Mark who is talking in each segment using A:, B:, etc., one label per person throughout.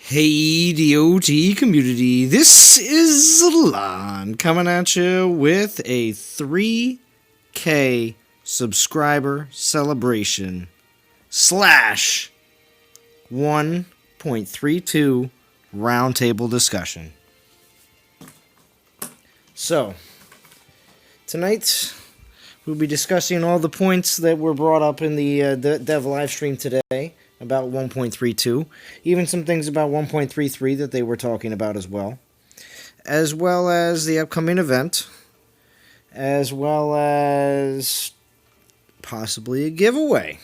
A: Hey, DOT community, this is Lon coming at you with a 3K subscriber celebration slash 1.32 roundtable discussion. So, tonight we'll be discussing all the points that were brought up in the Dev live stream today about 1.32, even some things about 1.33 that they were talking about as well as the upcoming event, as well as possibly a giveaway.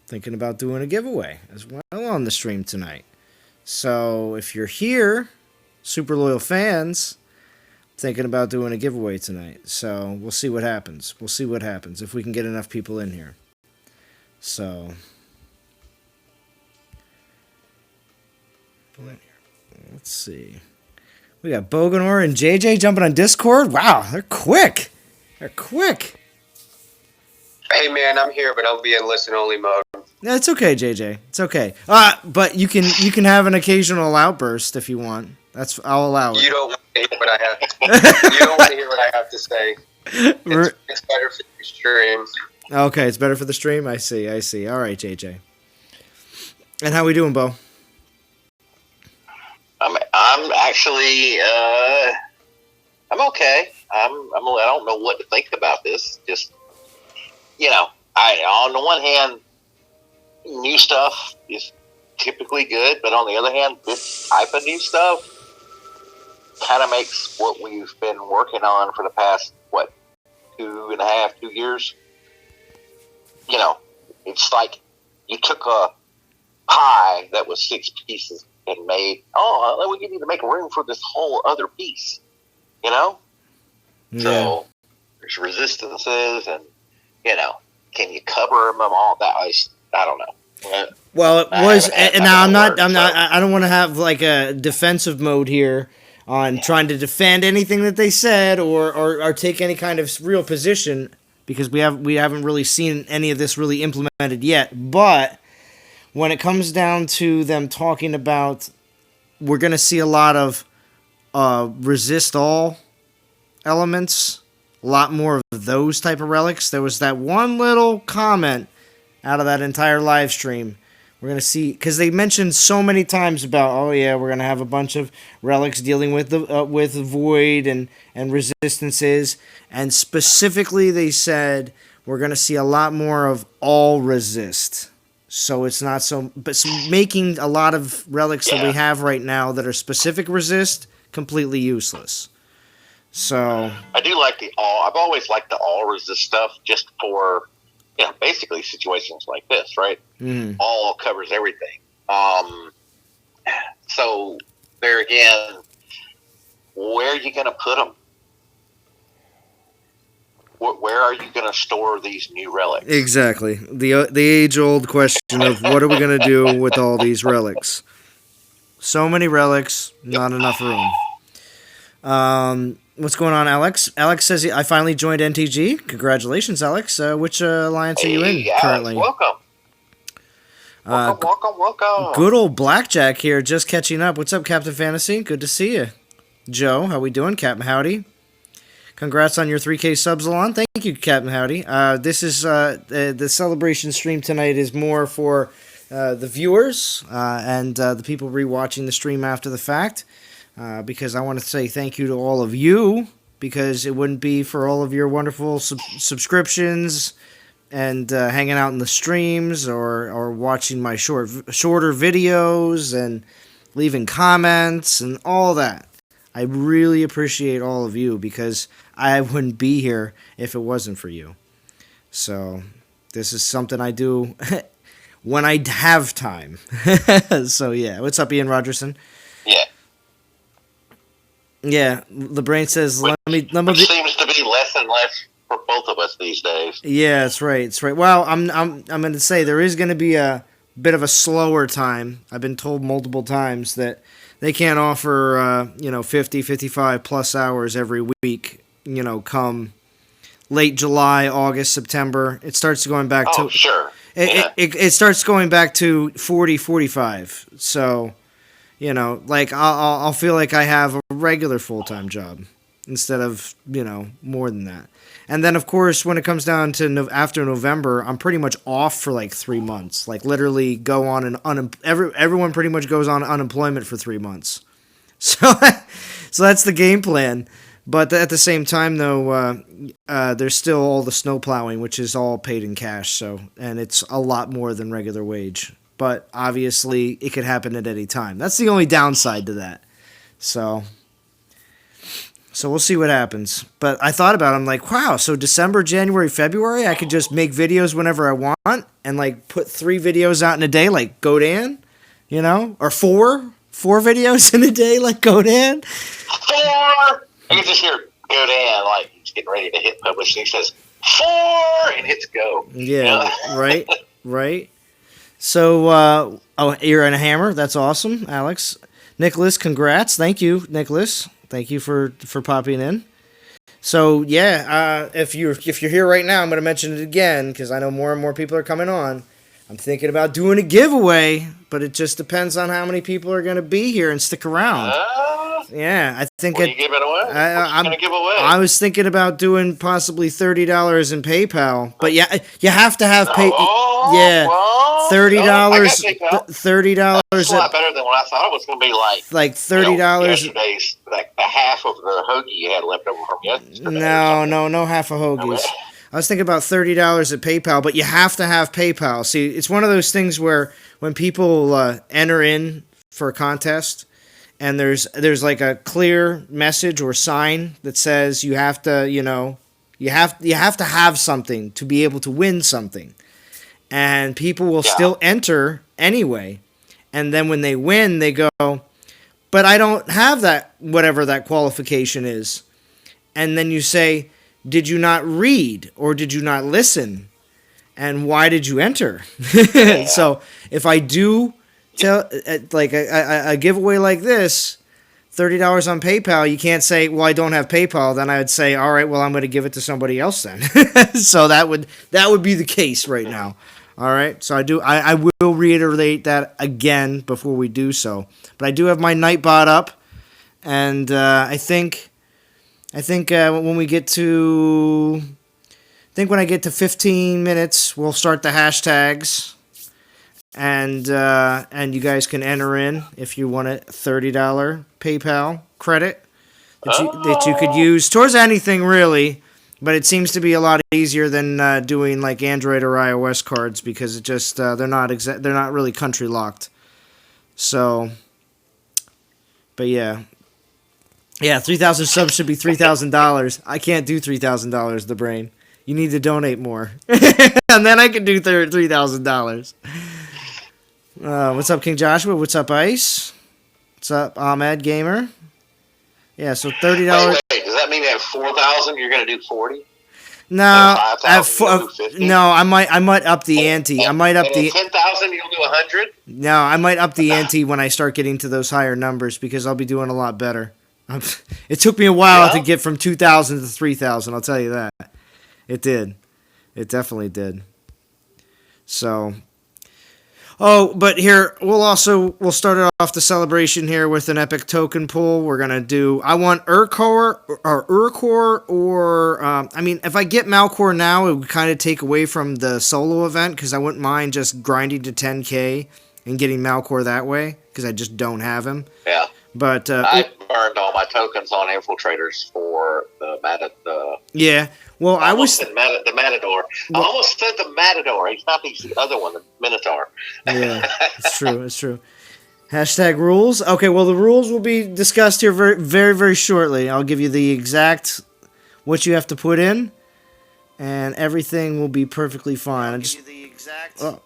A: Thinking about doing a giveaway as well on the stream tonight. So if you're here, super loyal fans, thinking about doing a giveaway tonight. So we'll see what happens. If we can get enough people in here. So let's see. We got Boganor and JJ jumping on Discord. Wow, they're quick. Hey
B: man, I'm here, but I'll be in listen-only mode.
A: No, it's okay, JJ. It's okay. But you can have an occasional outburst if you want. I'll allow it.
B: You don't want to hear what I have. You don't want to hear what I have to say. It's better for the stream.
A: Okay, it's better for the stream. I see. All right, JJ. And how we doing, Bo?
C: I'm actually I'm okay. I don't know what to think about this. Just on the one hand, new stuff is typically good, but on the other hand, this type of new stuff kind of makes what we've been working on for the past 2 years. It's like you took a pie that was 6 pieces and made, we need to make room for this whole other piece, Yeah. So there's resistances and, can you cover them all? I don't know.
A: Well, it was, and now I don't want to have like a defensive mode here on trying to defend anything that they said or take any kind of real position because we haven't really seen any of this really implemented yet, but when it comes down to them talking about, we're going to see a lot of resist all elements, a lot more of those type of relics. There was that one little comment out of that entire live stream. We're going to see, because they mentioned so many times about, we're going to have a bunch of relics dealing with the void and resistances, and specifically they said we're going to see a lot more of all resist. So it's not but making a lot of relics that we have right now that are specific resist completely useless. So
C: I do like I've always liked the all resist stuff just for, basically situations like this, right?
A: Mm.
C: All covers everything. So there again, where are you going to put them? Where are you going to store these new relics?
A: Exactly. The age-old question of what are we going to do with all these relics? So many relics, not enough room. What's going on, Alex? Alex says, I finally joined NTG. Congratulations, Alex. Which alliance are you in currently?
C: Alex, welcome.
A: Good old Blackjack here, just catching up. What's up, Captain Fantasy? Good to see you. Joe, how we doing? Captain Howdy. Congrats on your 3K subs, Alon. Thank you, Captain Howdy. This is the celebration stream tonight is more for the viewers and the people rewatching the stream after the fact, because I want to say thank you to all of you, because it wouldn't be for all of your wonderful subscriptions and hanging out in the streams or watching my shorter videos and leaving comments and all that. I really appreciate all of you, because I wouldn't be here if it wasn't for you. So this is something I do when I have time. So yeah, what's up, Ian Rogerson? Yeah, LeBrain says,
C: which seems to be less and less for both of us these days.
A: Yeah, that's right. Well, I'm going to say there is going to be a bit of a slower time. I've been told multiple times that they can't offer 50, 55 plus hours every week, come late July, August, September. It starts going back to
C: sure.
A: It starts going back to 40, 45. So, You know, like I'll feel like I have a regular full-time job instead of, you know, more than that. And then of course when it comes down to after November, I'm pretty much off for like 3 months. Like literally go on an everyone pretty much goes on unemployment for 3 months. So so that's the game plan. But at the same time, though, there's still all the snow plowing, which is all paid in cash. So, and it's a lot more than regular wage. But obviously, it could happen at any time. That's the only downside to that. So we'll see what happens. But I thought about it. I'm like, wow. So December, January, February, I could just make videos whenever I want and like put 3 videos out in a day, like Godan, you know, or 4 videos in a day, like Godan.
C: 4. You can just hear Godan, like he's getting ready to hit publish, and he says 4 and hits go.
A: Yeah, right, right. So, you're in a hammer. That's awesome, Alex. Nicholas, congrats. Thank you, Nicholas. Thank you for popping in. So yeah, if you're here right now, I'm going to mention it again because I know more and more people are coming on. I'm thinking about doing a giveaway, but it just depends on how many people are going to be here and stick around. Yeah, I think
C: what are you giving away? I'm going to give away.
A: I was thinking about doing possibly $30 in PayPal, but yeah, you have to have
C: $30.
A: $30.
C: That's a lot better than what I thought it was going to be like
A: $30.
C: Yesterday's, like the half of the hoagie you had left over from yesterday.
A: No half a hoagies. I was thinking about $30 at PayPal, but you have to have PayPal. See, it's one of those things where when people enter in for a contest, and there's like a clear message or sign that says you have to, you know, you have to have something to be able to win something, and people will still enter anyway, and then when they win, they go, but I don't have that, whatever that qualification is, and then you say, did you not read or did you not listen? And why did you enter? So if I do tell like a giveaway like this, $30 on PayPal, you can't say, well, I don't have PayPal. Then I would say, all right, well, I'm going to give it to somebody else then. So that would be the case right now. All right. So I will reiterate that again before we do so. But I do have my Nightbot up, and I think when I get to 15 minutes, we'll start the hashtags, and you guys can enter in if you want a $30 PayPal credit that you could use towards anything really, but it seems to be a lot easier than doing like Android or iOS cards because it just they're not really country locked. So, but yeah. Yeah, 3,000 subs should be $3,000. I can't do $3,000, the brain. You need to donate more. And then I can do $3,000. What's up, King Joshua? What's up, Ice? What's up, Ahmed Gamer? Yeah, so $30.
C: Wait, does that mean at 4,000 you're going to do 40?
A: No, I might up the ante. I might up the
C: 10,000. You'll do 100.
A: No, I might up the ante when I start getting to those higher numbers because I'll be doing a lot better. It took me a while to get from 2,000 to 3,000. I'll tell you that. It did. It definitely did. So. Oh, but here we'll start off the celebration here with an epic token pull. We're gonna do. I want Urkor or I mean, if I get Malcor now, it would kind of take away from the solo event because I wouldn't mind just grinding to 10K and getting Malcor that way because I just don't have him.
C: Yeah.
A: But
C: I burned all my tokens on infiltrators for the
A: Yeah. Well, I was
C: the Matador. I almost said the Matador. He's not the other one, the Minotaur.
A: Yeah, it's true. It's true. Hashtag rules. Okay, well, the rules will be discussed here very, very, very shortly. I'll give you the exact what you have to put in, and everything will be perfectly fine. I'll give you the exact. Oh,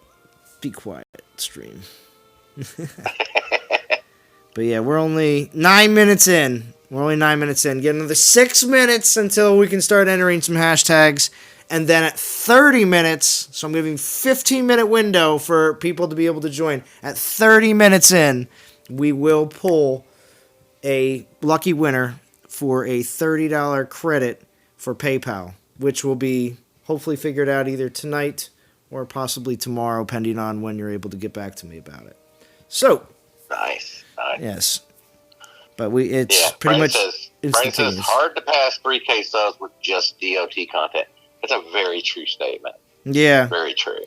A: be quiet, stream. But yeah, we're only 9 minutes in. We're only 9 minutes in. Get another 6 minutes until we can start entering some hashtags. And then at 30 minutes, so I'm giving 15-minute window for people to be able to join. At 30 minutes in, we will pull a lucky winner for a $30 credit for PayPal, which will be hopefully figured out either tonight or possibly tomorrow, depending on when you're able to get back to me about it. So,
C: nice. right.
A: Yes. But it's
C: Yeah,
A: pretty
C: Brian
A: much
C: says,
A: instantaneous.
C: hard to pass 3K subs with just DOT content. That's a very true statement.
A: Yeah.
C: Very true.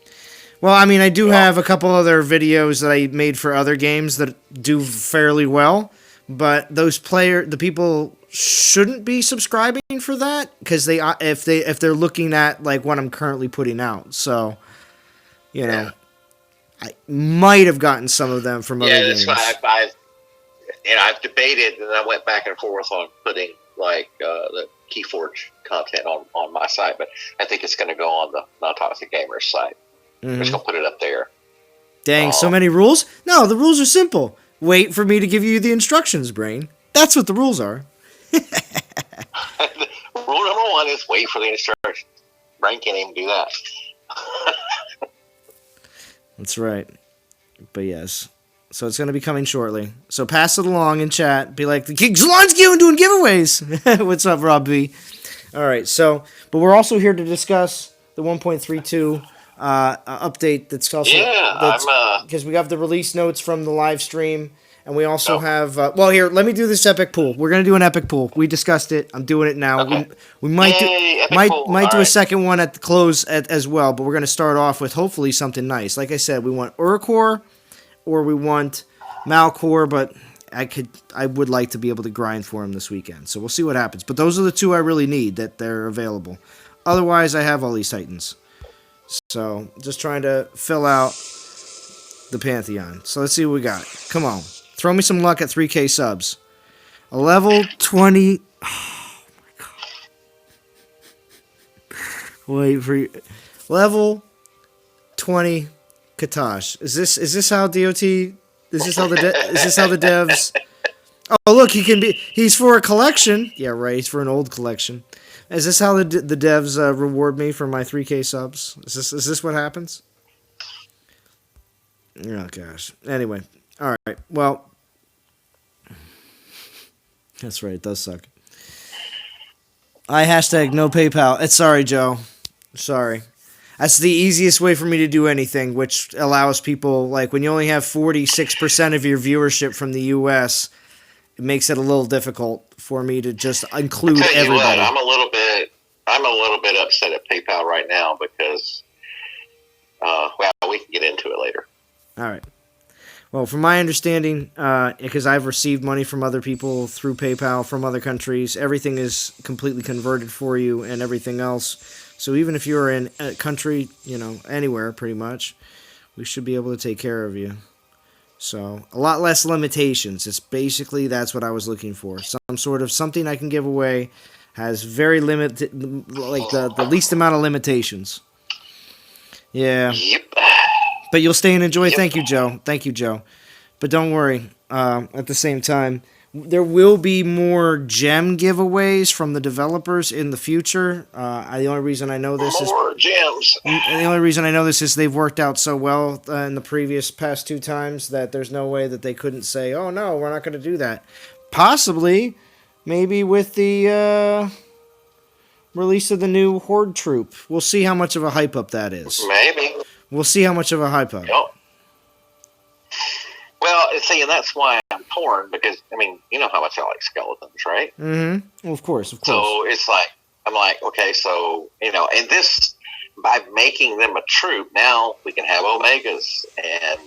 A: Well, I mean, I do have a couple other videos that I made for other games that do fairly well, but the people shouldn't be subscribing for that because if they're looking at like what I'm currently putting out. So, I might have gotten some of them from other games.
C: Yeah, that's why I've debated, and I went back and forth on putting like the Keyforge content on my site, but I think it's going to go on the Non-Toxic Gamers site. I'm just going to put it up there.
A: Dang, so many rules? No, the rules are simple. Wait for me to give you the instructions, Brain. That's what the rules are.
C: Rule number 1 is wait for the instructions. Brain can't even do that.
A: That's right. But yes. So it's going to be coming shortly. So pass it along in chat. Be like, the Zalon's doing giveaways. What's up, Rob B? All right. So, but we're also here to discuss the 1.32 update. That's also because we have the release notes from the live stream, and we also have. Well, here, let me do this epic pool. We're going to do an epic pool. We discussed it. I'm doing it now.
C: Okay.
A: We might do a second one at the close as well. But we're going to start off with hopefully something nice. Like I said, we want Urkor. Or we want Malcor, but I would like to be able to grind for him this weekend. So we'll see what happens. But those are the two I really need that they're available. Otherwise, I have all these Titans. So just trying to fill out the Pantheon. So let's see what we got. Come on. Throw me some luck at 3K subs. A level 20. Oh, my God. Wait for you. Level 20. Katash. Is this how DOT? Is this how the devs? Oh, look, he's for a collection. Yeah, right. He's for an old collection. Is this how the devs reward me for my 3K subs? Is this what happens? Oh gosh. Anyway, all right. Well, that's right. It does suck. I hashtag no PayPal. It's sorry, Joe. Sorry. That's the easiest way for me to do anything, which allows people, like, when you only have 46% of your viewership from the U.S., it makes it a little difficult for me to just include everybody.
C: I'm a little bit upset at PayPal right now because, we can get into it later.
A: All right. Well, from my understanding, because I've received money from other people through PayPal from other countries, everything is completely converted for you and everything else. So even if you're in a country, anywhere pretty much, we should be able to take care of you. So a lot less limitations. It's basically that's what I was looking for. Some sort of something I can give away has very limited, like the least amount of limitations. Yeah.
C: Yep.
A: But you'll stay and enjoy. Yep. Thank you, Joe. But don't worry. At the same time, there will be more gem giveaways from the developers in the future. The only reason I know this is they've worked out so well in the past 2 times that there's no way that they couldn't say, "Oh no, we're not going to do that." Possibly, maybe with the release of the new Horde troop, we'll see how much of a hype up that is.
C: Maybe
A: we'll see how much of a hype up.
C: Yep. Well, see, and that's why I'm torn, because, you know how much I like skeletons, right?
A: Mm-hmm. Well, of course.
C: So it's like, I'm like, okay, so, and this, by making them a troop, now we can have Omegas, and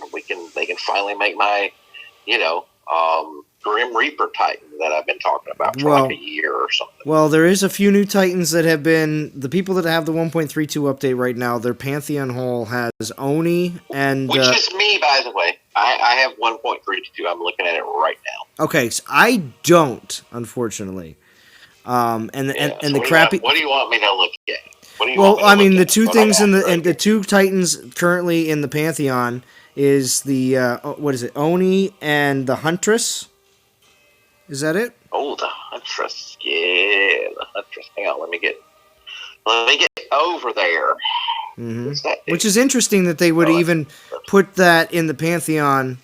C: they can finally make my, Grim Reaper Titan that I've been talking about for like a year or something.
A: Well, there is a few new Titans that have been, the people that have the 1.32 update right now, their Pantheon Hall has Oni and...
C: Which is me, by the way. I have 1.32. I'm looking at it right now.
A: Okay, so I don't, unfortunately. The crappy...
C: What do you want me to look at?
A: The two things the 2 Titans currently in the Pantheon is the, what is it, Oni and the Huntress? Is that it?
C: Oh, the Huntress. Yeah, the Huntress. Hang on, let me get over there.
A: Mm-hmm. Which is interesting that they would even put that in the Pantheon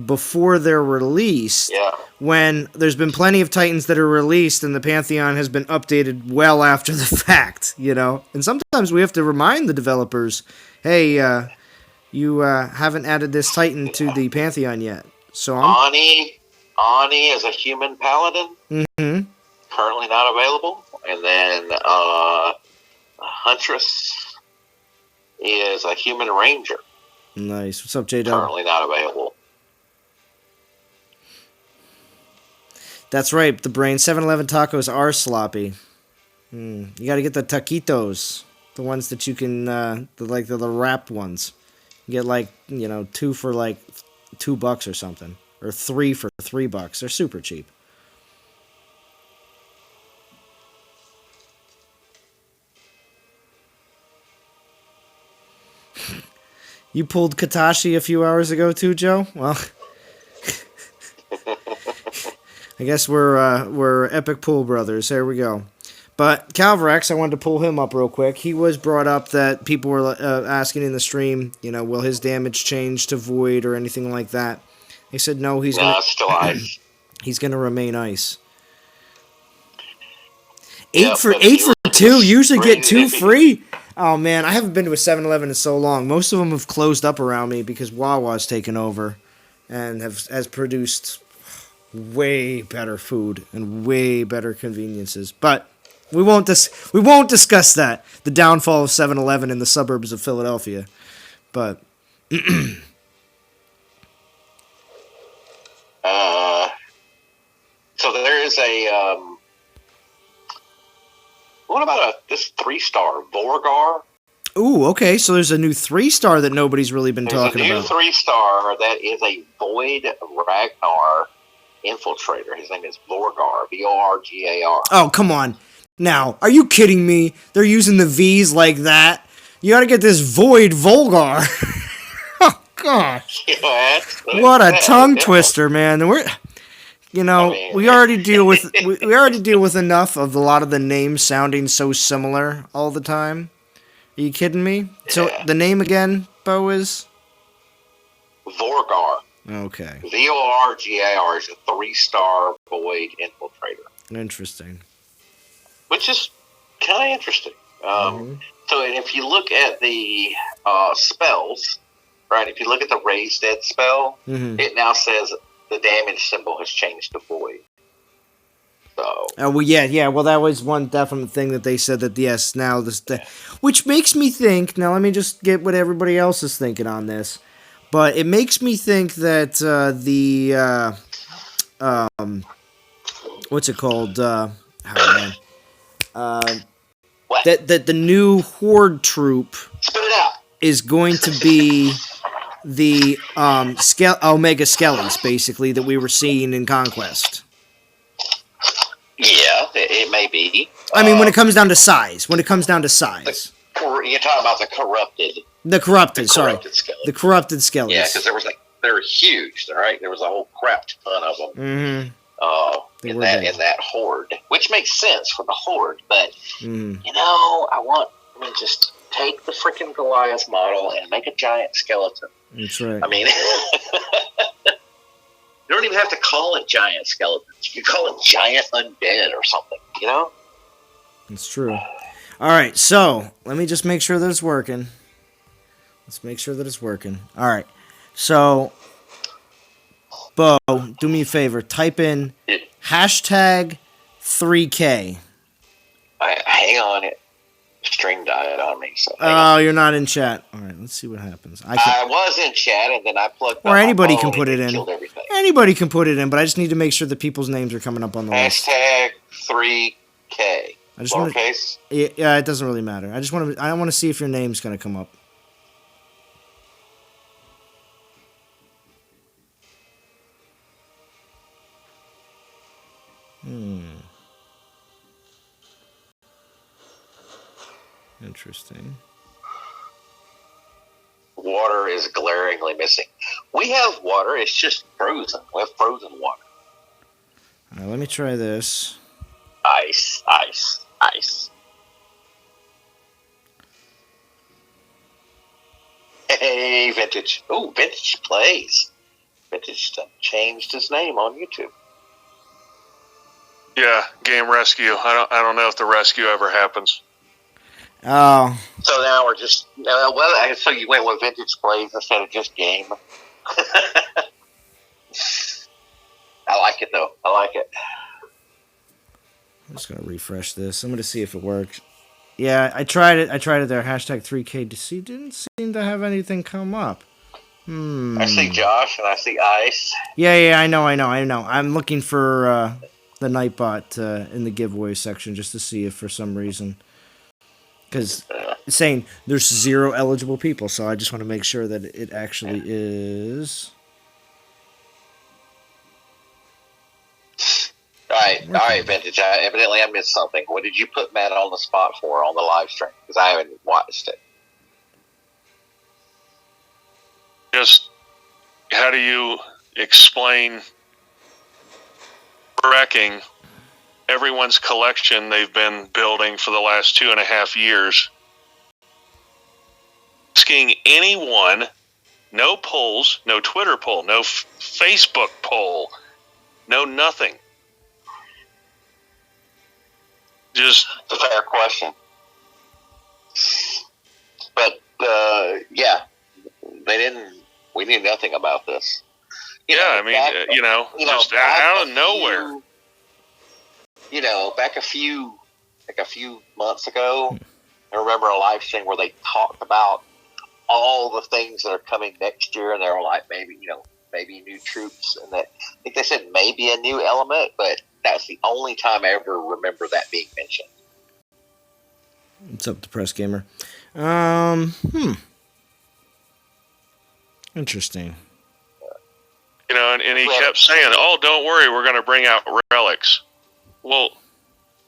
A: before they're released.
C: Yeah.
A: When there's been plenty of Titans that are released and the Pantheon has been updated well after the fact, And sometimes we have to remind the developers, hey, you haven't added this Titan to the Pantheon yet. So I'm...
C: Ani is a human paladin.
A: Mm-hmm.
C: Currently not available. And then Huntress is a human ranger.
A: Nice. What's up, J-Dub?
C: Currently not available.
A: That's right. The brain 7-Eleven tacos are sloppy. You got to get the taquitos, the ones that you can, the wrapped ones. You get like 2 for like $2 or something, or 3 for $3. They're super cheap. You pulled Katashi a few hours ago too, Joe? Well, I guess we're epic pool brothers. There we go. But Calvarex, I wanted to pull him up real quick. He was brought up that people were asking in the stream, will his damage change to void or anything like that? He said no.
C: Still ice.
A: He's gonna remain ice.
C: Yep,
A: 8 for 2. Usually get 2 free. Oh man, I haven't been to a 7-Eleven in so long. Most of them have closed up around me because Wawa's taken over, and has produced way better food and way better conveniences. But we won't discuss that. The downfall of 7-Eleven in the suburbs of Philadelphia. But
C: so there is a what about this 3-star Vorgar?
A: ooh, okay. So there's a new 3-star that nobody's really been talking about.
C: There's a new 3-star that is a Void Ragnar infiltrator. His name is Vorgar. Vorgar.
A: Oh, come on. Now, are you kidding me? They're using the V's like that? You gotta get this Void Volgar. Oh, gosh.
C: Yeah,
A: What a tongue twister, man. We already deal with we already deal with enough of a lot of the names sounding so similar all the time. Are you kidding me? Yeah. So the name again, Bo, is
C: Vorgar.
A: Okay.
C: Vorgar is a 3-star Void infiltrator.
A: Interesting.
C: Which is kind of interesting. So if you look at the spells, right? If you look at the Raise Dead spell, it now says the damage symbol has changed to Void. So.
A: Oh well, yeah. Well, that was one definite thing that they said that yes, now which makes me think. Now let me just get what everybody else is thinking on this, but it makes me think that what's it called? That the new Horde troop is going to be the Omega Skellies, basically, that we were seeing in Conquest.
C: Yeah, it may be.
A: I mean, when it comes down to size. You're talking
C: about the corrupted.
A: The corrupted
C: Skellies.
A: The corrupted Skellies.
C: Yeah, because they're huge, right? There was a whole crap ton of them. In that Horde, which makes sense for the Horde, but just take the freaking Goliath model and make a giant skeleton.
A: That's right.
C: I mean, you don't even have to call it giant skeletons. You call it giant undead or something.
A: It's true. All right, so let me just make sure that it's working. Let's make sure that it's working. All right, so Bo, do me a favor. Type in hashtag 3K.
C: Hang on, it string died on me. So
A: you're not in chat. All right, let's see what happens.
C: I was in chat, and then I plugged.
A: Or anybody can put it in.
C: Everything.
A: Anybody can put it in, but I just need to make sure that people's names are coming up on the list.
C: Hashtag 3K.
A: I just want to. Yeah, it doesn't really matter. I want to see if your name's going to come up. Interesting.
C: Water is glaringly missing. We have water, it's just frozen. We have frozen water.
A: All right, let me try this.
C: Ice. Hey, Vintage. Oh, Vintage plays. Vintage changed his name on YouTube.
D: Yeah, game rescue. I don't know if the rescue ever happens.
A: Oh.
C: So now we're just so you went with Vintage plays instead of just game. like it though. I like it.
A: I'm just gonna refresh this. I'm gonna see if it works. Yeah, I tried it. I tried it there. Hashtag 3KDC didn't seem to have anything come up.
C: I see Josh and I see Ice.
A: Yeah, I know. I'm looking for the Nightbot in the giveaway section just to see if for some reason, because it's saying there's 0 eligible people, so I just want to make sure that it actually is.
C: All right, Vintage. Evidently, I missed something. What did you put Matt on the spot for on the live stream? Because I haven't watched it.
D: Just how do you explain wrecking everyone's collection they've been building for the last 2.5 years? Asking anyone, no polls, no Twitter poll, no Facebook poll, no nothing. Just
C: It's a fair question. But, yeah, they didn't. We knew nothing about this.
D: Just out of nowhere.
C: Back a few months ago, I remember a live stream where they talked about all the things that are coming next year, and they were like, maybe new troops, and that I think they said maybe a new element, but that's the only time I ever remember that being mentioned.
A: What's up, the press gamer? Interesting.
D: And he kept saying, "Oh, don't worry, we're going to bring out relics." Well,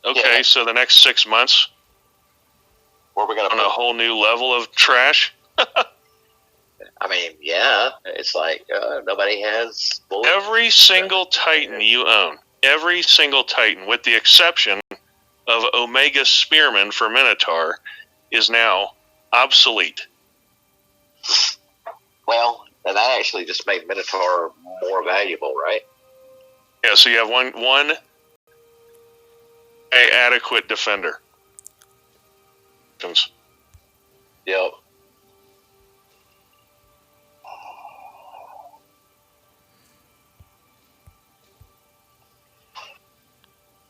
D: okay,
C: Yeah.
D: so the next 6 months,
C: Where we're going
D: on a whole new level of trash.
C: I mean, yeah, it's like nobody has bullets.
D: Every single Titan you own, every single Titan, with the exception of Omega Spearman for Minotaur, is now obsolete.
C: Well, and that actually just made Minotaur more valuable, right?
D: Yeah, so you have one adequate defender.
C: Yep.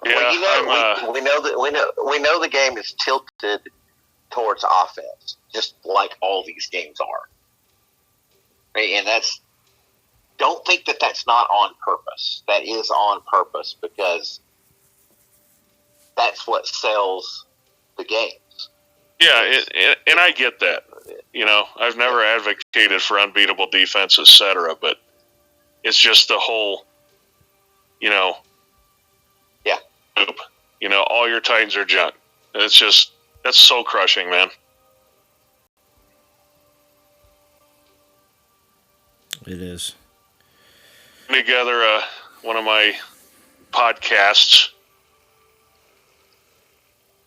D: Yeah,
C: we know the game is tilted towards offense, just like all these games are. Right? And don't think that that's not on purpose. That is on purpose because that's what sells the games.
D: Yeah, and I get that. I've never advocated for unbeatable defense, etc., but it's just the whole, yeah, all your Titans are junk. That's soul crushing, man.
A: It is.
D: Together one of my podcasts,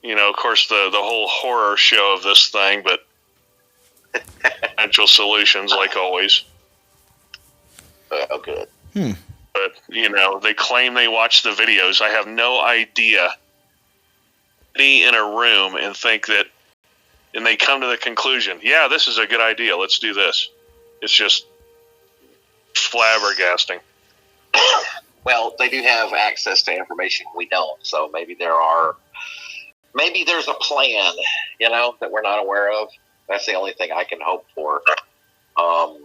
D: of course the whole horror show of this thing, but potential solutions like always.
C: Oh, good.
D: But they claim they watch the videos. I have no idea. Be in a room and think that, and they come to the conclusion, yeah, this is a good idea, let's do this. It's just flabbergasting.
C: Well, they do have access to information we don't, so maybe there's a plan, that we're not aware of. That's the only thing I can hope for. I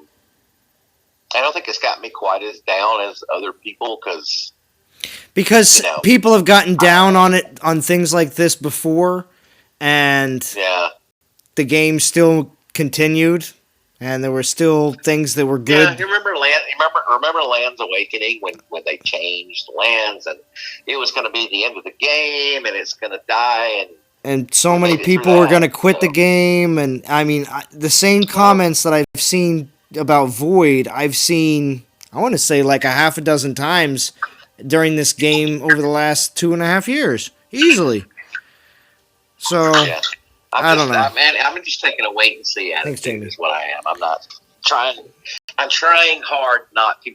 C: don't think it's got me quite as down as other people because
A: people have gotten down on it on things like this before, and the game still continued, and there were still things that were good.
C: Yeah, you remember Lands Awakening when they changed Lands, and it was going to be the end of the game, and it's going to die,
A: and so many people were going to quit the game, and I mean the same comments that I've seen about Void, I've seen, I want to say like a half a dozen times during this game over the last 2.5 years, easily. So
C: yeah.
A: I don't know.
C: I'm just taking a wait and see attitude.
A: Thanks, Jamie.
C: Is what I am. I'm not trying. I'm trying hard not to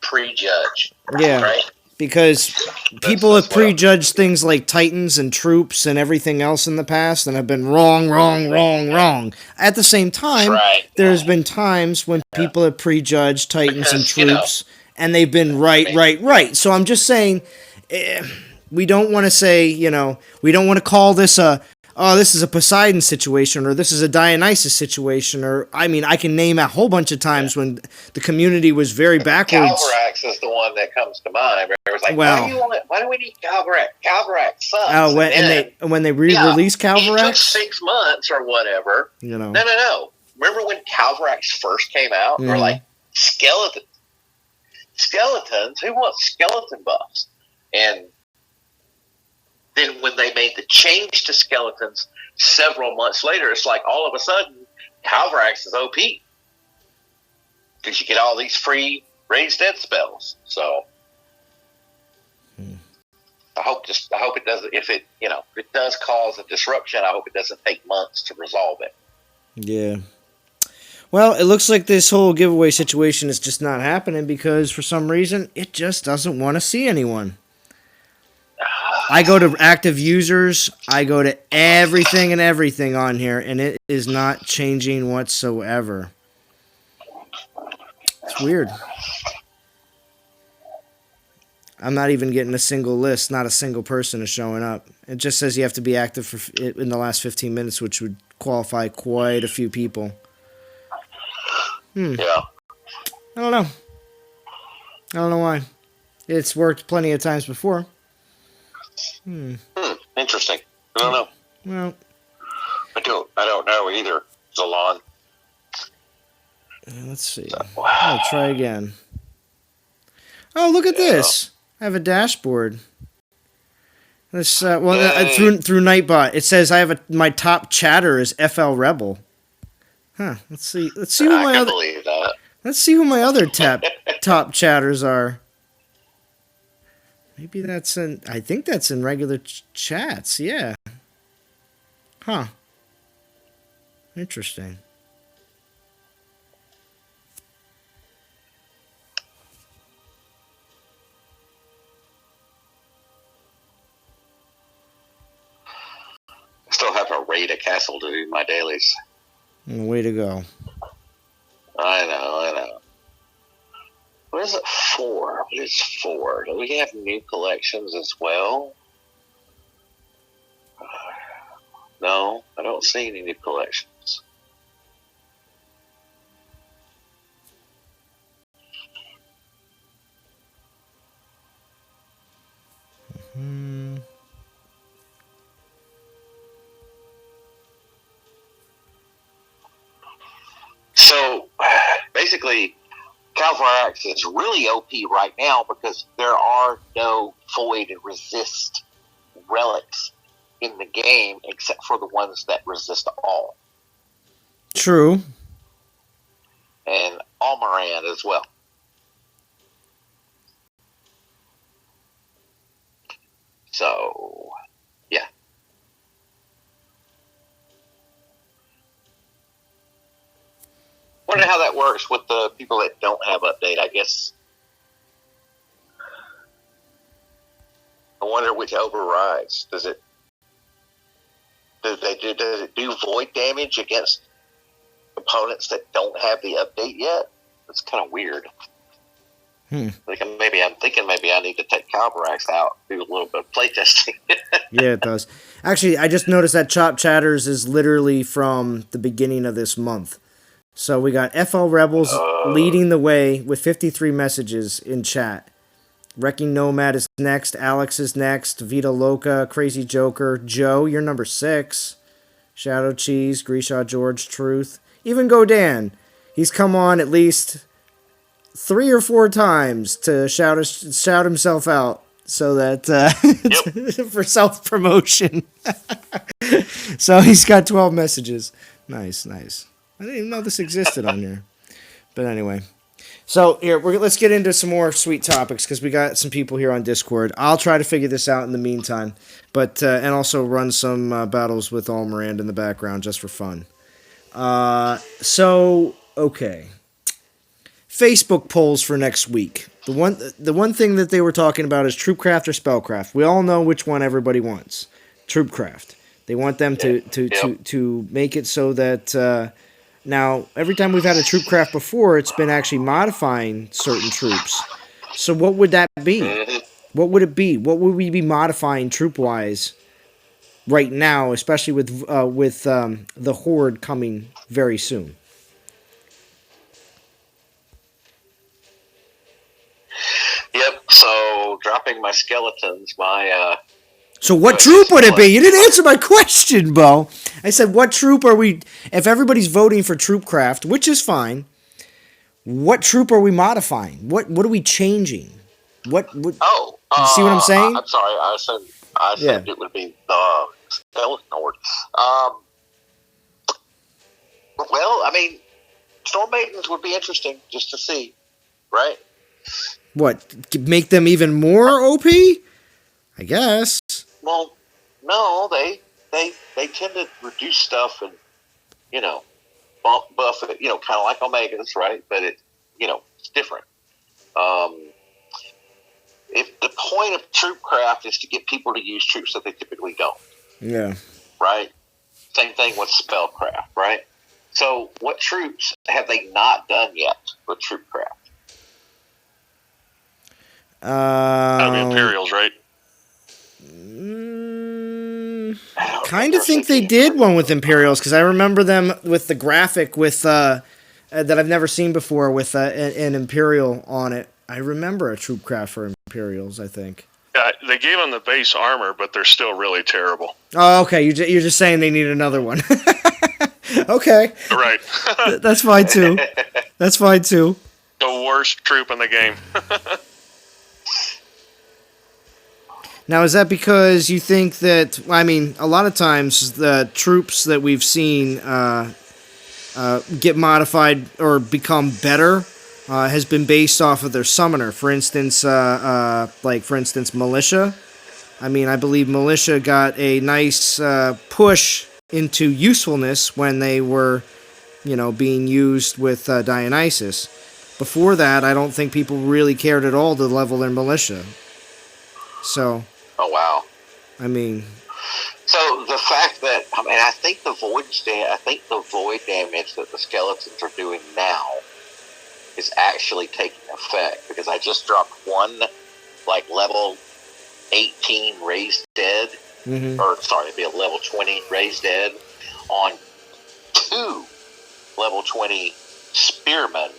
C: prejudge.
A: Yeah.
C: Right?
A: Because people have prejudged things like Titans and troops and everything else in the past and have been wrong. At the same time, there's been times when people have prejudged Titans and troops and they've been right. So I'm just saying, we don't want to say, we don't want to call this this is a Poseidon situation, or this is a Dionysus situation, or, I mean, I can name a whole bunch of times when the community was very backwards.
C: Calvarax is the one that comes to mind. It was like,
A: Well,
C: why do we need Calvarax? Calvarax sucks.
A: Oh, when they re-released
C: It took
A: Calvarax?
C: 6 months or whatever. No. Remember when Calvarax first came out? We're like, skeletons. Who wants skeleton buffs? And then when they made the change to skeletons several months later, it's like all of a sudden Calvarax is OP because you get all these free raised dead spells. So I hope it doesn't. If it does cause a disruption, I hope it doesn't take months to resolve it.
A: Yeah. Well, it looks like this whole giveaway situation is just not happening because for some reason it just doesn't want to see anyone. I go to active users, I go to everything on here, and it is not changing whatsoever. It's weird. I'm not even getting a single list, not a single person is showing up. It just says you have to be active in the last 15 minutes, which would qualify quite a few people.
C: Yeah.
A: I don't know why. It's worked plenty of times before.
C: Interesting. I don't know.
A: Well,
C: I don't know either, Zalon.
A: Let's see. I'll try again. Oh, look at this. I have a dashboard. This through Nightbot, it says I have my top chatter is FL Rebel. Huh. Let's see who my other.
C: Believe that.
A: Let's see who my other top chatters are. Maybe that's in. I think that's in regular chats. Yeah. Huh. Interesting.
C: I still have to raid a castle to do my dailies.
A: Way to go.
C: I know. What is it for? What is for? Do we have new collections as well? No, I don't see any new collections. So, basically, Calvarax is really OP right now because there are no void and resist relics in the game except for the ones that resist all.
A: True.
C: And Almarand as well. So, yeah. Wonder how that works with the people that don't have update, I guess. I wonder which overrides. Does it do void damage against opponents that don't have the update yet? It's kind of weird. Like I'm thinking maybe I need to take Calvarax out, do a little bit of playtesting.
A: Yeah, it does. Actually, I just noticed that Chop Chatters is literally from the beginning of this month. So we got FL Rebels leading the way with 53 messages in chat. Wrecking Nomad is next. Alex is next. Vita Loca, Crazy Joker. Joe, you're number 6. Shadow Cheese, Grishaw George, Truth. Even Godan. He's come on at least 3 or 4 times to shout himself out. So that for self-promotion. So he's got 12 messages. Nice. I didn't even know this existed on here. But anyway. So here, let's get into some more sweet topics because we got some people here on Discord. I'll try to figure this out in the meantime. But and also run some battles with Almarand in the background just for fun. Okay. Facebook polls for next week. The one thing that they were talking about is Troopcraft or Spellcraft. We all know which one everybody wants. Troopcraft. They want them to make it so that now every time we've had a Troopcraft before, it's been actually modifying certain troops. So what would that be?
C: Mm-hmm.
A: What would it be? What would we be modifying troop wise right now, especially with the Horde coming very soon?
C: Yep. So dropping my skeletons,
A: So what troop would it be? You didn't answer my question, Bo. I said, what troop are we... If everybody's voting for Troopcraft, which is fine, what troop are we modifying? What are we changing? What you see what I'm saying?
C: I'm sorry. I said it would be the skeleton horde. Well, I mean, Storm Maidens would be interesting just to see, right?
A: What, make them even more OP? I guess.
C: Well, no, they tend to reduce stuff and, buff it, kind of like Omegas, right? But it's different. If the point of Troopcraft is to get people to use troops that they typically don't.
A: Yeah.
C: Right? Same thing with Spellcraft, right? So what troops have they not done yet with Troopcraft?
D: Imperials, right?
A: Kind of think they did one with Imperials, because I remember them with the graphic with that I've never seen before with an Imperial on it. I remember a Troopcraft for Imperials, I think.
D: Yeah, they gave them the base armor, but they're still really terrible.
A: Oh, okay. You're just saying they need another one. Okay.
D: Right.
A: That's fine, too. That's fine, too.
D: The worst troop in the game.
A: Now, is that because you think that, I mean, a lot of times the troops that we've seen get modified or become better has been based off of their summoner. For instance, Militia. I mean, I believe Militia got a nice push into usefulness when they were, being used with Dionysus. Before that, I don't think people really cared at all to level their Militia. So...
C: Oh, wow.
A: I mean...
C: So, the fact that... I think the void damage that the skeletons are doing now is actually taking effect, because I just dropped one, level 18 Raised Dead, or, sorry, it'd be a level 20 Raised Dead, on 2 level 20 Spearmen,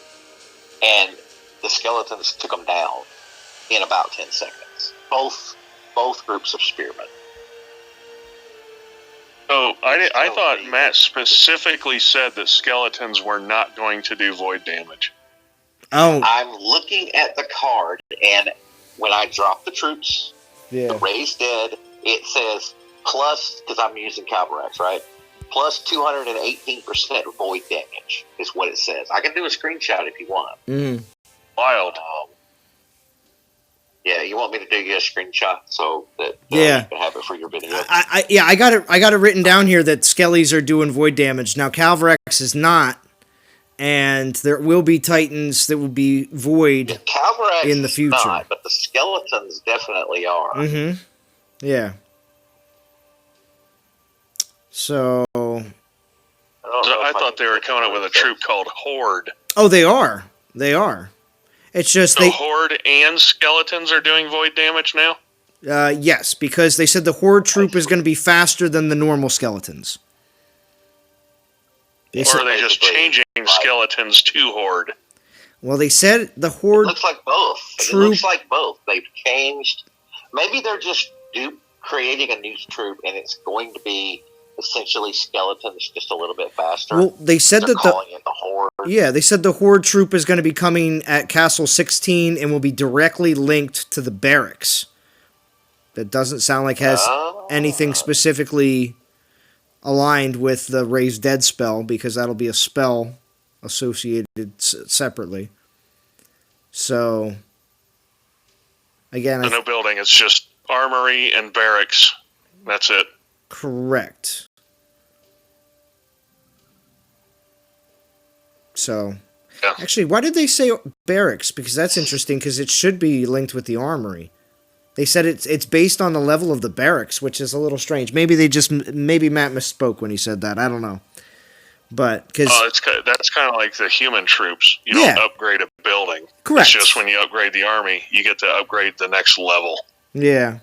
C: and the skeletons took them down in about 10 seconds. Both groups of spearmen.
D: Oh, I thought Matt specifically said that skeletons were not going to do void damage.
A: Oh.
C: I'm looking at the card, and when I drop the troops, the Raised Dead, it says plus, because I'm using Calvarax, right? Plus 218% void damage is what it says. I can do a screenshot if you want.
D: Wild.
C: Yeah, you want me to do you a screenshot so that you can have it for your video?
A: I got it written down here that Skellies are doing void damage. Now Calvarax is not, and there will be Titans that will be void in the future.
C: Not, but the skeletons definitely are.
A: Yeah. So
D: I thought they were coming up with a troop called Horde.
A: Oh, they are. They are. It's just
D: the Horde and skeletons are doing void damage now?
A: Yes, because they said the Horde troop is going to be faster than the normal skeletons.
D: Or are they just changing skeletons to Horde?
A: Well, they said the Horde...
C: It looks like both. It looks like both. They've changed. Maybe they're just creating a new troop, and it's going to be essentially skeletons just a little bit faster.
A: Well, they said
C: they're
A: that
C: calling it the Horde.
A: Yeah, they said the Horde troop is going to be coming at Castle 16 and will be directly linked to the barracks. That doesn't sound like has anything specifically aligned with the Raised Dead spell, because that'll be a spell associated separately. So, again...
D: no building, it's just armory and barracks. That's it.
A: Correct. So, actually, why did they say barracks? Because that's interesting, because it should be linked with the armory. They said it's based on the level of the barracks, which is a little strange. Maybe Matt misspoke when he said that. I don't know. But because
D: that's kind of like the human troops. You don't upgrade a building.
A: Correct.
D: It's just when you upgrade the army, you get to upgrade the next level.
A: Yeah.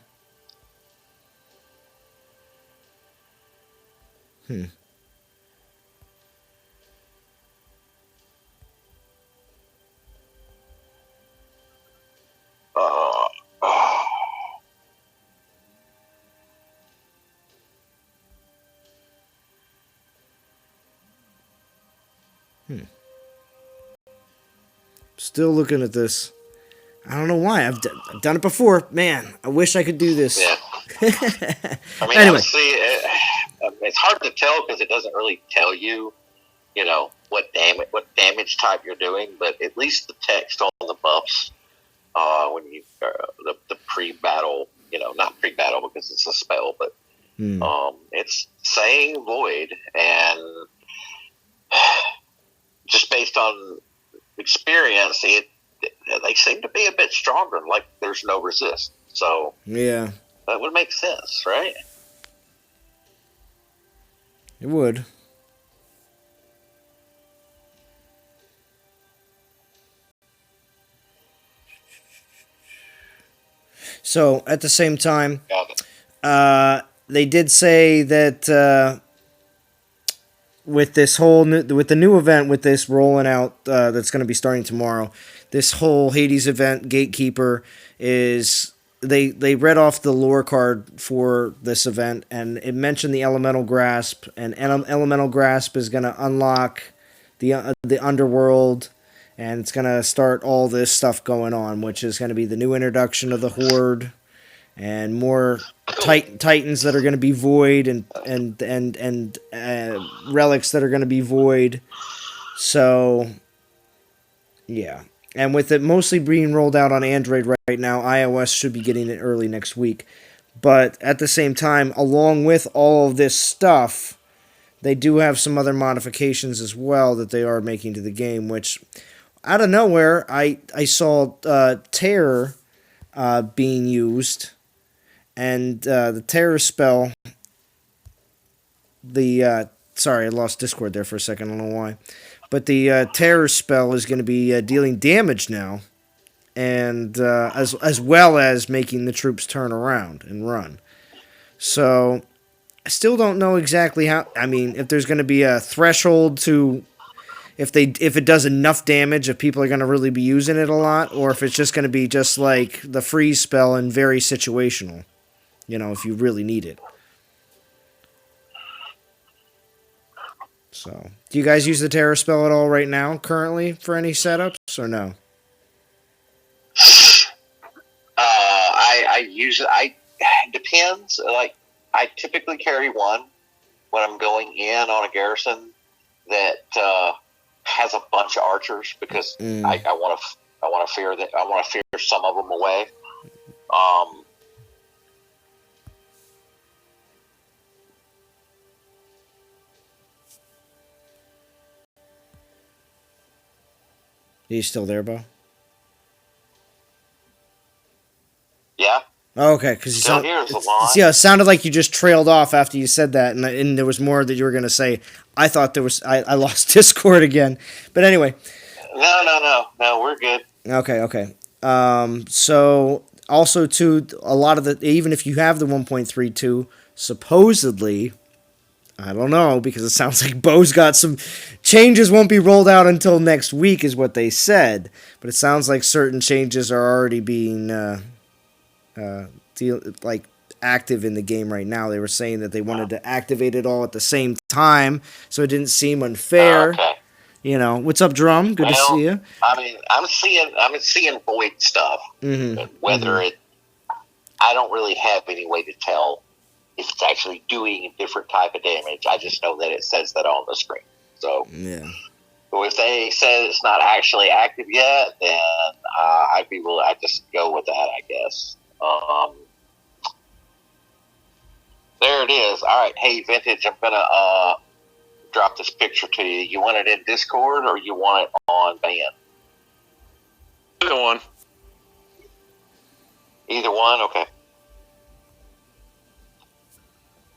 A: Still looking at this. I don't know why. I've done it before. Man, I wish I could do this.
C: Yeah. I mean,
A: Anyway.
C: honestly, it's hard to tell because it doesn't really tell you, what damage type you're doing. But at least the text on the buffs, when you the pre-battle, not pre-battle because it's a spell, but it's saying void, and just based on experience, they seem to be a bit stronger. Like there's no resist, so
A: yeah,
C: that would make sense, right?
A: It would. So at the same time, they did say that with this with the new event, with this rolling out that's going to be starting tomorrow, this whole Hades event, Gatekeeper, is they read off the lore card for this event, and it mentioned the Elemental Grasp, and Elemental Grasp is going to unlock the underworld, and it's going to start all this stuff going on, which is going to be the new introduction of the Horde, and more titans that are going to be void, and relics that are going to be void. So, yeah. And with it mostly being rolled out on Android right now, iOS should be getting it early next week. But at the same time, along with all of this stuff, they do have some other modifications as well that they are making to the game, which, out of nowhere, I saw Terror being used. And the Terror spell, sorry, I lost Discord there for a second, I don't know why. But the Terror spell is going to be dealing damage now, and as well as making the troops turn around and run. So I still don't know exactly how. I mean, if there's going to be a threshold to if it does enough damage, if people are going to really be using it a lot, or if it's just going to be just like the freeze spell and very situational. If you really need it. So, do you guys use the Terror spell at all right now, currently, for any setups, or no?
C: I use it. Depends. Like, I typically carry one when I'm going in on a garrison that has a bunch of archers because I want to fear some of them away.
A: Are you still there, Bo?
C: Yeah.
A: Oh, okay, because it sounded like you just trailed off after you said that, and there was more that you were going to say. I thought there was. I lost Discord again, but anyway.
C: No, we're good.
A: Okay. So also too, a lot of even if you have the 1.32, supposedly, I don't know, because it sounds like Bo's got some changes won't be rolled out until next week is what they said. But it sounds like certain changes are already being active in the game right now. They were saying that they wanted to activate it all at the same time, so it didn't seem unfair.
C: Okay.
A: What's up, Drum? Good to see you.
C: I mean, I'm seeing void stuff. Whether I don't really have any way to tell if it's actually doing a different type of damage. I just know that it says that on the screen. So
A: yeah.
C: So if they say it's not actually active yet, then I'd just go with that, I guess. There it is. All right. Hey, Vintage, I'm going to drop this picture to you. You want it in Discord or you want it on Band?
D: Either one.
C: Either one? Okay.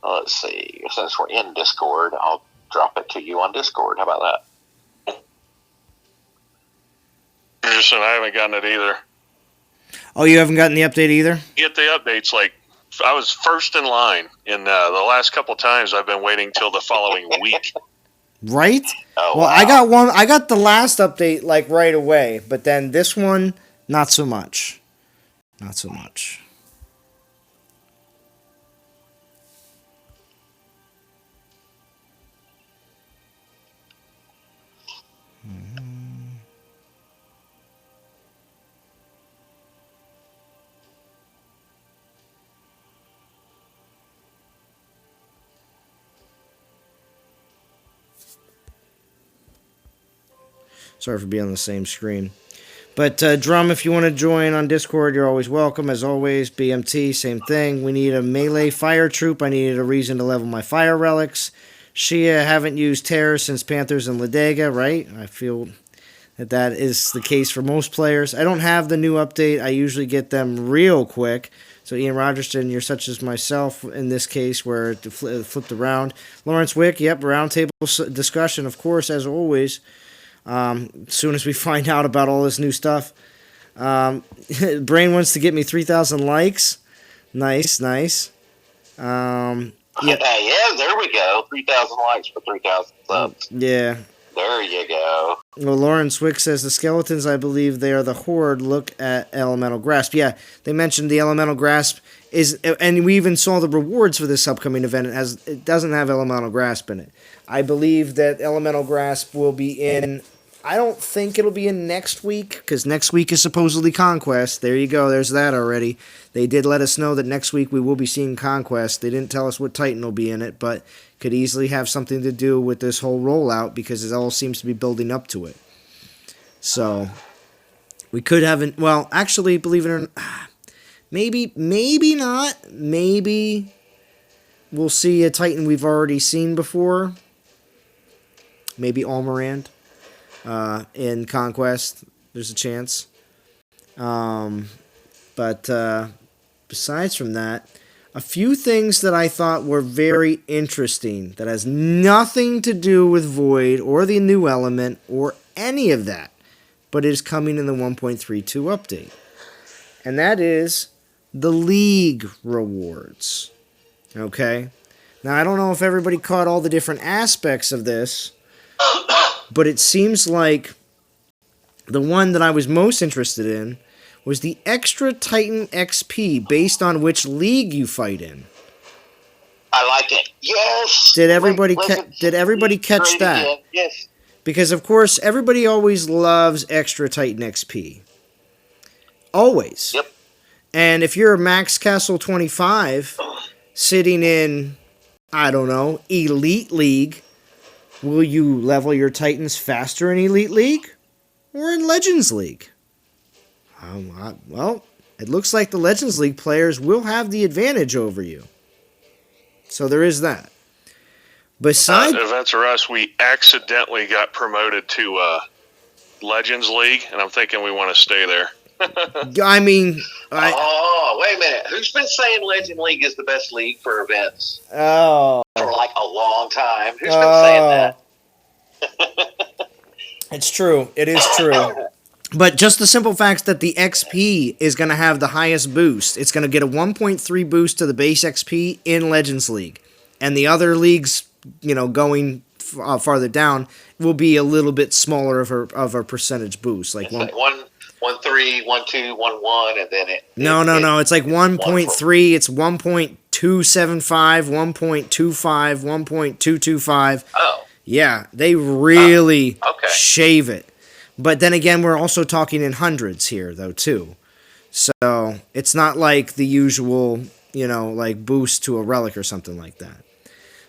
C: Let's see. Since we're in Discord, I'll drop it to you on Discord. How about that?
D: Anderson, I haven't gotten it either.
A: Oh, you haven't gotten the update either?
D: Get the updates like I was first in line in the last couple times. I've been waiting till the following week.
A: Right?
C: Oh,
A: well,
C: wow.
A: I got the last update like right away, but then this one, not so much. Not so much. Sorry for being on the same screen. But Drum, if you want to join on Discord, you're always welcome. As always, BMT, same thing. We need a melee fire troop. I needed a reason to level my fire relics. Shia, haven't used terror since Panthers and Ladega, right? I feel that is the case for most players. I don't have the new update. I usually get them real quick. So Ian Rogerston, you're such as myself in this case where it flipped around. Lawrence Wick, yep, roundtable discussion, of course, as always. As soon as we find out about all this new stuff. Brain wants to get me 3,000 likes. Nice.
C: Yeah, there we go. 3,000 likes for 3,000 subs.
A: Yeah.
C: There you go.
A: Well, Lawrence Wick says the skeletons, I believe they are the Horde. Look at Elemental Grasp. Yeah, they mentioned the Elemental Grasp is, and we even saw the rewards for this upcoming event. It doesn't have Elemental Grasp in it. I believe that Elemental Grasp will be in. I don't think it'll be in next week, because next week is supposedly Conquest. There you go, there's that already. They did let us know that next week we will be seeing Conquest. They didn't tell us what Titan will be in it, but could easily have something to do with this whole rollout, because it all seems to be building up to it. So, we could have, well, actually, believe it or not, maybe not. Maybe we'll see a Titan we've already seen before. Maybe Almorand. In Conquest, there's a chance. But besides from that, a few things that I thought were very interesting that has nothing to do with Void or the new element or any of that, but it is coming in the 1.32 update. And that is the League rewards. Okay? Now, I don't know if everybody caught all the different aspects of this, but it seems like the one that I was most interested in was the extra Titan XP based on which league you fight in.
C: I like it. Yes.
A: Did everybody catch that?
C: Again. Yes.
A: Because of course everybody always loves extra Titan XP. Always.
C: Yep.
A: And if you're a Max Castle 25 sitting in, I don't know, Elite League, will you level your Titans faster in Elite League or in Legends League? Well, it looks like the Legends League players will have the advantage over you. So there is that. Besides,
D: Events for us, we accidentally got promoted to Legends League, and I'm thinking we want to stay there.
A: I mean...
C: wait a minute. Who's been saying Legend League is the best league for events?
A: Oh.
C: For like a long time. Who's been saying that?
A: It's true. It is true. But just the simple fact that the XP is going to have the highest boost. It's going to get a 1.3 boost to the base XP in Legends League. And the other leagues, going farther down, will be a little bit smaller of a percentage boost. Like
C: 1, 3, 1, 2, 1, 1, and then it...
A: No. It's like 1.3. It's 1.275, 1.25, 1.225.
C: Oh.
A: Yeah, they really shave it. But then again, we're also talking in hundreds here, though, too. So, it's not like the usual, like boost to a relic or something like that.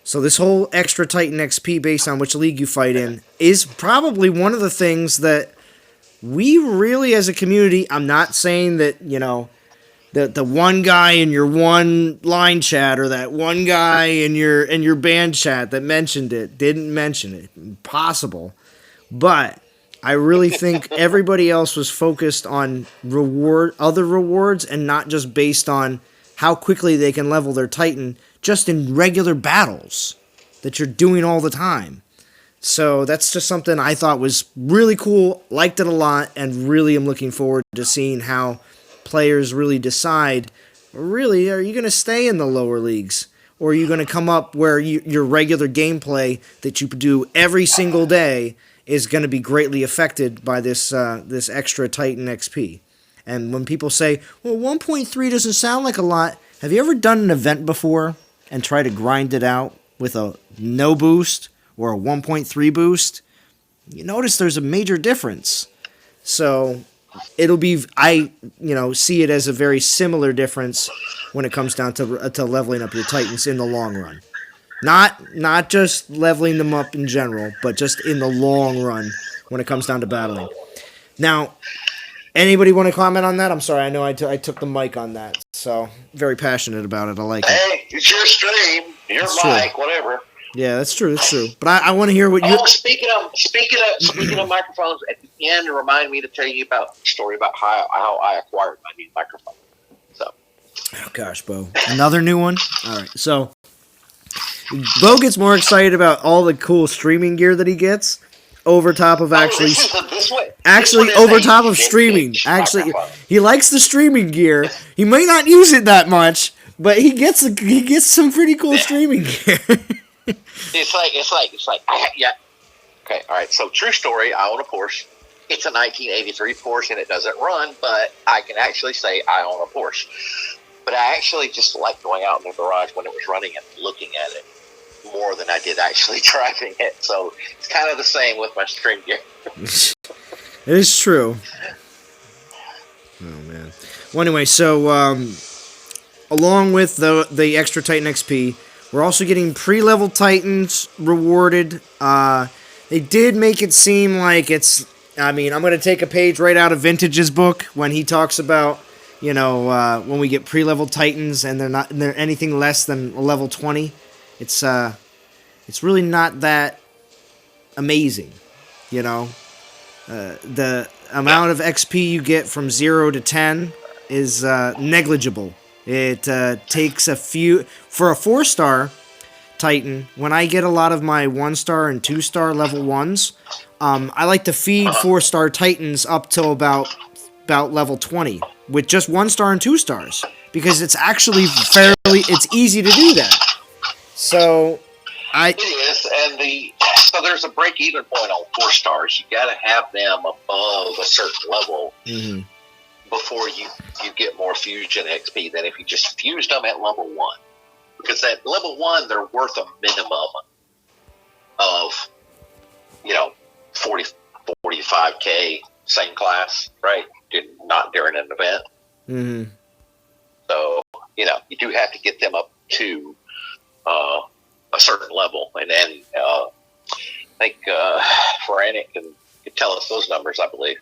A: So this whole extra Titan XP based on which league you fight in is probably one of the things that we really, as a community, I'm not saying that, the one guy in your one line chat or that one guy in your band chat that mentioned it didn't mention it. Impossible. But I really think everybody else was focused on other rewards and not just based on how quickly they can level their Titan just in regular battles. that you're doing all the time. So that's just something I thought was really cool, liked it a lot, and really am looking forward to seeing how players really decide, really, are you going to stay in the lower leagues? Or are you going to come up where your regular gameplay that you do every single day is going to be greatly affected by this extra Titan XP? And when people say, well, 1.3 doesn't sound like a lot, have you ever done an event before and tried to grind it out with a no boost or a 1.3 boost? You notice there's a major difference. So it'll be, see it as a very similar difference when it comes down to leveling up your Titans in the long run. Not just leveling them up in general, but just in the long run when it comes down to battling. Now, anybody want to comment on that? I'm sorry, I know I took the mic on that, so very passionate about it. I like it.
C: Hey, it's your stream, your mic, whatever.
A: Yeah, that's true. But I want to hear what you.
C: Oh, speaking of microphones, at the end, remind me to tell you about the story about how I acquired my new microphone. So.
A: Oh gosh, Bo, another new one. All right, so Bo gets more excited about all the cool streaming gear that he gets over top of actually over top of streaming. Actually, he likes the streaming gear. He may not use it that much, but he gets some pretty cool streaming gear.
C: It's like, yeah. Okay, all right. So, true story. I own a Porsche. It's a 1983 Porsche, and it doesn't run, but I can actually say I own a Porsche. But I actually just like going out in the garage when it was running and looking at it more than I did actually driving it. So, it's kind of the same with my stream gear.
A: It is true. Oh, man. Well, anyway, so along with the extra Titan XP, we're also getting pre-level Titans rewarded. They did make it seem like it's... I mean, I'm going to take a page right out of Vintage's book when he talks about, when we get pre-level Titans and they're anything less than a level 20. It's really not that amazing, The amount of XP you get from 0 to 10 is negligible. It takes a few... For a 4-star Titan, when I get a lot of my 1-star and 2-star level 1s, I like to feed 4-star Titans up till about level 20 with just 1-star and 2 stars. Because it's actually it's easy to do that. So,
C: It is, and so there's a break-even point on 4 stars. You got to have them above a certain level before you get more fusion XP than if you just fused them at level 1. Because at level 1, they're worth a minimum of, 45K, same class, right? Not during an event.
A: Mm-hmm.
C: So, you do have to get them up to a certain level. And then I think Feranic can tell us those numbers, I believe.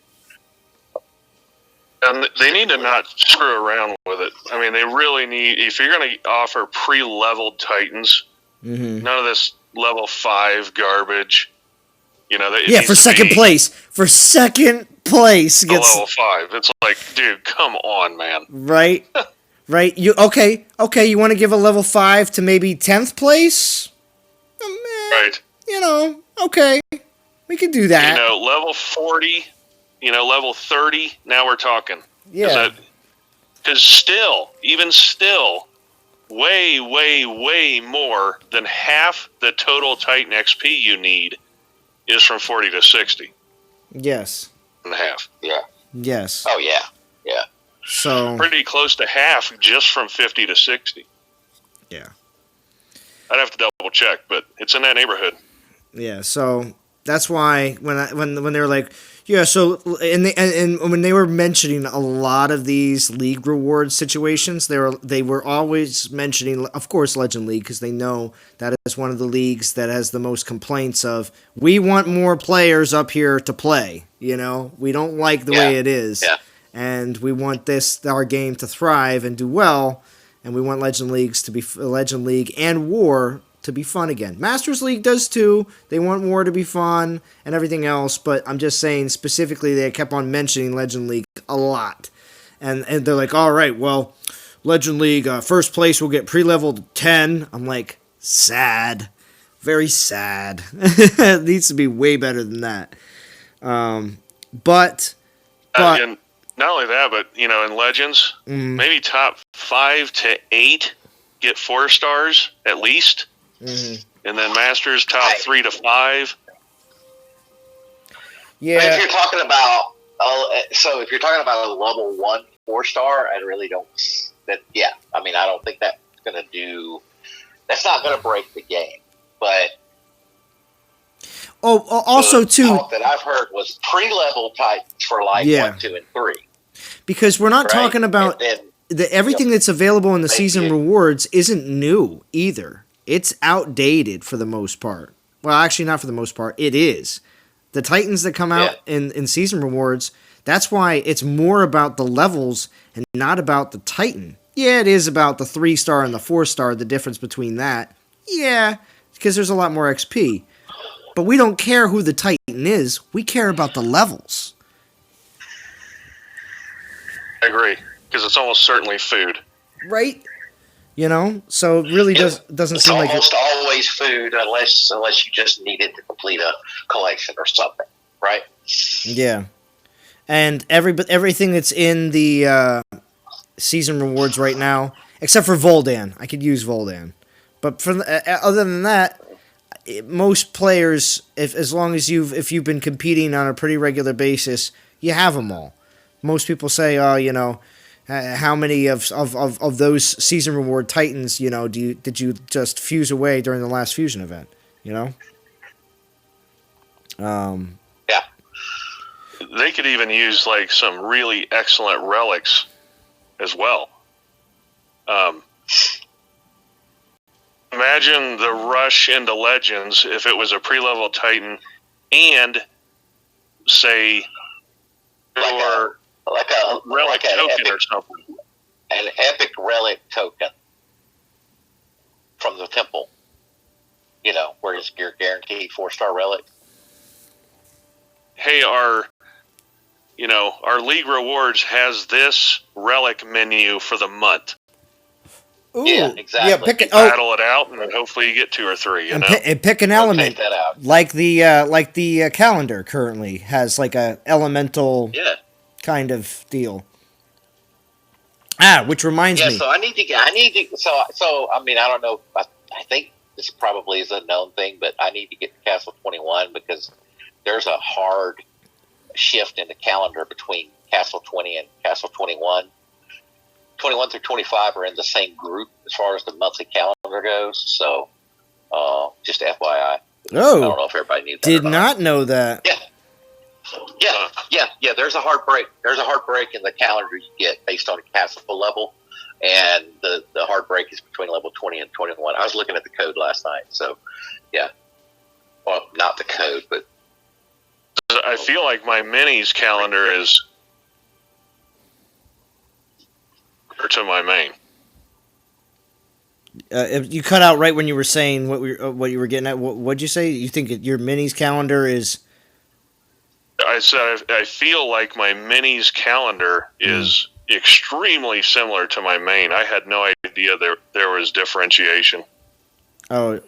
D: And they need to not screw around with it. I mean, they really need... If you're going to offer pre-leveled Titans, none of this level 5 garbage...
A: for second place. For second place gets
D: level 5. It's like, dude, come on, man.
A: Right? Right? You okay, you want to give a level 5 to maybe 10th place?
D: Right.
A: Okay. We can do that.
D: Level 40, level 30, now we're talking.
A: Yeah.
D: Because still, way, way, way more than half the total Titan XP you need is from 40 to 60.
A: Yes.
D: And half.
C: Yeah.
A: Yes.
C: Oh, yeah. Yeah.
A: So...
D: Pretty close to half just from 50 to 60.
A: Yeah.
D: I'd have to double check, but it's in that neighborhood.
A: Yeah, so that's why when they were like, yeah, so and when they were mentioning a lot of these league reward situations, they were always mentioning, of course, Legend League, because they know that is one of the leagues that has the most complaints of, we want more players up here to play. We don't like the way it is, and we want our game to thrive and do well, and we want Legend League and War to be fun again. Masters League does too. They want War to be fun and everything else, but I'm just saying specifically they kept on mentioning Legend League a lot. And they're like, all right, well, Legend League, first place will get pre-leveled 10. I'm like, sad. Very sad. It needs to be way better than that. But
D: And not only that, but in Legends, maybe top 5 to 8 get 4 stars at least, and then Masters top 3 to 5.
C: Yeah. But if you're talking about if you're talking about a level 1 4-star, I really don't. I don't think that's going to do. That's not going to break the game, but.
A: Also too.
C: Talk that I've heard was pre-level Titans for 1, 2, and 3.
A: Because we're not talking about everything that's available in the season rewards isn't new either. It's outdated for the most part. Well, actually, not for the most part. It is. The Titans that come out in season rewards, that's why it's more about the levels and not about the Titan. Yeah, it is about the 3-star and the 4-star, the difference between that. Yeah, because there's a lot more XP. But we don't care who the Titan is. We care about the levels.
D: I agree, because it's almost certainly food.
A: Right? So it really doesn't seem like
C: it's almost always food unless you just need it to complete a collection or something, right?
A: Yeah. And everything that's in the season rewards right now, except for Voldan. I could use Voldan. But other than that, most players, as long as if you've been competing on a pretty regular basis, you have them all. Most people say, how many of those season reward Titans, did you just fuse away during the last fusion event?
C: Yeah.
D: They could even use some really excellent relics as well. Imagine the rush into Legends if it was a pre-level Titan and, say,
C: like a
D: relic token
C: epic,
D: or something.
C: An epic relic token from the temple. Where you're guaranteed 4-star relic.
D: Hey, our league rewards has this relic menu for the month.
A: Ooh,
C: yeah, exactly.
A: Yeah,
D: battle it out, and then hopefully you get 2 or 3.
A: And pick an element, like the calendar currently has a elemental kind of deal. Which reminds me.
C: Yeah, so I need to. So I don't know. I think this probably is a known thing, but I need to get to Castle 21 because there's a hard shift in the calendar between Castle 20 and Castle 21. 21 through 25 are in the same group as far as the monthly calendar goes. So, just FYI. I don't know if everybody needs that.
A: Did not know that.
C: Yeah. There's a hard break. There's a hard break in the calendar you get based on a castle level, and the hard break is between level 20 and 21. I was looking at the code last night. So, yeah. Well, not the code, but
D: I feel like my minis calendar is to my main.
A: You cut out right when you were saying what you were getting at. What'd you say? You think your minis calendar is?
D: I said I feel like my minis calendar is extremely similar to my main. I had no idea there was differentiation.
A: Oh,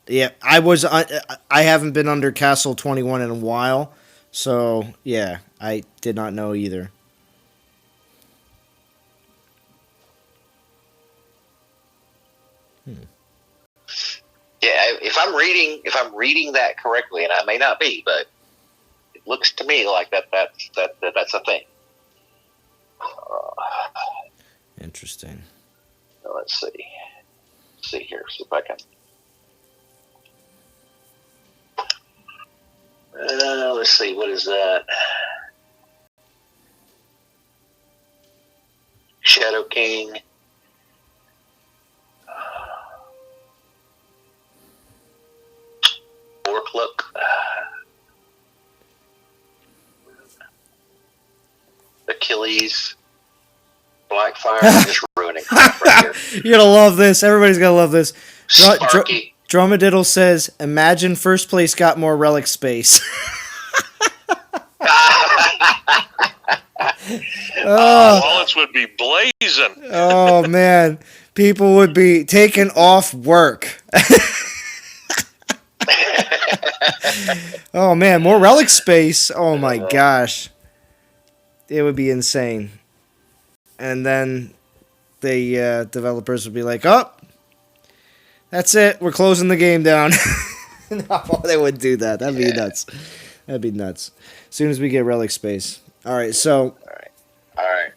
A: yeah. I haven't been under Castle 21 in a while, so yeah, I did not know either.
C: Yeah, if I'm reading that correctly, and I may not be, but it looks to me like that's a thing.
A: Interesting.
C: Let's see here. See if I can. Let's see. What is that? Shadow King. Orclook. Achilles. Blackfire. I'm just ruining crap right here.
A: You're gonna love this. Everybody's gonna love this.
C: Sparky.
A: Dromediddle says, "Imagine first place got more relic space."
D: Wallets would be blazing.
A: Oh man, people would be taking off work. Oh man, more relic space. Oh my gosh, it would be insane. And then the developers would be like, "Oh, that's it. We're closing the game down." No, they wouldn't do that. That'd be nuts. That'd be nuts. As soon as we get relic space. All right, so.
C: All right.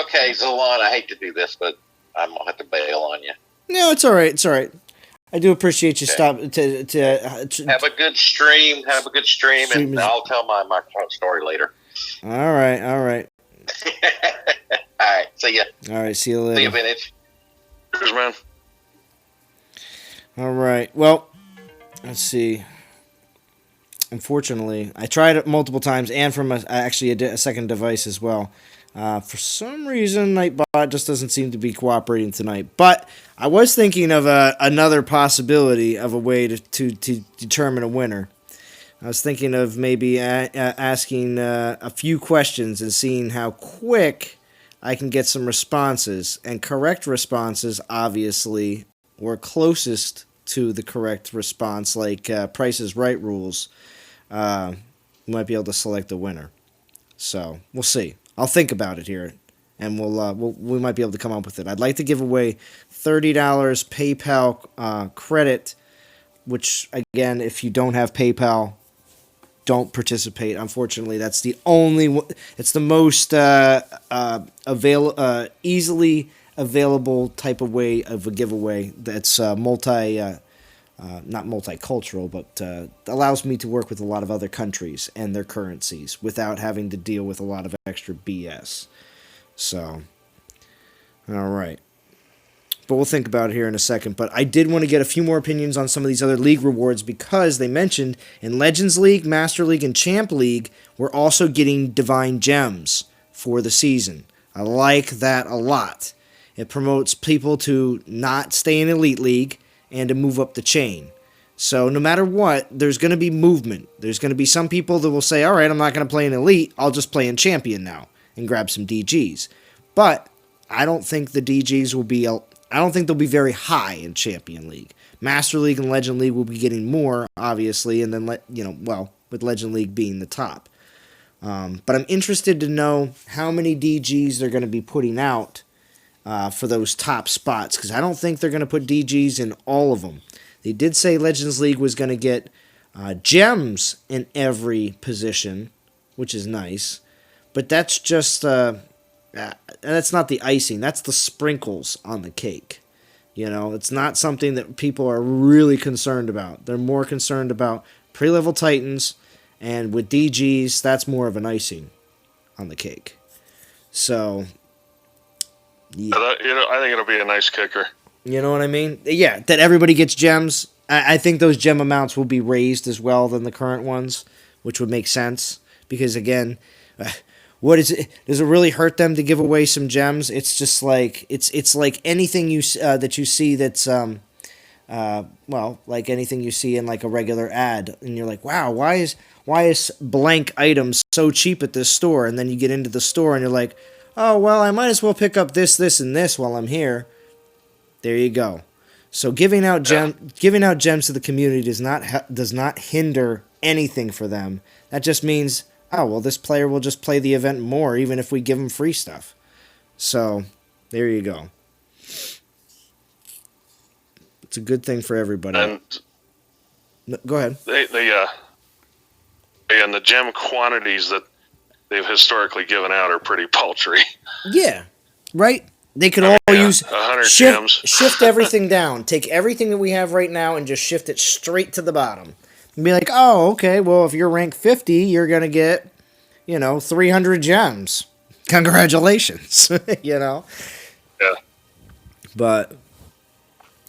C: Okay, Zalon, I hate to do this, but I'm going to have to bail on you.
A: No, it's all right. It's all right. I do appreciate you stopping to
C: have a good stream. Have a good stream, and I'll tell my story later.
A: All right.
C: All right. See ya.
A: All right. See you later.
C: See you, Vintage.
D: Cheers, man.
A: All right. Well, let's see. Unfortunately, I tried it multiple times, and from a second device as well. For some reason, Nightbot just doesn't seem to be cooperating tonight. But I was thinking of another possibility of a way to determine a winner. I was thinking of maybe asking a few questions and seeing how quick I can get some responses. And correct responses, obviously, or closest to the correct response, like Price is Right rules, we might be able to select a winner. So we'll see. I'll think about it here, and we might be able to come up with it. I'd like to give away $30 PayPal credit, which again, if you don't have PayPal, don't participate. Unfortunately, that's the only. It's the most easily available type of way of a giveaway. That's not multicultural, but allows me to work with a lot of other countries and their currencies without having to deal with a lot of extra BS. So, all right. But we'll think about it here in a second. But I did want to get a few more opinions on some of these other league rewards because they mentioned in Legends League, Master League, and Champ League, we're also getting Divine Gems for the season. I like that a lot. It promotes people to not stay in Elite League and to move up the chain. So no matter what, there's going to be movement. There's going to be some people that will say, all right, I'm not going to play in Elite. I'll just play in Champion now and grab some DGs. But I don't think the DGs will be... I don't think they'll be very high in Champion League. Master League and Legend League will be getting more, obviously, and then, with Legend League being the top. But I'm interested to know how many DGs they're going to be putting out for those top spots, because I don't think they're going to put DGs in all of them. They did say Legends League was going to get gems in every position, which is nice. But that's just... that's not the icing. That's the sprinkles on the cake. It's not something that people are really concerned about. They're more concerned about pre-level Titans, and with DGs, that's more of an icing on the cake. So, yeah.
D: I think it'll be a nice kicker.
A: You know what I mean? Yeah, that everybody gets gems. I think those gem amounts will be raised as well than the current ones, which would make sense. Because, again... what is it? Does it really hurt them to give away some gems? It's just like it's like anything that you see that's like anything you see in like a regular ad, and you're like, wow, why is blank items so cheap at this store? And then you get into the store and you're like, oh well, I might as well pick up this, and this while I'm here. There you go. So giving out gems to the community does not hinder anything for them. That just means, oh, well, this player will just play the event more, even if we give him free stuff. So, there you go. It's a good thing for everybody.
D: And
A: go ahead.
D: And the gem quantities that they've historically given out are pretty paltry.
A: Yeah, right? They could all use
D: 100 gems.
A: Shift everything down. Take everything that we have right now and just shift it straight to the bottom. And be like, oh, okay, well, if you're rank 50, you're going to get, 300 gems. Congratulations,
D: Yeah.
A: But,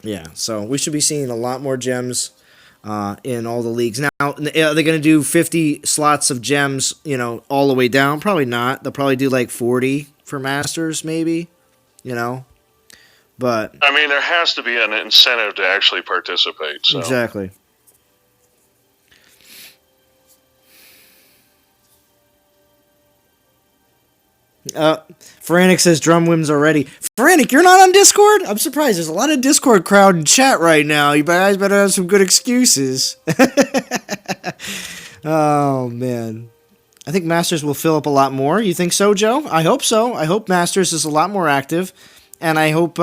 A: yeah, so we should be seeing a lot more gems in all the leagues. Now, are they going to do 50 slots of gems, all the way down? Probably not. They'll probably do like 40 for Masters, maybe, But...
D: I mean, there has to be an incentive to actually participate. So.
A: Exactly. Frantic says drum whims already. Frantic, you're not on Discord? I'm surprised. There's a lot of Discord crowd in chat right now. You guys better have some good excuses. Oh, man. I think Masters will fill up a lot more. You think so, Joe? I hope so. I hope Masters is a lot more active. And I hope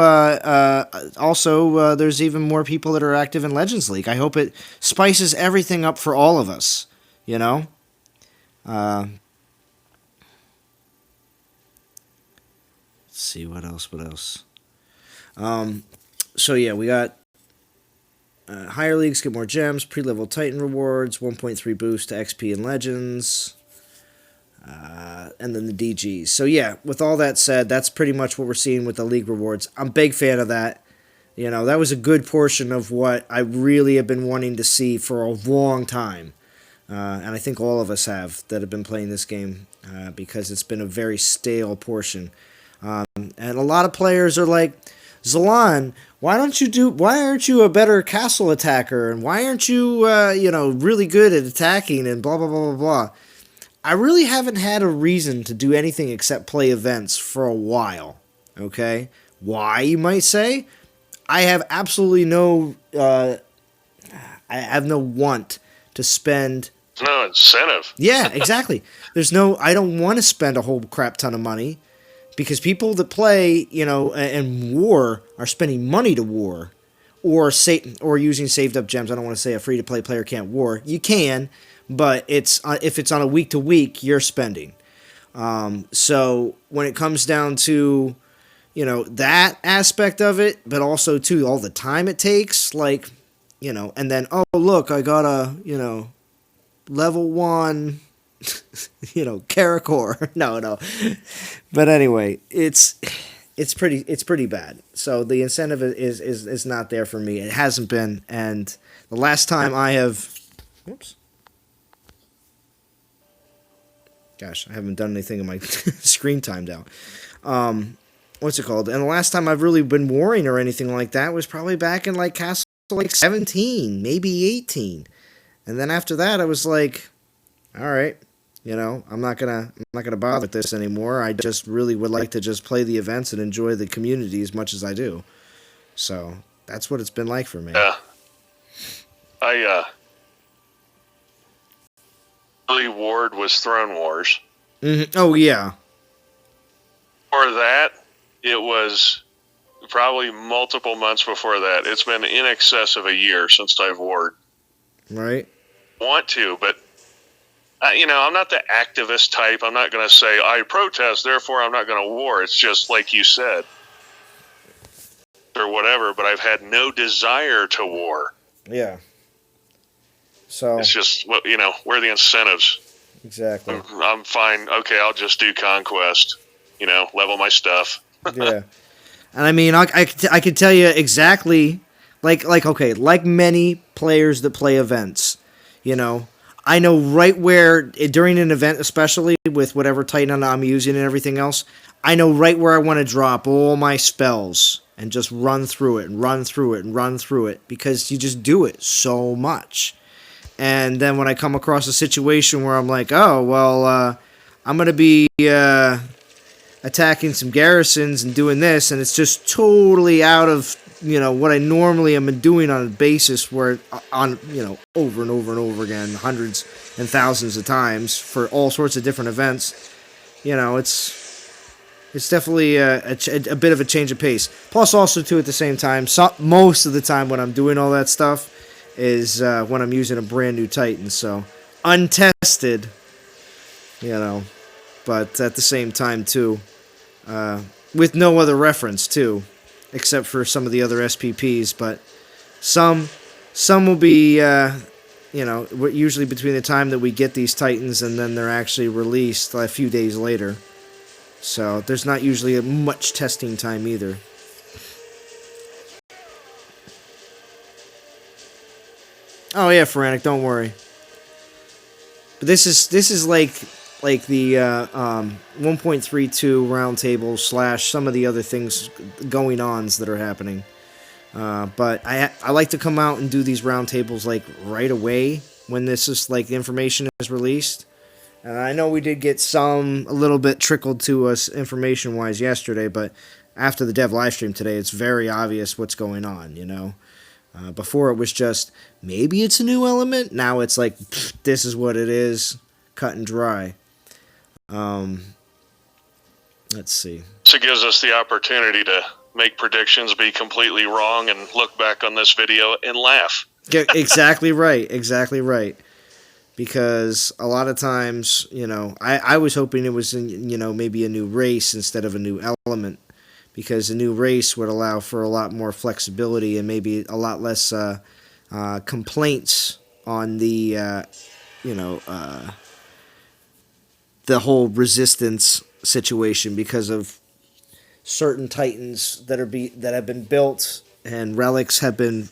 A: also there's even more people that are active in Legends League. I hope it spices everything up for all of us, you know? Let's see, what else? So yeah, we got higher leagues get more gems, pre-level Titan rewards, 1.3 boost to XP and Legends, and then the DGs. So yeah, with all that said, that's pretty much what we're seeing with the league rewards. I'm a big fan of that. You know, that was a good portion of what I really have been wanting to see for a long time. And I think all of us have that have been playing this game because it's been a very stale portion. And a lot of players are like, Zalan, why aren't you a better castle attacker? And why aren't you, really good at attacking and blah, blah, blah, blah, blah. I really haven't had a reason to do anything except play events for a while. Okay? Why, you might say? I have absolutely no, I have no want to spend.
D: No incentive.
A: Yeah, exactly. I don't want to spend a whole crap ton of money. Because people that play, and war are spending money to war, or using saved up gems. I don't want to say a free to play player can't war. You can, but if it's on a week to week, you're spending. So when it comes down to, that aspect of it, but also too all the time it takes, and then look, I got a level 1. Karakor. No. But anyway, it's pretty bad. So the incentive is not there for me. It hasn't been. And the last time I have, gosh, I haven't done anything in my screen timed out. What's it called? And the last time I've really been warring or anything like that was probably back in Castle 17, maybe 18. And then after that, I was like, all right. I'm not gonna bother with this anymore. I just really would like to just play the events and enjoy the community as much as I do. So that's what it's been like for me.
D: Yeah, I really warred was Throne Wars.
A: Mm-hmm. Oh yeah.
D: For that, it was probably multiple months before that. It's been in excess of a year since I've warred.
A: Right.
D: Want to, but. I'm not the activist type. I'm not going to say, I protest, therefore I'm not going to war. It's just like you said. Or whatever, but I've had no desire to war.
A: Yeah. So.
D: It's just, where are the incentives?
A: Exactly.
D: I'm fine. Okay, I'll just do conquest. Level my stuff.
A: Yeah. And I mean, I can tell you exactly, like many players that play events, I know right where, during an event, especially with whatever Titan I'm using and everything else, I know right where I want to drop all my spells and just run through it and run through it and run through it because you just do it so much. And then when I come across a situation where I'm like, oh, well, I'm going to be attacking some garrisons and doing this, and it's just totally out of what I normally am doing on a basis where over and over and over again, hundreds and thousands of times for all sorts of different events, it's definitely a bit of a change of pace. Plus also too, at the same time, most of the time when I'm doing all that stuff is when I'm using a brand new Titan, so untested, but at the same time too, with no other reference too. Except for some of the other SPPs, but some will be, usually between the time that we get these Titans and then they're actually released a few days later. So there's not usually much testing time either. Oh yeah, Frantic, don't worry. But this is like the 1.32 roundtable / some of the other things going ons that are happening. But I like to come out and do these roundtables right away when this is information is released, And I know we did get a little bit trickled to us information-wise yesterday, but after the dev live stream today, it's very obvious what's going on, you know? Before it was just, maybe it's a new element. Now it's like, this is what it is, cut and dry. Let's see.
D: So it gives us the opportunity to make predictions, be completely wrong, and look back on this video and laugh.
A: Exactly right. Exactly right. Because a lot of times, you know, I was hoping it was, you know, maybe a new race instead of a new element. Because a new race would allow for a lot more flexibility and maybe a lot less complaints on the, the whole resistance situation because of certain titans that have been built and relics have been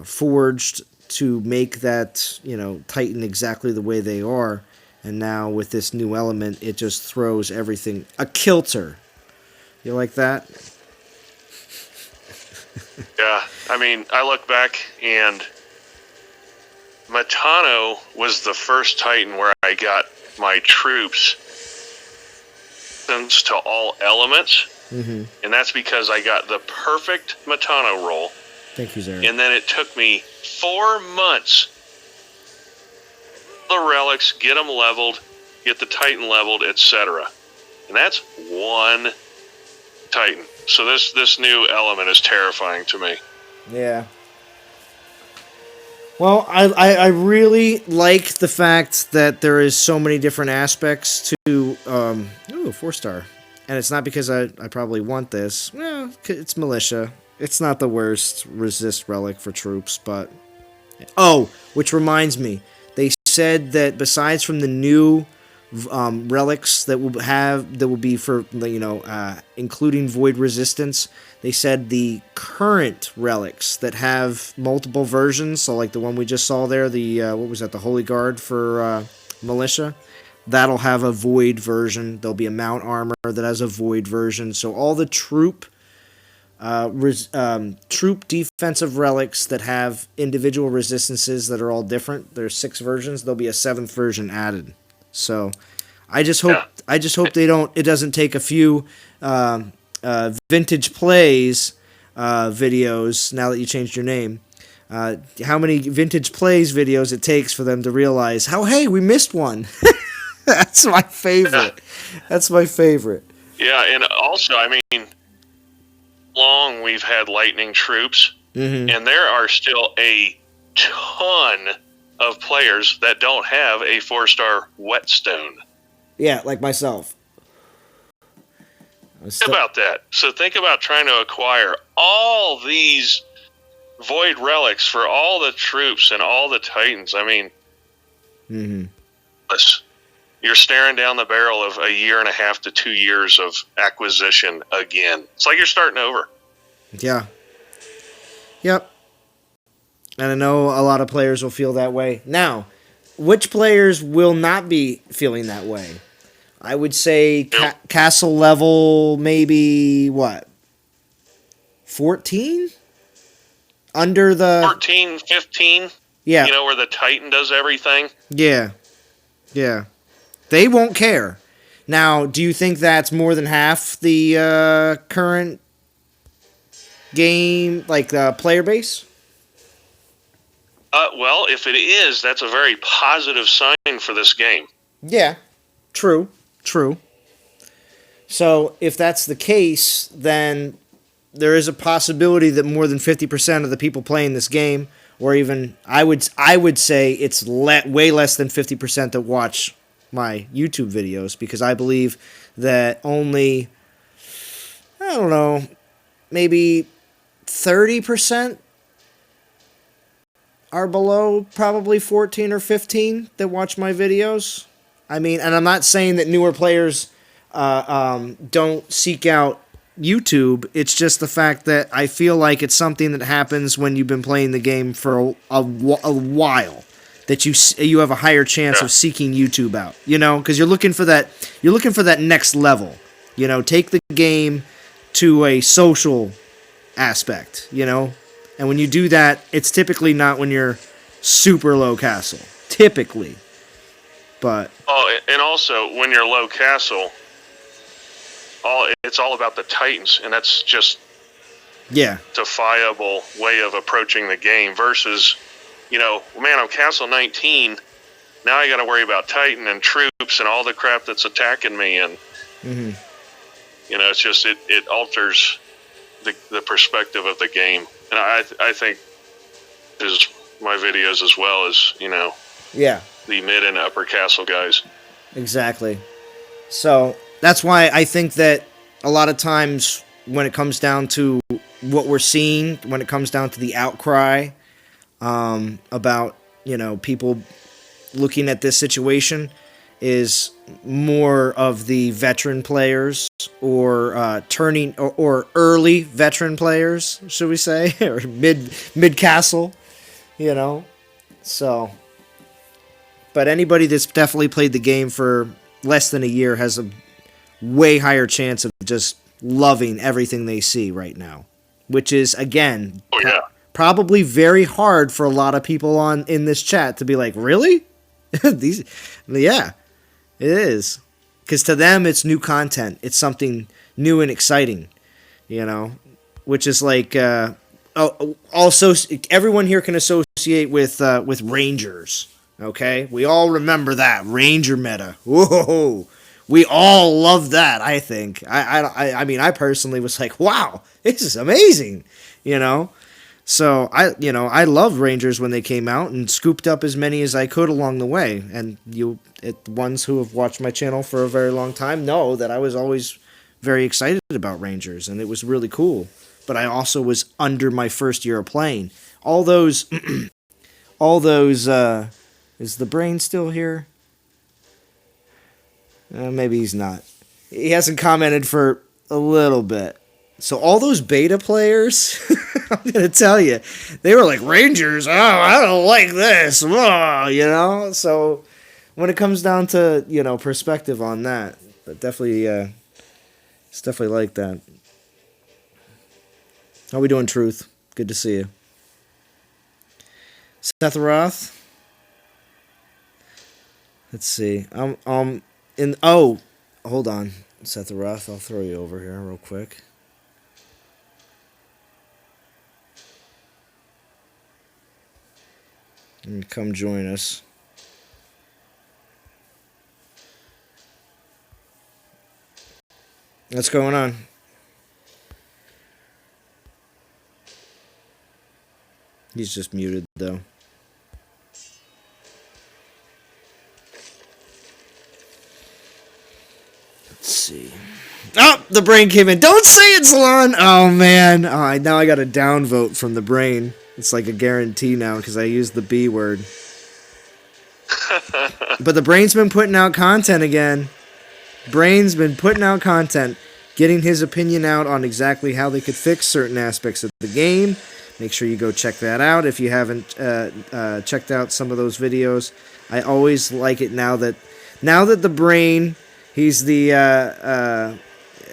A: forged to make that, you know, titan exactly the way they are. And now with this new element, it just throws everything a kilter. You like that?
D: Yeah, I mean, I look back and Matano was the first Titan where I got my troops to all elements, and that's because I got the perfect Matano roll.
A: Thank you, Zara.
D: And then it took me 4 months. The relics, get them leveled, get the Titan leveled, etc. And that's one Titan. So this new element is terrifying to me.
A: Yeah. Well, I really like the fact that there is so many different aspects to 4-star. And it's not because I probably want this. Well, it's militia. It's not the worst resist relic for troops, but which reminds me, they said that besides from the new relics that will be for, you know, including void resistance, they said the current relics that have multiple versions, so like the one we just saw there, the what was that, the Holy Guard for militia, that'll have a void version. There'll be a mount armor that has a void version. So all the troop defensive relics that have individual resistances that are all different, there's 6 versions, there'll be a 7th version added. So I just hope it doesn't take a few vintage plays videos now that you changed your name. How many vintage plays videos it takes for them to realize hey, we missed one. That's my favorite. That's my favorite.
D: Yeah, and also, I mean, long we've had lightning troops, and there are still a ton of players that don't have a 4-star whetstone.
A: Yeah, like myself.
D: Think about that. So think about trying to acquire all these void relics for all the troops and all the titans. I mean, you're staring down the barrel of 1.5 to 2 years of acquisition again. It's like you're starting over.
A: Yeah. Yep. And I know a lot of players will feel that way. Now, which players will not be feeling that way? I would say castle level, maybe, 14? Under the...
D: 14, 15?
A: Yeah.
D: You know, where the Titan does everything?
A: Yeah. Yeah. They won't care. Now, do you think that's more than half the current game, like player base?
D: Well, if it is, that's a very positive sign for this game.
A: Yeah, true. So, if that's the case, then there is a possibility that more than 50% of the people playing this game, or even, I would say it's way less than 50% that watch my YouTube videos, because I believe that only, I don't know, maybe 30% are below probably 14 or 15 that watch my videos. I mean, and I'm not saying that newer players don't seek out YouTube. It's just the fact that I feel like it's something that happens when you've been playing the game for a while, that you have a higher chance of seeking YouTube out. You know, because you're looking for that next level. You know, take the game to a social aspect. You know. And when you do that, it's typically not when you're super low castle. Typically. But
D: and also when you're low castle, it's all about the Titans, and that's just defiable way of approaching the game versus, man, I'm castle 19. Now I got to worry about Titan and troops and all the crap that's attacking me, and it's just it alters the perspective of the game. And I think is my videos as well as the mid and upper castle guys.
A: Exactly. So that's why I think that a lot of times when it comes down to what we're seeing, when it comes down to the outcry about people looking at this situation, is more of the veteran players or turning or early veteran players, should we say, or mid castle, So, but anybody that's definitely played the game for less than a year has a way higher chance of just loving everything they see right now, which is again probably very hard for a lot of people in this chat to be like, really? It is, because to them it's new content. It's something new and exciting, which is like also everyone here can associate with Rangers. Okay, we all remember that Ranger meta. Whoa, we all love that. I think. I mean, I personally was like, wow, this is amazing. So I loved Rangers when they came out and scooped up as many as I could along the way. And ones who have watched my channel for a very long time know that I was always very excited about Rangers, and it was really cool. But I also was under my first year of playing. All those, is the brain still here? Maybe he's not. He hasn't commented for a little bit. So all those beta players, I'm going to tell you, they were like, Rangers, I don't like this, So when it comes down to, perspective on that, definitely, it's definitely like that. How we doing, Truth? Good to see you. Seth Roth? Let's see. Hold on. Seth Roth, I'll throw you over here real quick. And come join us. What's going on? He's just muted, though. Let's see. Oh, the brain came in. Don't say it, Salon! Oh, man. Now I got a downvote from the brain. It's like a guarantee now because I used the B word. But the brain's been putting out content again. Brain's been putting out content, getting his opinion out on exactly how they could fix certain aspects of the game. Make sure you go check that out if you haven't checked out some of those videos. I always like it now that the brain, he's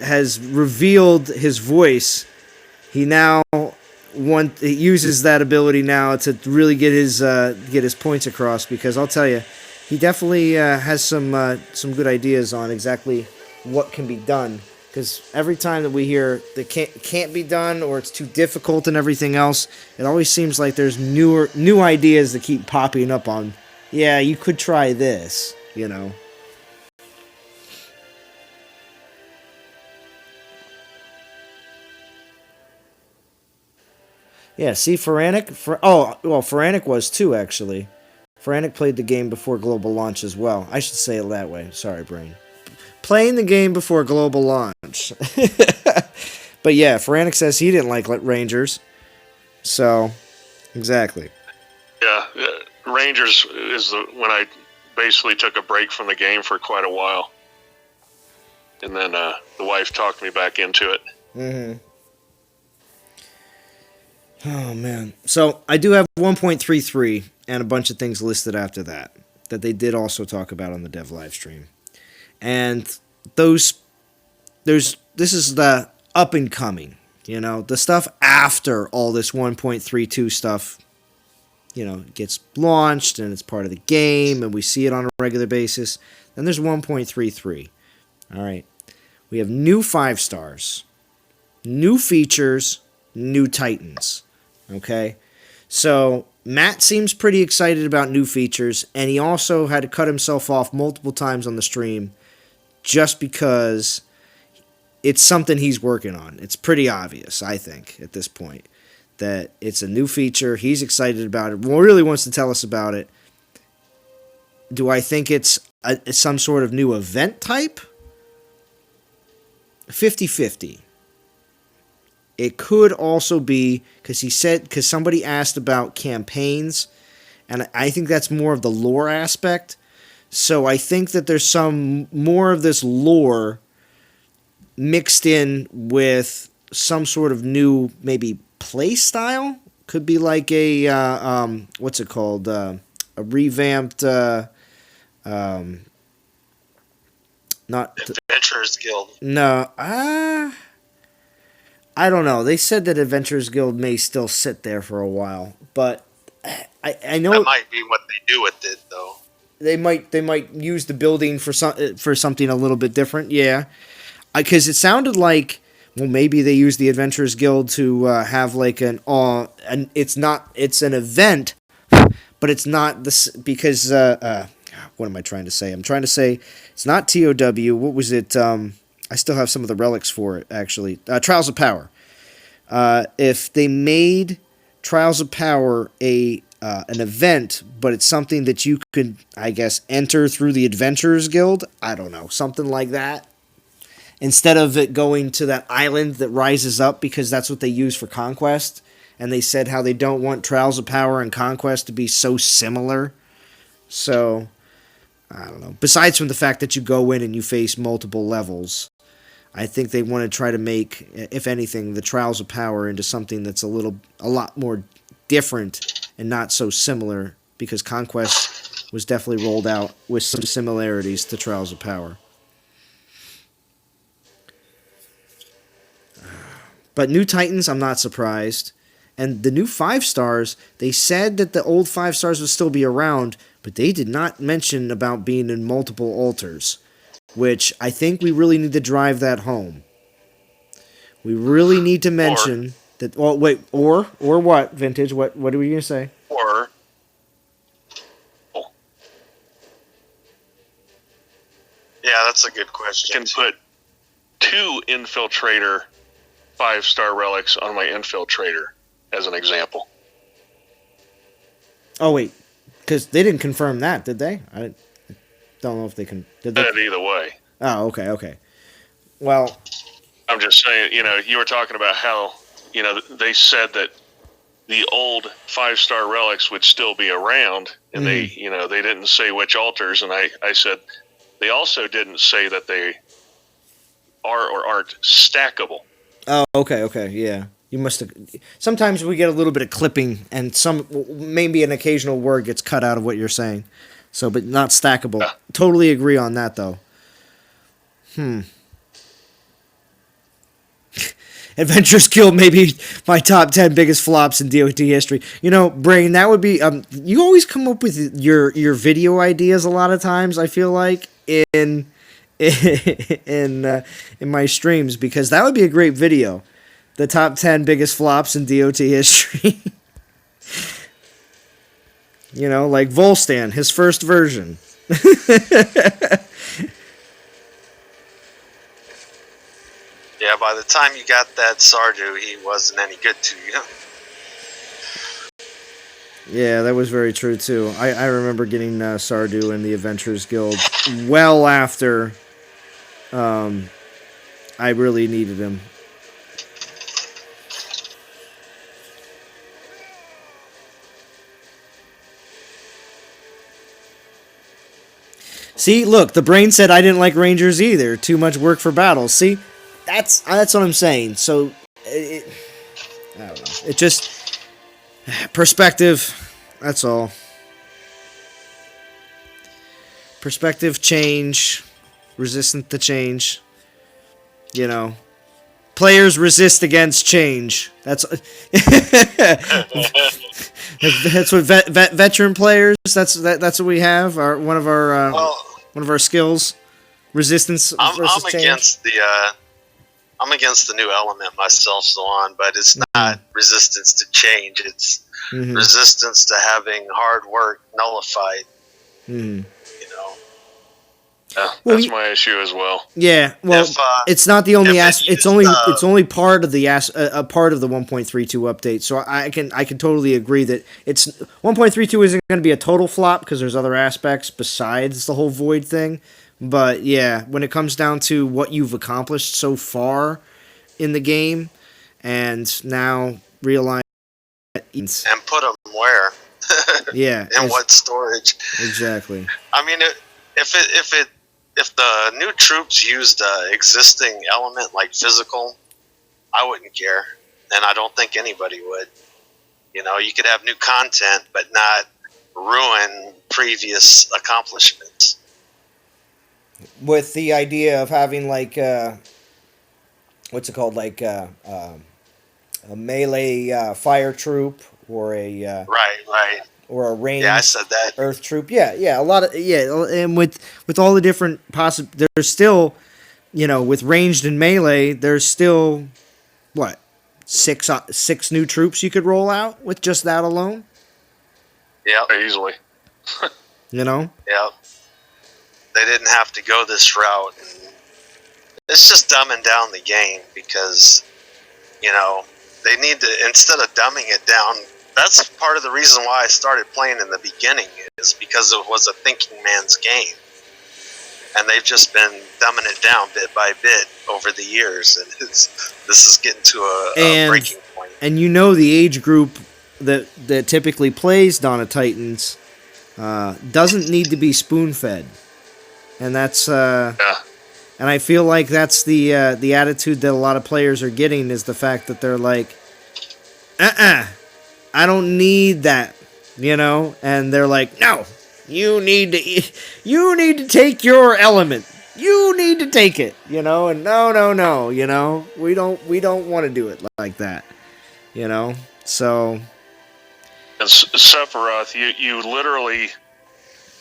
A: has revealed his voice. He now he uses that ability now to really get his points across, because I'll tell you, he definitely has some good ideas on exactly what can be done. Because every time that we hear that can't be done, or it's too difficult and everything else, it always seems like there's new ideas that keep popping up on. Yeah, you could try this, Yeah, see, Feranic was too, actually. Feranic played the game before global launch as well. I should say it that way. Sorry, brain. Playing the game before global launch. But yeah, Feranic says he didn't like Rangers. So, exactly.
D: Yeah, Rangers is when I basically took a break from the game for quite a while. And then the wife talked me back into it.
A: Mm-hmm. Oh, man. So, I do have 1.33 and a bunch of things listed after that they did also talk about on the dev live stream. And this is the up and coming, the stuff after all this 1.32 stuff, gets launched and it's part of the game and we see it on a regular basis. Then there's 1.33. All right. We have new 5 stars, new features, new Titans. Okay. So Matt seems pretty excited about new features, and he also had to cut himself off multiple times on the stream just because it's something he's working on. It's pretty obvious, I think, at this point, that it's a new feature. He's excited about it. Really wants to tell us about it. Do I think it's some sort of new event type? 50-50. It could also be because somebody asked about campaigns, and I think that's more of the lore aspect. So I think that there's some more of this lore mixed in with some sort of new maybe play style. Could be like a what's it called? A revamped not
B: Adventurers Guild.
A: No, I don't know. They said that Adventurers Guild may still sit there for a while, but I know
B: that might be what they do with it, though.
A: They might use the building for something a little bit different. Yeah, because it sounded like maybe they use the Adventurers Guild to have like an it's an event, but it's not this because what am I trying to say? I'm trying to say it's not TOW. What was it? I still have some of the relics for it, actually. Trials of Power. If they made Trials of Power an event, but it's something that you could, I guess, enter through the Adventurers Guild, I don't know, something like that. Instead of it going to that island that rises up, because that's what they use for Conquest, and they said how they don't want Trials of Power and Conquest to be so similar. So, I don't know. Besides from the fact that you go in and you face multiple levels, I think they want to try to make, if anything, the Trials of Power into something that's a lot more different and not so similar, because Conquest was definitely rolled out with some similarities to Trials of Power. But new Titans, I'm not surprised. And the new 5 stars, they said that the old 5 stars would still be around, but they did not mention about being in multiple altars, which I think we really need to drive that home. We really need to mention that. Well, wait, or what? Vintage? What are we gonna say?
D: Or
B: yeah, that's a good question.
D: Can put 2 infiltrator 5-star relics on my infiltrator as an example.
A: Oh wait, because they didn't confirm that, did they? I don't know if they can. Did they?
D: Either way.
A: Oh, okay. Well,
D: I'm just saying, you were talking about how, they said that the old 5-star relics would still be around, and they didn't say which altars, and I said they also didn't say that they are or aren't stackable.
A: Oh, okay, yeah. You must have. Sometimes we get a little bit of clipping, and maybe an occasional word gets cut out of what you're saying. So, but not stackable. Yeah. Totally agree on that, though. Adventurers Guild may be my top 10 biggest flops in DOT history. Brain, that would be. You always come up with your video ideas a lot of times. I feel like in my streams, because that would be a great video. The top 10 biggest flops in DOT history. Like Volstan, his first version.
B: Yeah, by the time you got that Sardu, he wasn't any good to you.
A: Yeah, that was very true, too. I remember getting Sardu in the Adventurers Guild well after I really needed him. See, look, the brain said I didn't like Rangers either. Too much work for battles. See, that's what I'm saying. So, I don't know. It just perspective. That's all. Perspective change, resistant to change. Players resist against change. That's That's what veteran players. That's what we have. One of our skills, resistance versus
B: I'm
A: change.
B: I'm against the new element myself, so on. But it's not resistance to change. It's resistance to having hard work nullified. You know.
D: Yeah, that's my issue as well.
A: Yeah, well, it's not the only it's only part of the a part of the 1.32 update. So I can totally agree that it's 1.32 isn't going to be a total flop because there's other aspects besides the whole void thing. But yeah, when it comes down to what you've accomplished so far in the game, and now realize
B: and put them where,
A: yeah,
B: and what storage
A: exactly.
B: I mean, if the new troops used existing element like physical, I wouldn't care, and I don't think anybody would. You know, you could have new content, but not ruin previous accomplishments.
A: With the idea of having like what's it called, like a melee fire troop or a
B: right.
A: Or a ranged
B: I said that.
A: earth troop. Yeah, a lot of and with all the different there's still, with ranged and melee, there's still what, six new troops you could roll out with just that alone.
B: Yeah,
D: easily.
B: Yeah, they didn't have to go this route, and it's just dumbing down the game because they need to, instead of dumbing it down. That's part of the reason why I started playing in the beginning, is because it was a thinking man's game. And they've just been dumbing it down bit by bit over the years, and this is getting to a breaking point.
A: And the age group that typically plays Dawn of Titans doesn't need to be spoon-fed. And that's and I feel like that's the attitude that a lot of players are getting, is the fact that they're like, I don't need that, and they're like, no, you need to take your element. You need to take it, and no, we don't want to do it like that, so.
D: And Sephiroth, you literally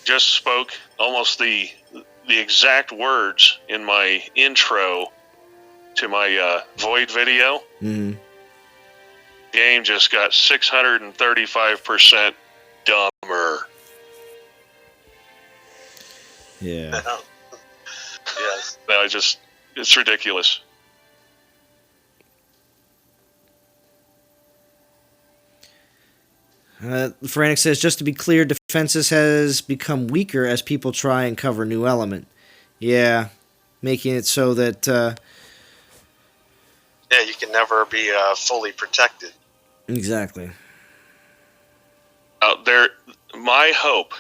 D: just spoke almost the exact words in my intro to my Void video.
A: Mm-hmm.
D: Game just got 635% dumber.
A: Yeah.
B: Yes.
D: No, it's ridiculous.
A: Frantic says, just to be clear, defenses has become weaker as people try and cover new element. Yeah, making it so that
B: you can never be fully protected.
A: Exactly.
D: My hope,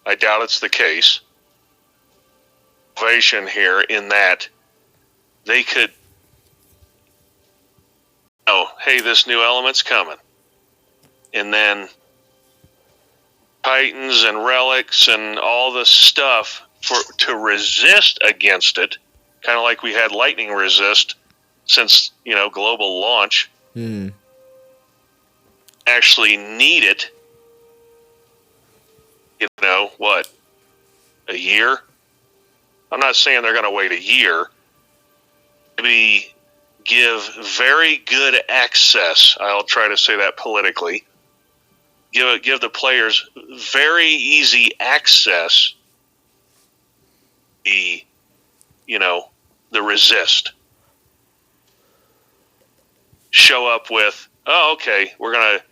D: I doubt it's the case, salvation here in that they could, hey, this new element's coming. And then Titans and relics and all the stuff to resist against it, kind of like we had lightning resist since, global launch. Actually need it, a year? I'm not saying they're going to wait a year. Maybe give very good access, I'll try to say that politically, give the players very easy access, the resist. Show up with, okay, we're going to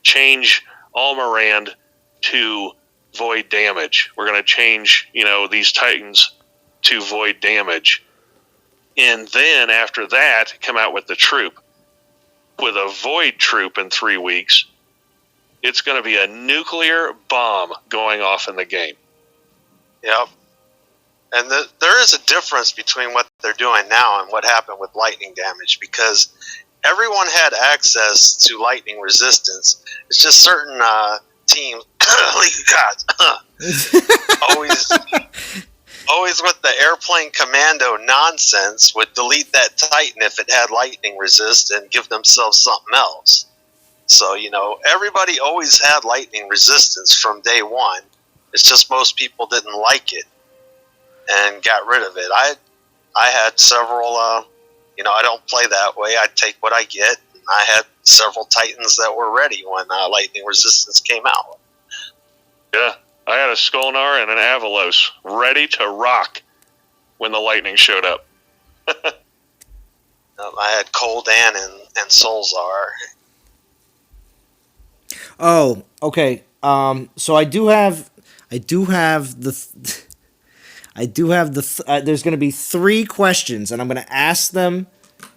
D: change Almirand to void damage. We're going to change, these Titans to void damage. And then after that, come out with the troop. With a void troop in 3 weeks, it's going to be a nuclear bomb going off in the game.
B: Yep. And there is a difference between what they're doing now and what happened with lightning damage, because everyone had access to lightning resistance. It's just certain teams, always with the airplane commando nonsense, would delete that Titan if it had lightning resist and give themselves something else. So, everybody always had lightning resistance from day one. It's just most people didn't like it and got rid of it. I had several, I don't play that way. I take what I get. I had several Titans that were ready when lightning resistance came out.
D: Yeah, I had a Skolnar and an Avalos ready to rock when the lightning showed up.
B: I had Coldan and Solzar.
A: Oh, okay. So I do have the. There's going to be 3 questions, and I'm going to ask them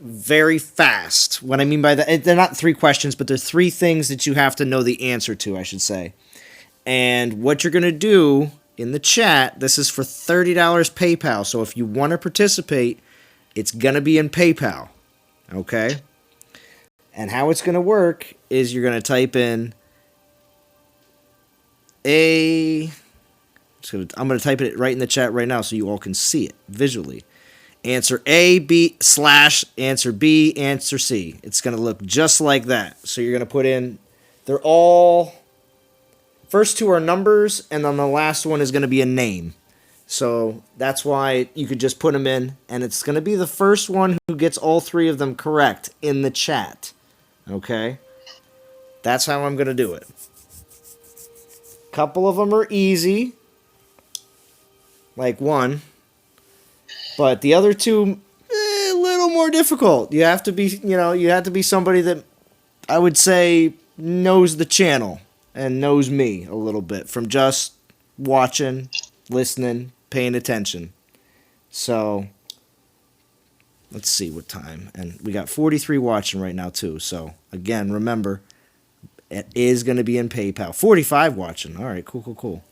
A: very fast. What I mean by that, they're not 3 questions, but they're 3 things that you have to know the answer to, I should say. And what you're going to do in the chat, this is for $30 PayPal. So if you want to participate, it's going to be in PayPal. Okay? And how it's going to work is you're going to type in I'm going to type it right in the chat right now so you all can see it visually. Answer A, B, / answer B, answer C. It's going to look just like that. So you're going to put in, they're all, first 2 are numbers, and then the last one is going to be a name. So that's why you could just put them in, and it's going to be the first one who gets all 3 of them correct in the chat. Okay? That's how I'm going to do it. Couple of them are easy, like 1, but the other 2 a little more difficult. You have to be, you have to be somebody that I would say knows the channel and knows me a little bit from just watching, listening, paying attention. So let's see what time, and we got 43 watching right now too. So again, remember, it is going to be in PayPal. 45 watching. All right, cool.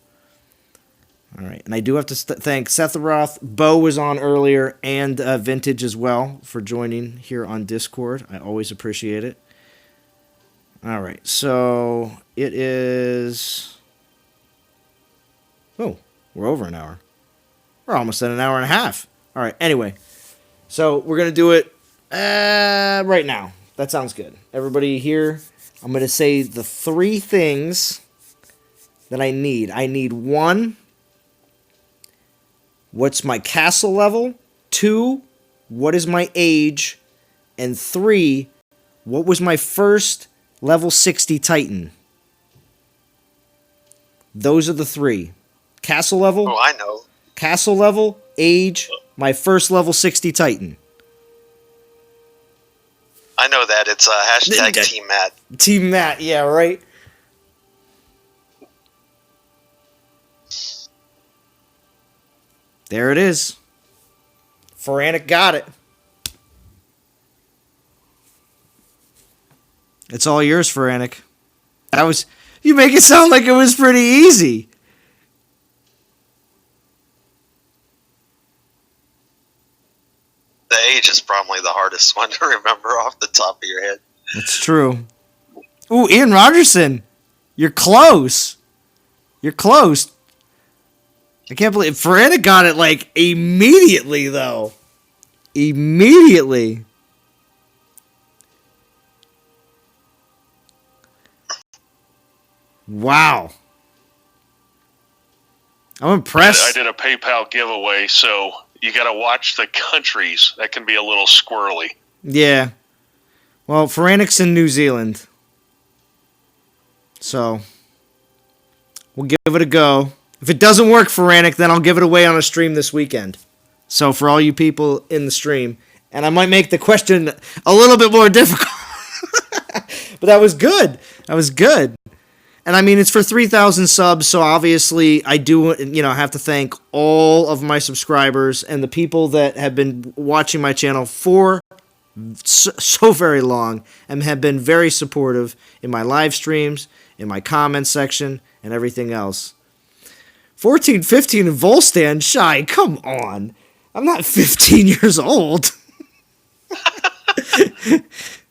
A: All right, and I do have to thank Setharoth. Bo was on earlier, and Vintage as well for joining here on Discord. I always appreciate it. All right, so it is... Oh, we're over an hour. We're almost at an hour and a half. All right, anyway. So we're going to do it right now. That sounds good. Everybody here, I'm going to say the 3 things that I need. I need 1, what's my castle level? 2, what is my age? And 3, what was my first level 60 Titan? Those are the 3. Castle level?
B: Oh, I know.
A: Castle level, age, my first level 60 Titan.
B: I know that. It's hashtag Team Matt.
A: Team Matt, yeah, right? There it is. Feranic got it. It's all yours, Feranic. You make it sound like it was pretty easy.
B: The age is probably the hardest one to remember off the top of your head.
A: That's true. Ooh, Ian Rogerson. You're close. You're close. I can't believe Feretta got it like immediately though. Immediately. Wow. I'm impressed.
D: I did a PayPal giveaway, so you got to watch the countries. That can be a little squirrely.
A: Yeah. Well, Ferranic's in New Zealand. So, we'll give it a go. If it doesn't work, Ferranic, then I'll give it away on a stream this weekend. So, for all you people in the stream, and I might make the question a little bit more difficult. But that was good. That was good. And I mean, it's for 3,000 subs, so obviously I do, have to thank all of my subscribers and the people that have been watching my channel for so very long and have been very supportive in my live streams, in my comments section, and everything else. 14, 15, and Volstan, Shy, come on. I'm not 15 years old.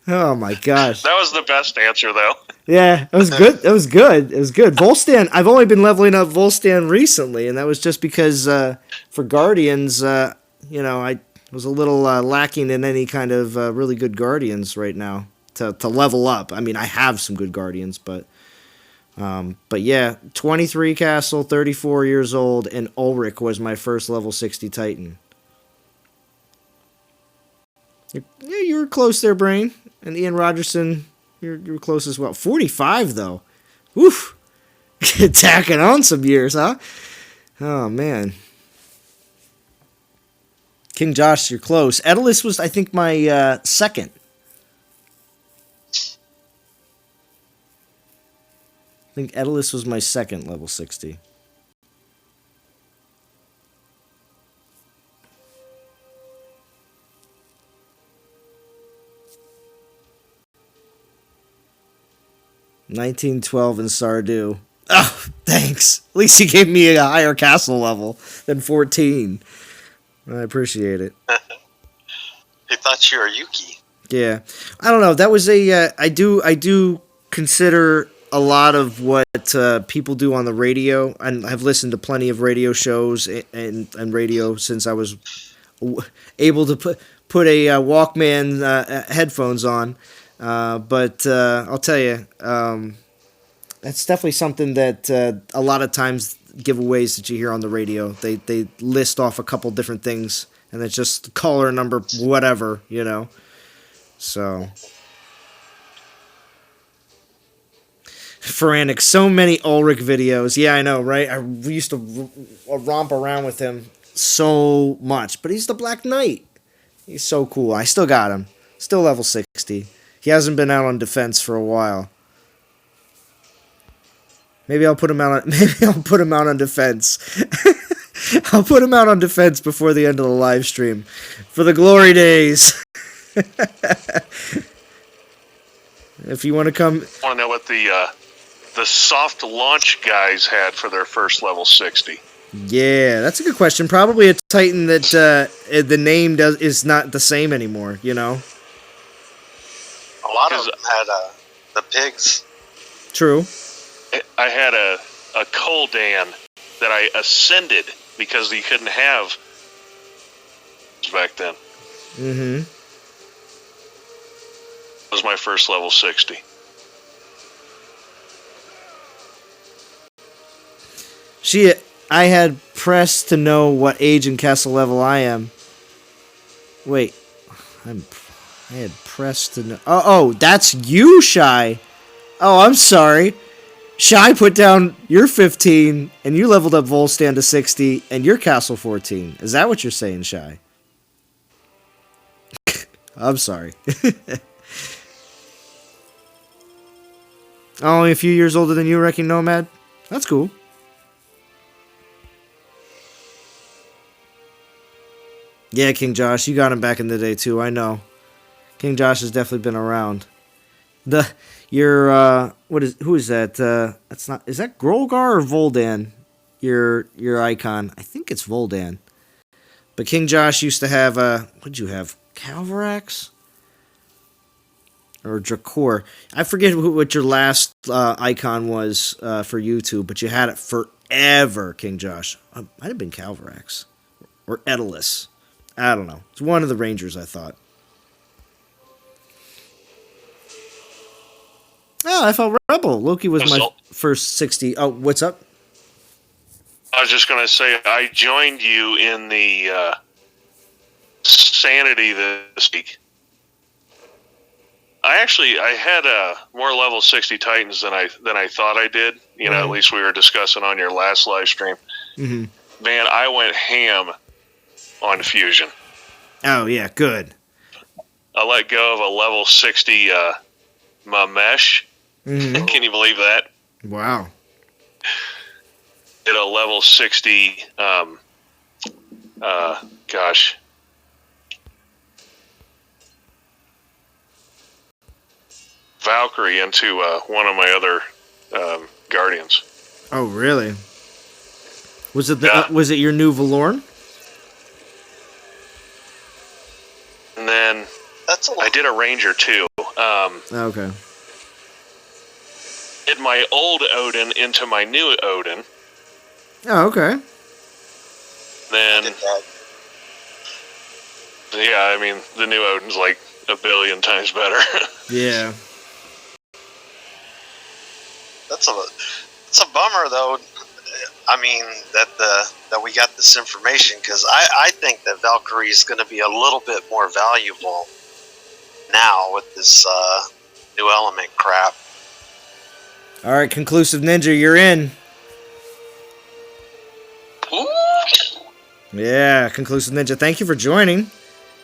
A: Oh my gosh.
D: That was the best answer, though.
A: Yeah, it was good. It was good. It was good. Volstan, I've only been leveling up Volstan recently, and that was just because for Guardians, I was a little lacking in any kind of really good Guardians right now to level up. I mean, I have some good guardians, but yeah, 23 castle, 34 years old, and Ulrich was my first level 60 Titan. Yeah, you were close there, Brain. And Ian Rogerson, you were close as well. 45, though. Oof. Tacking on some years, huh? Oh, man. King Josh, you're close. Edalus was, I think, my second. I think Edalus was my second level 60. $19.12 in Sardu. Oh, thanks. At least you gave me a higher castle level than 14. I appreciate it.
B: He thought you were Yuki.
A: Yeah, I don't know. That was a. I do consider a lot of what people do on the radio, and I've listened to plenty of radio shows and radio since I was able to put a Walkman headphones on. But I'll tell you, that's definitely something that a lot of times giveaways that you hear on the radio, they list off a couple different things, and it's just caller number whatever, you know. So, Frantic, so many Ulrich videos. Yeah, I know, right? I used to romp around with him so much, but he's the Black Knight. He's so cool. I still got him. Still level 60. He hasn't been out on defense for a while. Maybe I'll put him out on, on defense. I'll put him out on defense before the end of the live stream. For the glory days. If you want to come...
D: I want to know what the soft launch guys had for their first level 60.
A: Yeah, that's a good question. Probably a Titan that the name is not the same anymore, you know?
B: A lot of them had the pigs.
A: True.
D: I had a Koldan that I ascended because you couldn't have back then.
A: Mm-hmm.
D: That was my first level 60.
A: I had pressed to know what age and castle level I am. Wait. I had pressed to know... Oh, that's you, Shy. Oh, I'm sorry. Shy put down you're 15, and you leveled up Volstan to 60, and you're castle 14. Is that what you're saying, Shy? I'm sorry. Only a few years older than you, Wrecking Nomad? That's cool. Yeah, King Josh, you got him back in the day too, I know. King Josh has definitely been around. Who is that? That's not, is that Grolgar or Voldan? Your icon. I think it's Voldan. But King Josh used to have what'd you have? Calvarax? Or Drakor. I forget what your last icon was for YouTube, but you had it forever, King Josh. Might have been Calvarax. Or Edalus. I don't know. It's one of the Rangers, I thought. Oh, I felt Rebel. Loki was my first 60. Oh, what's up?
D: I was just going to say, I joined you in the Sanity this week. I had more level 60 Titans than I thought I did. You know, at least we were discussing on your last live stream.
A: Mm-hmm.
D: Man, I went ham on Fusion.
A: Oh, yeah, good.
D: I let go of a level 60 Mamesh.
A: Mm-hmm.
D: Can you believe that?
A: Wow.
D: Did a level 60, Valkyrie into one of my other Guardians.
A: Oh, really? Was it was it your new Valorn?
D: And then I did a Ranger too.
A: Okay.
D: Did my old Odin into my new Odin.
A: Oh, okay.
D: Then Yeah, I mean, the new Odin's like a billion times better.
A: Yeah.
B: It's a bummer though. I mean that we got this information, because I think that Valkyrie is going to be a little bit more valuable now with this new element crap.
A: All right, Conclusive Ninja, you're in.
C: Ooh.
A: Yeah, Conclusive Ninja, thank you for joining.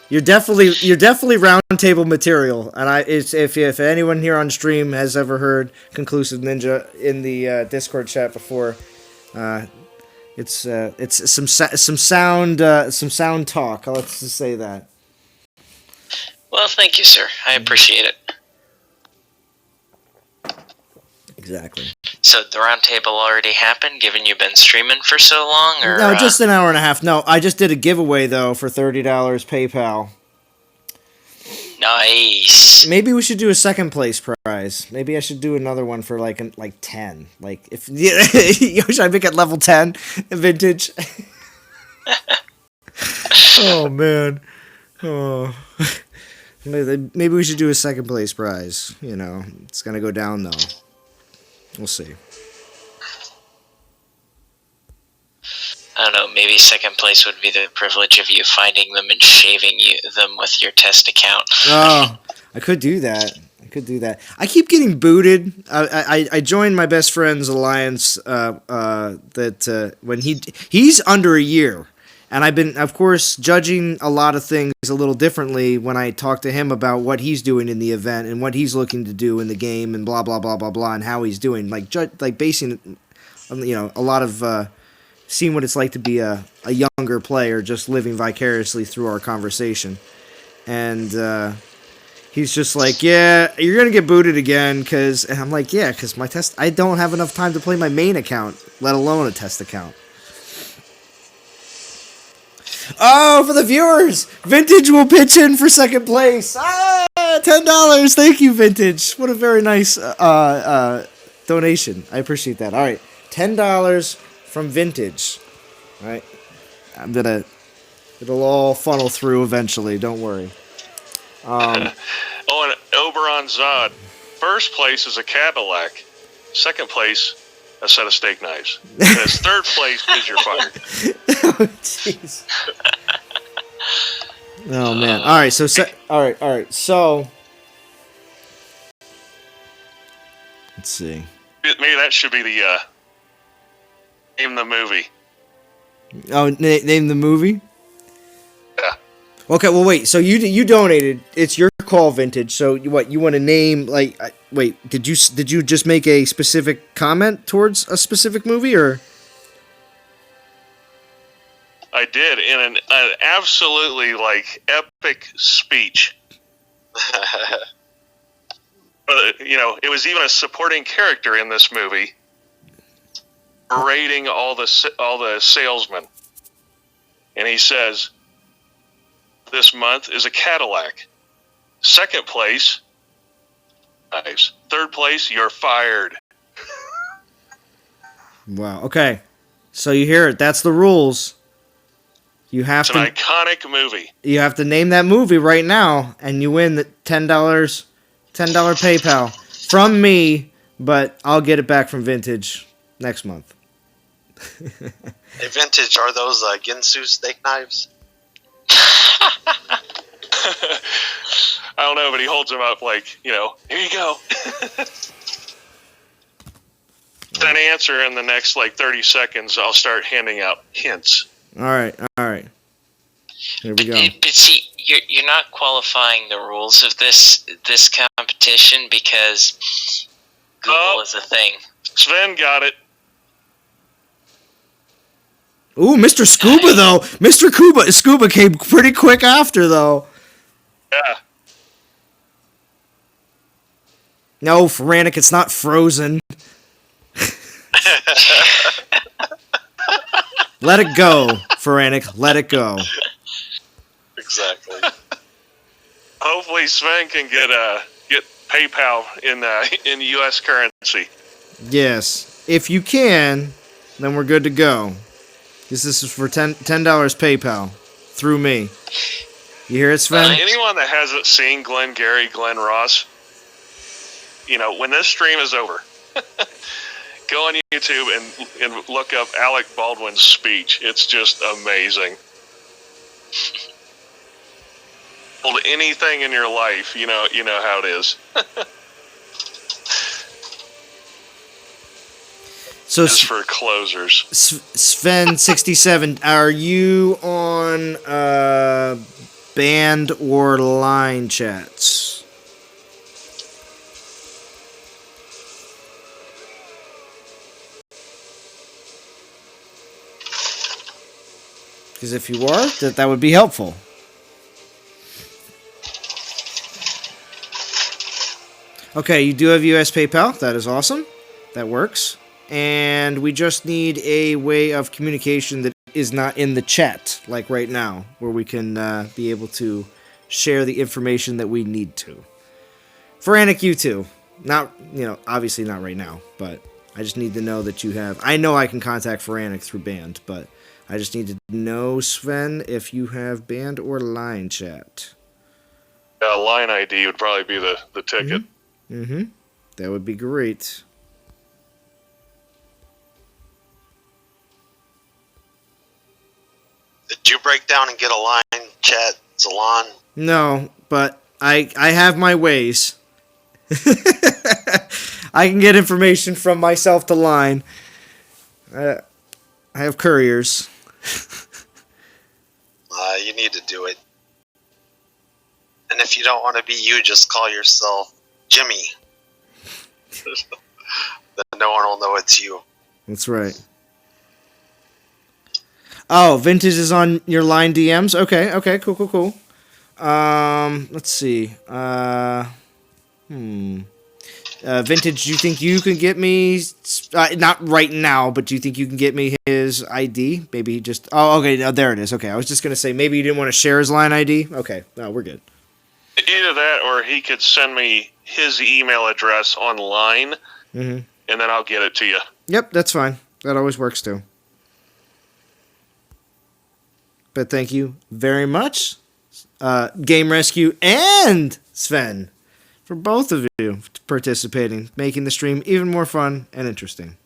A: You're definitely roundtable material, and if anyone here on stream has ever heard Conclusive Ninja in the Discord chat before, it's some sound talk. Let's just say that.
E: Well, thank you, sir. I appreciate it.
A: Exactly.
E: So the roundtable already happened, given you've been streaming for so long, or
A: No, just an hour and a half. No, I just did a giveaway though for $30 PayPal.
E: Nice.
A: Maybe we should do a second place prize. Maybe I should do another one for like 10. Like if should I make it level 10 vintage? Oh man. Oh. Maybe we should do a second place prize. You know, it's gonna go down though. We'll see.
E: I don't know, maybe second place would be the privilege of you finding them and shaving them with your test account.
A: Oh, I could do that. I keep getting booted. I joined my best friend's alliance that when he's under a year. And I've been, of course, judging a lot of things a little differently when I talk to him about what he's doing in the event and what he's looking to do in the game and blah, blah, blah, blah, blah, and how he's doing. Like basing, a lot of seeing what it's like to be a younger player just living vicariously through our conversation. And he's just like, yeah, you're going to get booted again. And I'm like, yeah, because I don't have enough time to play my main account, let alone a test account. Oh, for the viewers, Vintage will pitch in for second place. $10. Thank you, Vintage. What a very nice donation. I appreciate that. All right, $10 from Vintage. All right, it'll all funnel through eventually. Don't worry.
D: And Oberon Zod. First place is a Cadillac. Second place, a set of steak knives. And his third place is you're fired.
A: Oh, jeez. Oh man. All right. So let's see.
D: Maybe that should be the name the movie.
A: Oh, name the movie.
D: Yeah.
A: Okay. Well, wait. So you donated. It's your call, Vintage. So what you want to name? Like, wait. Did you just make a specific comment towards a specific movie, or?
D: I did, in an absolutely, epic speech. It was even a supporting character in this movie, berating all the salesmen. And he says, this month is a Cadillac. Second place, knives. Third place, you're fired.
A: Wow. Okay. So you hear it. That's the rules. It's
D: an iconic movie.
A: You have to name that movie right now, and you win the $10 PayPal from me, but I'll get it back from Vintage next month.
B: Hey, Vintage, are those Ginsu steak knives?
D: I don't know, but he holds them up here you go. An answer in the next 30 seconds, I'll start handing out hints.
A: All right. Here we go.
E: But see, you're not qualifying the rules of this competition because Google is a thing.
D: Sven got it.
A: Ooh, Mr. Scuba though. Scuba came pretty quick after though.
D: Yeah.
A: No, Feranic, it's not Frozen. Let it go, Feranic. Let it go.
B: Exactly.
D: Hopefully Sven can get PayPal in U.S. currency.
A: Yes. If you can, then we're good to go. This is for $10 PayPal through me. You hear it, Sven?
D: Anyone that hasn't seen Glenn Ross, when this stream is over, go on YouTube and look up Alec Baldwin's speech. It's just amazing. Hold anything in your life, you know how it is.
A: So
D: just for closers.
A: Sven67, are you on band or line chats? Because if you are, that would be helpful. Okay, you do have US PayPal. That is awesome. That works. And we just need a way of communication that is not in the chat, like right now, where we can be able to share the information that we need to. For Anik, you too. Not, obviously not right now, but I just need to know that you have. I know I can contact Faranik through band, but I just need to know, Sven, if you have band or line chat.
D: Line ID would probably be the ticket.
A: Mm-hmm. That would be great.
B: Did you break down and get a line chat, Zalon?
A: No, but I have my ways. I can get information from myself to line. I have couriers.
B: You need to do it. And if you don't want to be you, just call yourself Jimmy. Then no one will know it's you.
A: That's right. Oh, Vintage is on your line DMs? Okay, cool. Let's see. Vintage, do you think you can get me... not right now, but do you think you can get me his ID? Maybe he just... Oh, okay, no, there it is. Okay, I was just going to say, maybe you didn't want to share his line ID? Okay, no, we're good.
D: Either that, or he could send me his email address online, and then I'll get it to you.
A: Yep, that's fine. That always works, too. But thank you very much, Game Rescue and Sven, for both of you participating, making the stream even more fun and interesting.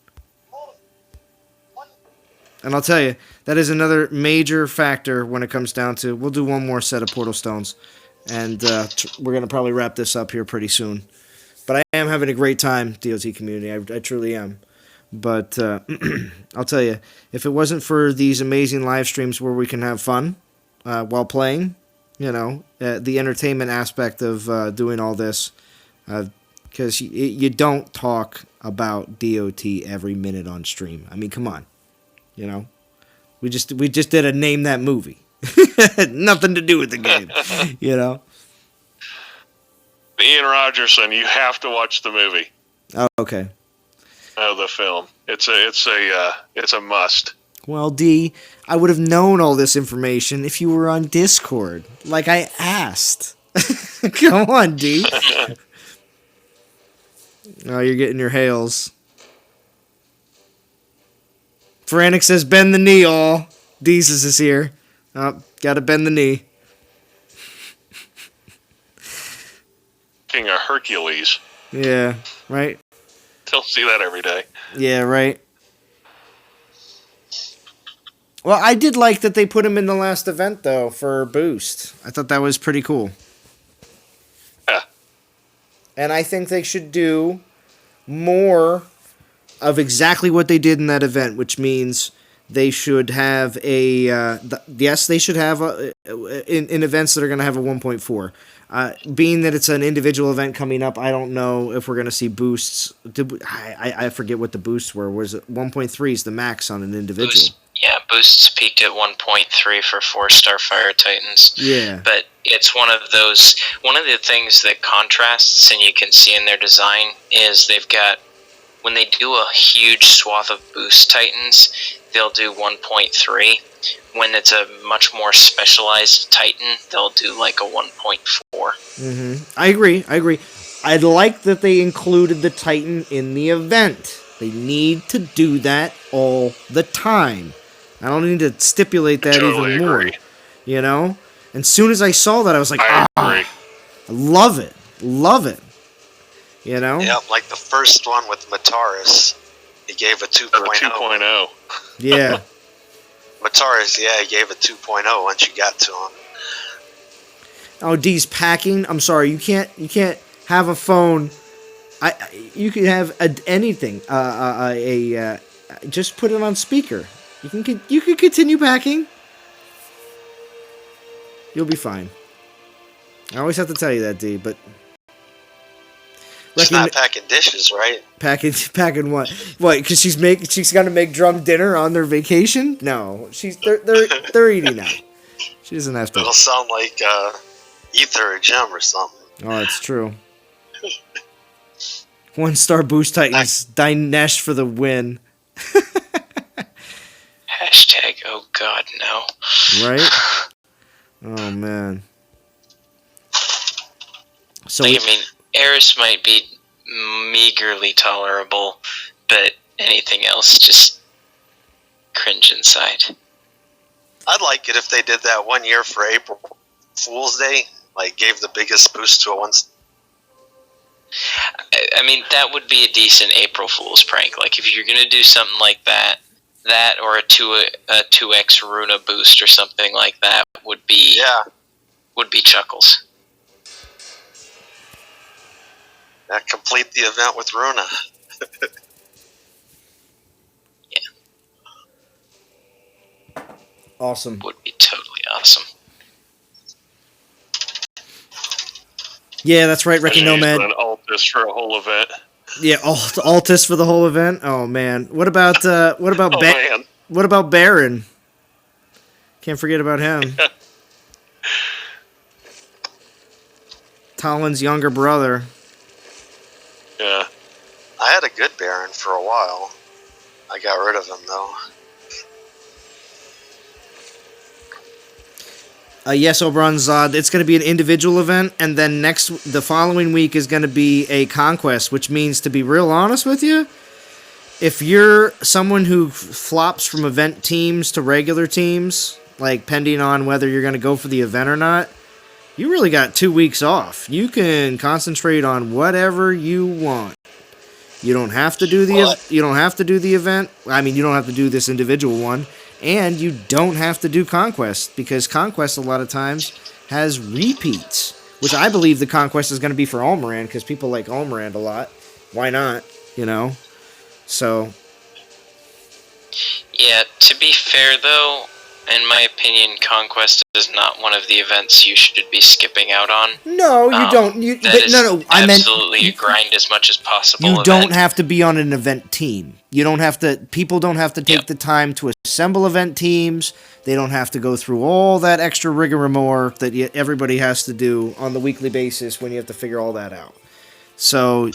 A: And I'll tell you, that is another major factor when it comes down to... We'll do one more set of Portal Stones, and we're going to probably wrap this up here pretty soon. But I am having a great time, DOT community. I truly am. But I'll tell you, if it wasn't for these amazing live streams where we can have fun while playing, the entertainment aspect of doing all this, because you don't talk about DOT every minute on stream. I mean, come on, we just did a name that movie, nothing to do with the game,
D: Ian Rogerson, you have to watch the movie.
A: Oh, okay.
D: Oh, the film. It's a must.
A: Well, D, I would have known all this information if you were on Discord, like I asked. Come on, D. Oh, you're getting your hails. Faranik says, bend the knee, all. Deezus is here. Oh, gotta bend the knee.
D: King of Hercules.
A: Yeah, right?
D: Don't see that every day.
A: Yeah, right. Well, I did like that they put him in the last event, though, for Boost. I thought that was pretty cool.
D: Yeah.
A: And I think they should do more of exactly what they did in that event, which means they should have they should have in events that are going to have a 1.4. Being that it's an individual event coming up, I don't know if we're going to see boosts. I forget what the boosts were. Was it 1.3 is the max on an individual?
E: Boosts peaked at 1.3 for 4-star Fire Titans.
A: Yeah.
E: But it's one of the things that contrasts, and you can see in their design, is they've got, when they do a huge swath of Boost Titans, they'll do 1.3. When it's a much more specialized Titan, they'll do like a 1.4.
A: Mm-hmm. I agree. I'd like that they included the Titan in the event. They need to do that all the time. I don't need to stipulate that
D: totally
A: even more.
D: Agree.
A: And as soon as I saw that, I was like,
D: I agree.
A: I love it. Love it. You know?
B: Yeah, like the first one with Mataris, he gave a 2.0.
D: 2.0.
A: Yeah.
B: Mataris, yeah, he gave a 2.0 once you got to him.
A: Oh, D's packing. I'm sorry, you can't have a phone. You can have anything. Just put it on speaker. You can continue packing. You'll be fine. I always have to tell you that, D. But
B: she's not packing dishes, right?
A: Packing what? What? Because she's gonna make drum dinner on their vacation. No, they're eating now. She doesn't have to.
B: It'll sound like Ether or Gem or something.
A: Oh, it's true. 1-star Boost Titans, Dinesh for the win.
E: Hashtag, oh God, no.
A: Right? Oh, man. So
E: I mean, Eris might be meagerly tolerable, but anything else just cringe inside.
B: I'd like it if they did that 1 year for April Fool's Day, like gave the biggest boost to a one.
E: I mean, that would be a decent April Fool's prank. Like, if you're going to do something like that or a 2x Runa boost or something like that would be chuckles.
B: Complete the event with Runa.
E: Yeah.
A: Awesome.
E: Would be totally awesome.
A: Yeah, that's right, Ricky Nomad.
D: An Altus for a whole event.
A: Yeah, Altus for the whole event. Oh man, what about
D: man.
A: What about Baron? Can't forget about him. Talon's younger brother.
D: Yeah.
B: I had a good Baron for a while. I got rid of him though.
A: Yes, Oberon Zod. It's going to be an individual event, and then the following week is going to be a conquest, which means, to be real honest with you, if you're someone who flops from event teams to regular teams, like pending on whether you're going to go for the event or not, you really got 2 weeks off. You can concentrate on whatever you want. You don't have to do the event. I mean, you don't have to do this individual one. And you don't have to do Conquest, because Conquest a lot of times has repeats, which I believe the Conquest is going to be for Almirand, because people like Almirand a lot. Why not? You know? So.
E: Yeah, to be fair though, in my opinion, Conquest is not one of the events you should be skipping out on.
A: No, you don't. I meant
E: absolutely grind as much as possible.
A: You don't have to be on an event team. You don't have to. People don't have to take the time to assemble event teams. They don't have to go through all that extra rigmarole that everybody has to do on the weekly basis when you have to figure all that out. So.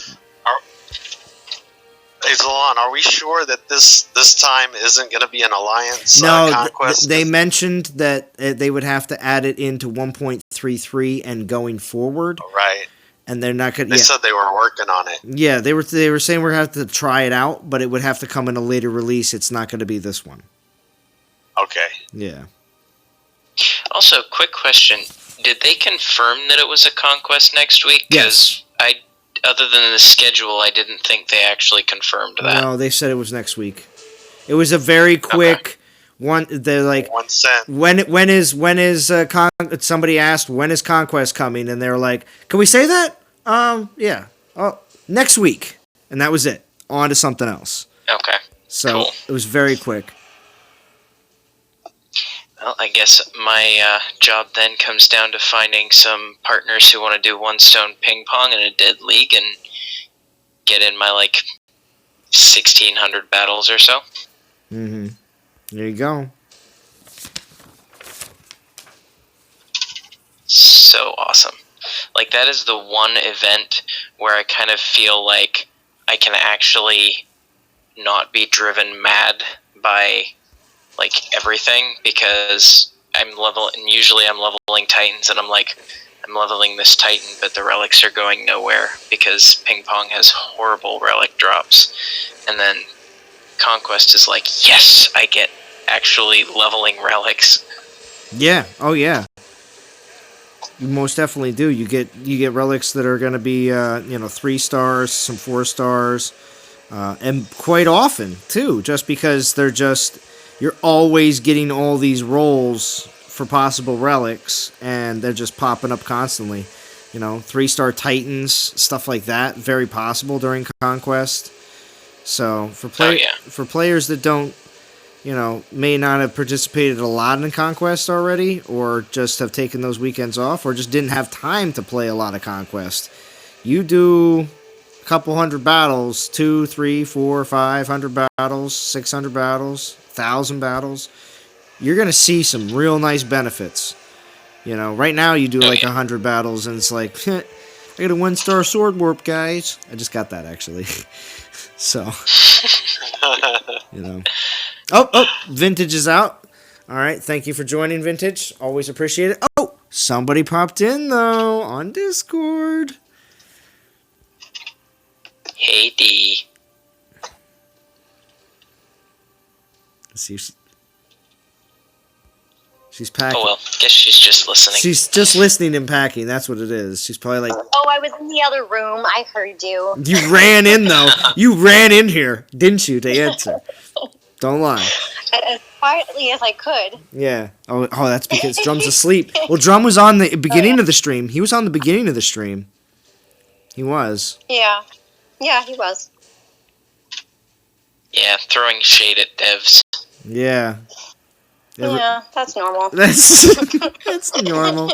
B: Hey, Zalon, are we sure that this time isn't going to be an alliance conquest?
A: They mentioned that they would have to add it into 1.33 and going forward.
B: Right.
A: And they're not going.
B: They said they were working on it.
A: Yeah, they were saying we're going to have to try it out, but it would have to come in a later release. It's not going to be this one.
B: Okay.
A: Yeah.
E: Also, quick question: did they confirm that it was a conquest next week?
A: Yes.
E: Other than the schedule, I didn't think they actually confirmed that.
A: No, they said it was next week. It was a very quick one. They're like,
B: 1 cent.
A: When is somebody asked when is Conquest coming, and they're like, can we say that? Yeah. Oh, next week, and that was it. On to something else.
E: Okay.
A: So
E: cool.
A: It was very quick.
E: Well, I guess my job then comes down to finding some partners who want to do one-stone ping-pong in a dead league and get in my, 1,600 battles or so.
A: Mm-hmm. There you go.
E: So awesome. That is the one event where I kind of feel like I can actually not be driven mad by everything, because usually I'm leveling Titans, and I'm leveling this Titan, but the relics are going nowhere because ping pong has horrible relic drops. And then Conquest is yes, I get actually leveling relics.
A: Yeah. Oh yeah. You most definitely do. You get relics that are going to be 3 stars, some 4 stars, and quite often too. Just because you're always getting all these rolls for possible relics, and they're just popping up constantly. 3-star Titans, stuff like that, very possible during Conquest. So for players that don't, may not have participated a lot in Conquest already, or just have taken those weekends off, or just didn't have time to play a lot of Conquest, you do a couple hundred battles, 2, 3, 4, 500 battles, 600 battles, 1,000 battles, you're going to see some real nice benefits. Right now you do like 100 battles, and it's like, I got a 1-star sword warp, guys. I just got that, actually. So, Oh, Vintage is out. All right, thank you for joining, Vintage. Always appreciate it. Oh, somebody popped in, though, on Discord.
E: Hey, D.
A: Let's see. She's packing.
E: Oh, well, guess she's just listening.
A: She's just listening and packing. That's what it is. She's probably like...
F: Oh, I was in the other room. I heard you.
A: You ran in, though. You ran in here, didn't you, to answer? Don't lie.
F: As quietly as I could.
A: Yeah. Oh, that's because Drum's asleep. Well, Drum was on the beginning of the stream. He was on the beginning of the stream. He was.
F: Yeah. Yeah, he was.
E: Yeah, throwing shade at devs.
A: Yeah.
F: Yeah, that's normal.
A: That's normal.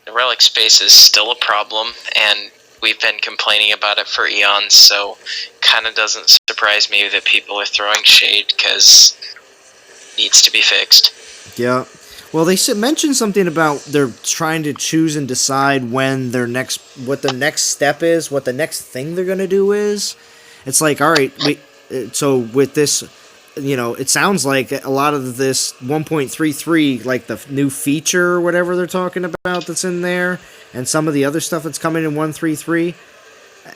E: The relic space is still a problem, and we've been complaining about it for eons, so kind of doesn't surprise me that people are throwing shade, because it needs to be fixed.
A: Yeah. Well, they mentioned something about they're trying to choose and decide when what the next step is, what the next thing they're going to do is. It's like, all right, so with this, it sounds like a lot of this 1.33, like the new feature or whatever they're talking about that's in there, and some of the other stuff that's coming in 1.33,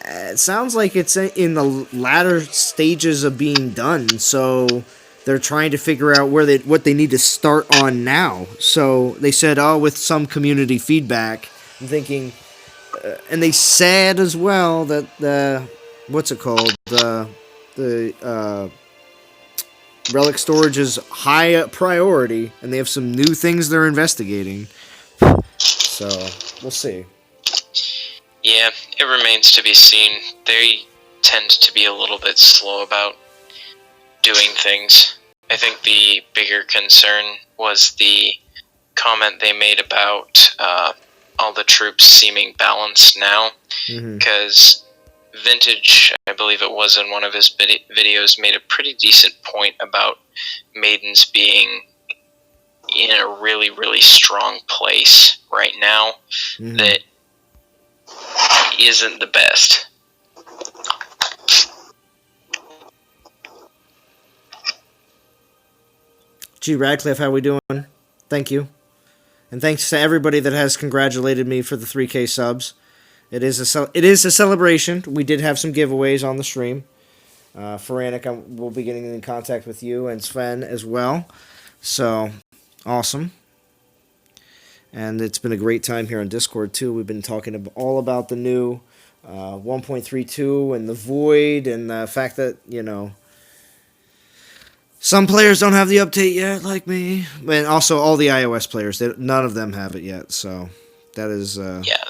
A: it sounds like it's in the latter stages of being done, so they're trying to figure out what they need to start on now. So they said, with some community feedback. I'm thinking, and they said as well that what's it called? The relic storage is high priority, and they have some new things they're investigating. So we'll see.
E: Yeah, it remains to be seen. They tend to be a little bit slow about doing things. I think the bigger concern was the comment they made about all the troops seeming balanced now, because Vintage, I believe it was in one of his videos, made a pretty decent point about maidens being in a really, really strong place right now that isn't the best.
A: G. Radcliffe, how we doing? Thank you. And thanks to everybody that has congratulated me for the 3K subs. It is a celebration. We did have some giveaways on the stream. Faranik, we'll be getting in contact with you, and Sven as well. So, awesome. And it's been a great time here on Discord, too. We've been talking all about the new 1.32 and the Void, and the fact that, some players don't have the update yet, like me. And also all the iOS players, none of them have it yet. So, that is...
E: yeah.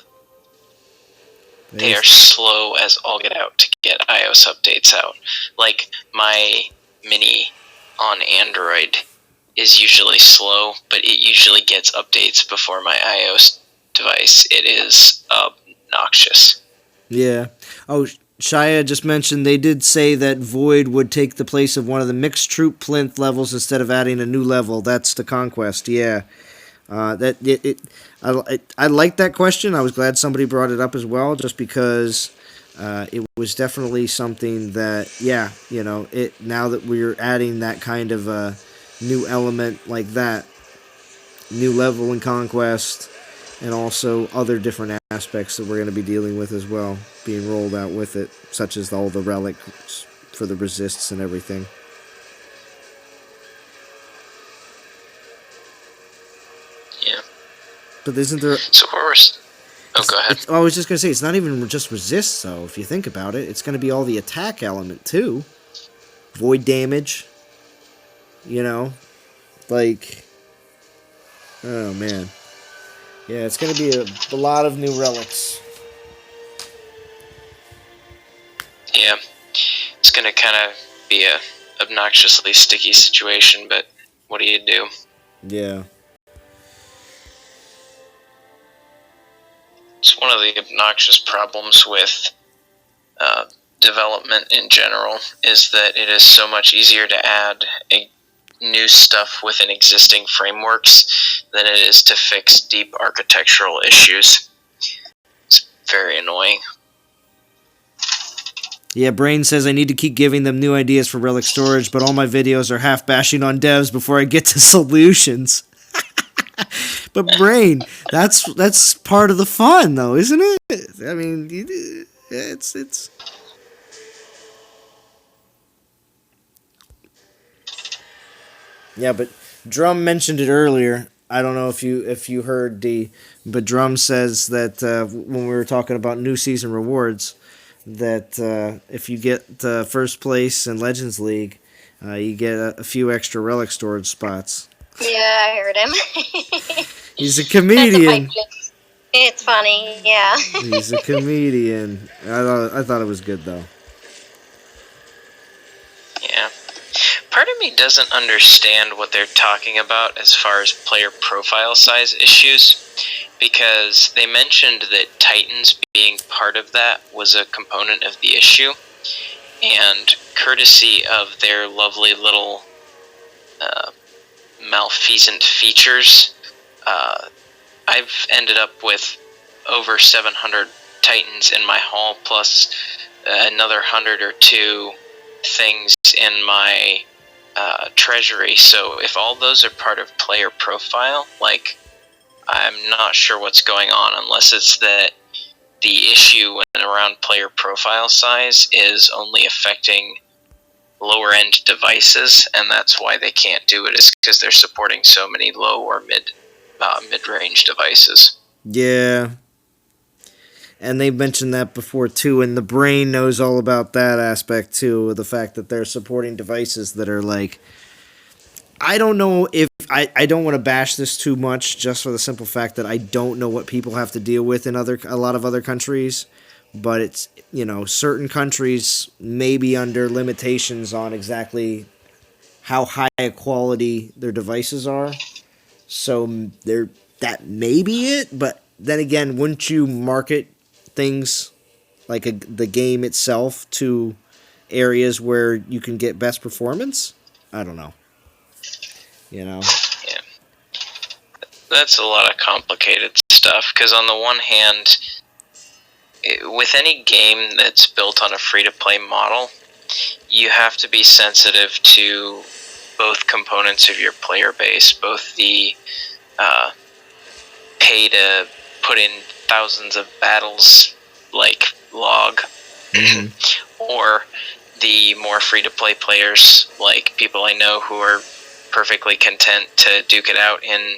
E: They are slow as all get out to get iOS updates out. Like, my Mini on Android is usually slow, but it usually gets updates before my iOS device. It is obnoxious.
A: Yeah. Oh, Shia just mentioned they did say that Void would take the place of one of the mixed troop plinth levels instead of adding a new level. That's the Conquest, yeah. I like that question. I was glad somebody brought it up as well, just because it was definitely something that, now that we're adding that kind of new element like that, new level in Conquest, and also other different aspects that we're going to be dealing with as well, being rolled out with it, such as all the relics for the resists and everything.
E: Yeah.
A: But isn't there?
E: So where we're... Oh, go ahead.
A: I was just gonna say it's not even just resist. So if you think about it, it's gonna be all the attack element too. Void damage. You know, like. Oh man. Yeah, it's gonna be a lot of new relics.
E: Yeah, it's gonna kind of be a obnoxiously sticky situation, but what do you do?
A: Yeah.
E: It's one of the obnoxious problems with development in general is that it is so much easier to add new stuff within existing frameworks than it is to fix deep architectural issues. It's very annoying.
A: Yeah, Brain says I need to keep giving them new ideas for relic storage, but all my videos are half bashing on devs before I get to solutions. But Brain, that's part of the fun, though, isn't it? I mean, it's. Yeah, but Drum mentioned it earlier. I don't know if you heard but Drum says that when we were talking about new season rewards, that if you get first place in Legends League, you get a few extra relic storage spots.
F: Yeah, I heard him.
A: He's a comedian.
F: It's funny, yeah.
A: He's a comedian. I thought it was good though.
E: Yeah. Part of me doesn't understand what they're talking about as far as player profile size issues, because they mentioned that Titans being part of that was a component of the issue, and courtesy of their lovely little malfeasant features, I've ended up with over 700 Titans in my haul, plus another 100 or 2 things in my treasury. So if all those are part of player profile, like, I'm not sure what's going on, unless it's that the issue around player profile size is only affecting lower end devices, and that's why they can't do it, is because they're supporting so many low or mid-range devices.
A: Yeah. And they mentioned that before too, and the Brain knows all about that aspect too, the fact that they're supporting devices that are like, I don't know if I don't want to bash this too much, just for the simple fact that I don't know what people have to deal with in a lot of other countries, but it's, certain countries may be under limitations on exactly how high a quality their devices are. So that may be it, but then again, wouldn't you market things like the game itself to areas where you can get best performance? I don't know.
E: Yeah. That's a lot of complicated stuff, because on the one hand, with any game that's built on a free-to-play model, you have to be sensitive to both components of your player base, both the pay to put in thousands of battles like log, or the more free-to-play players, like people I know who are perfectly content to duke it out in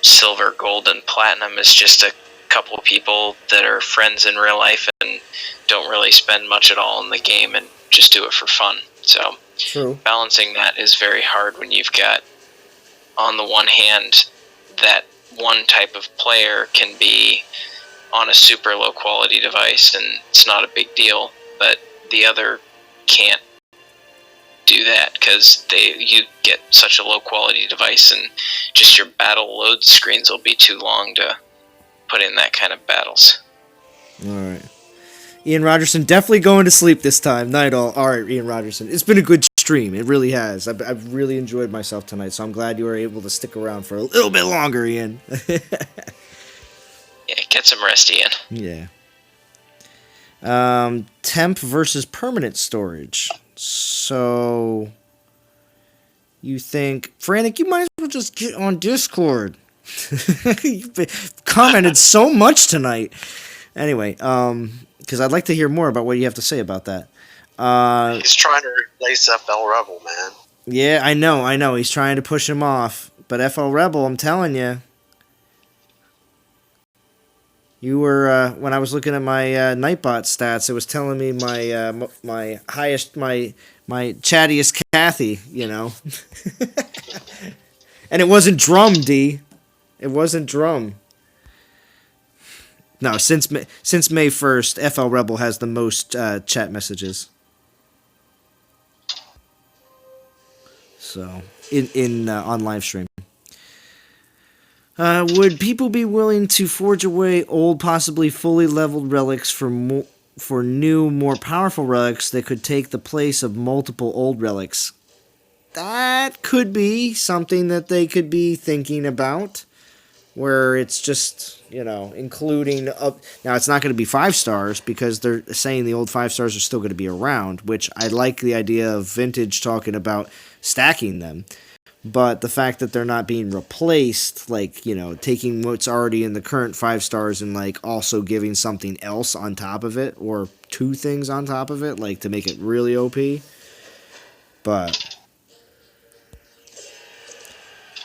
E: silver, gold, and platinum as just a couple of people that are friends in real life and don't really spend much at all in the game and just do it for fun. So
A: True.
E: Balancing that is very hard when you've got, on the one hand, that one type of player can be on a super low quality device and it's not a big deal, but the other can't do that because you get such a low quality device and just your battle load screens will be too long to put in that kind of battles.
A: All right. Ian Rogerson definitely going to sleep this time. Night all. All right, Ian Rogerson. It's been a good stream. It really has. I've really enjoyed myself tonight, so I'm glad you were able to stick around for a little bit longer, Ian.
E: Yeah, get some rest, Ian.
A: Yeah. Temp versus permanent storage. So, you think, Frantic, you might as well just get on Discord. You've commented so much tonight. Anyway, because I'd like to hear more about what you have to say about that.
B: He's trying to replace FL Rebel, man.
A: Yeah, I know. He's trying to push him off. But FL Rebel, I'm telling you, You were when I was looking at my Nightbot stats, it was telling me my highest my chattiest Kathy, and it wasn't Drum D, it wasn't Drum. No, since May 1st, FL Rebel has the most chat messages. So in on live stream. Would people be willing to forge away old, possibly fully leveled relics for new, more powerful relics that could take the place of multiple old relics? That could be something that they could be thinking about, where it's just, including up. Now, it's not going to be 5 stars because they're saying the old 5 stars are still going to be around, which I like the idea of Vintage talking about stacking them. But the fact that they're not being replaced, taking what's already in the current 5 stars and, also giving something else on top of it, or 2 things on top of it, to make it really OP. But,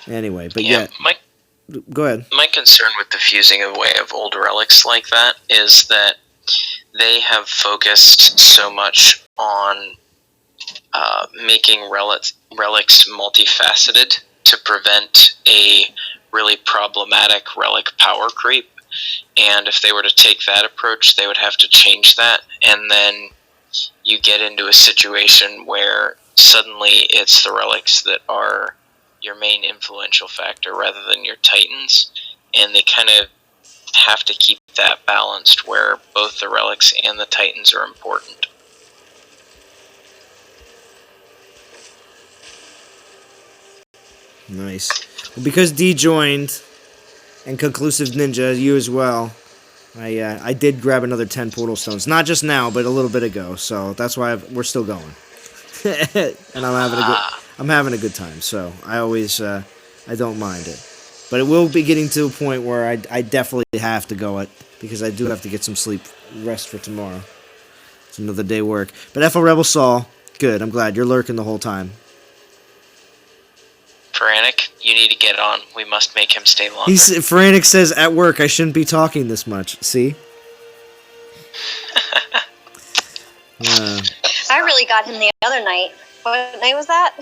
A: anyway, go ahead.
E: My concern with the fusing away of old relics like that is that they have focused so much on making relics multifaceted to prevent a really problematic relic power creep. And if they were to take that approach, they would have to change that. And then you get into a situation where suddenly it's the relics that are your main influential factor rather than your titans. And they kind of have to keep that balanced where both the relics and the titans are important.
A: Nice. Well, because D joined, and Conclusive Ninja, you as well, I did grab another 10 portal stones. Not just now, but a little bit ago. So that's why we're still going. And I'm having a good time. So I always I don't mind it. But it will be getting to a point where I definitely have to go because I do have to get some sleep, rest for tomorrow. It's another day work. But FL Rebel Saul, good. I'm glad you're lurking the whole time.
E: Feranic, you need to get on. We must make him stay longer.
A: Feranic says, at work, I shouldn't be talking this much. See?
F: I really got him the other night. What night was that?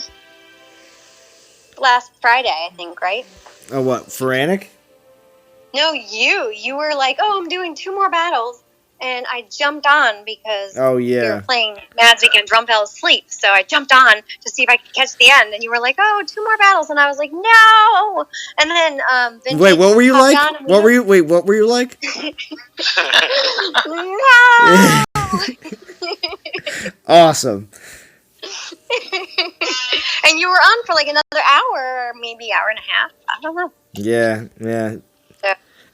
F: Last Friday, I think, right?
A: Oh, what? Feranic?
F: No, you. You were like, oh, I'm doing 2 more battles. And I jumped on because you were playing Magic and Drum Fell Asleep. So I jumped on to see if I could catch the end. And you were like, oh, 2 more battles. And I was like, no. And then
A: wait, what were you like? What were you like?
F: No.
A: Awesome.
F: And you were on for like another hour, or maybe hour and a half. I don't know.
A: Yeah.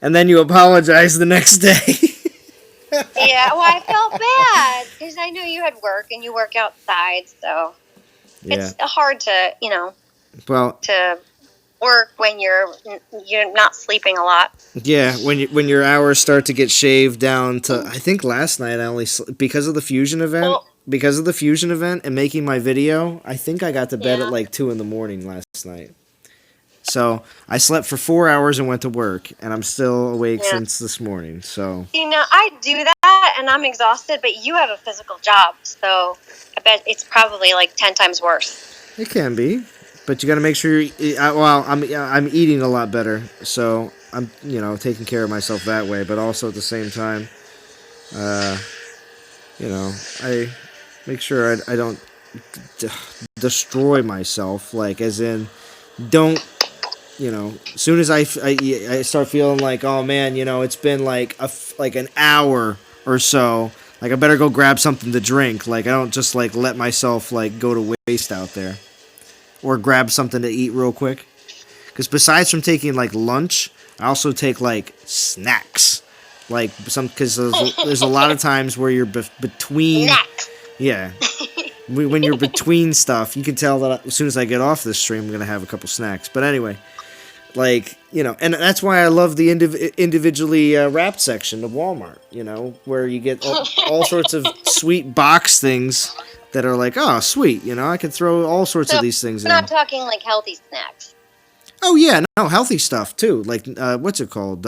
A: And then you apologized the next day.
F: Yeah, well, I felt bad because I knew you had work and you work outside, so it's hard to, to work when you're not sleeping a lot.
A: Yeah, when your hours start to get shaved down to, I think last night I only because of the fusion event, and making my video, I think I got to bed at like 2 a.m. last night. So I slept for 4 hours and went to work, and I'm still awake since this morning. So
F: I do that, and I'm exhausted. But you have a physical job, so I bet it's probably like 10 times worse.
A: It can be, but you got to make sure. I'm eating a lot better, so I'm taking care of myself that way. But also at the same time, I make sure I don't destroy myself, as in don't. As soon as I start feeling like, oh man, it's been like an hour or so, I better go grab something to drink. I don't just let myself go to waste out there, or grab something to eat real quick. Because besides from taking lunch, I also take snacks, because there's a lot of times where you're between.
F: Snacks.
A: Yeah. When you're between stuff, you can tell that as soon as I get off this stream, I'm going to have a couple snacks. But anyway, and that's why I love the individually wrapped section of Walmart, where you get all sorts of sweet box things that are oh, sweet, I can throw all sorts of these things in.
F: We're not talking healthy snacks.
A: Oh, yeah, no, healthy stuff, too. What's it called?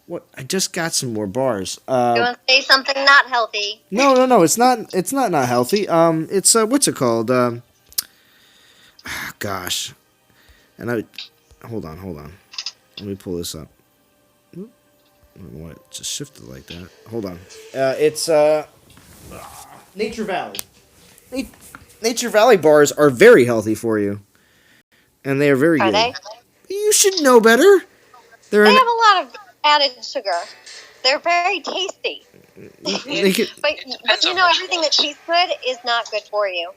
A: What? I just got some more bars.
F: You want to say something not healthy?
A: No. It's not. It's not healthy. It's what's it called? Gosh. And hold on. Let me pull this up. I don't know why it just shifted like that. Hold on. It's Nature Valley. Nature Valley bars are very healthy for you, and they are very good. Are they? You should know better.
F: They have a lot of added sugar. They're very tasty. But you know, everything that tastes good is not good for you.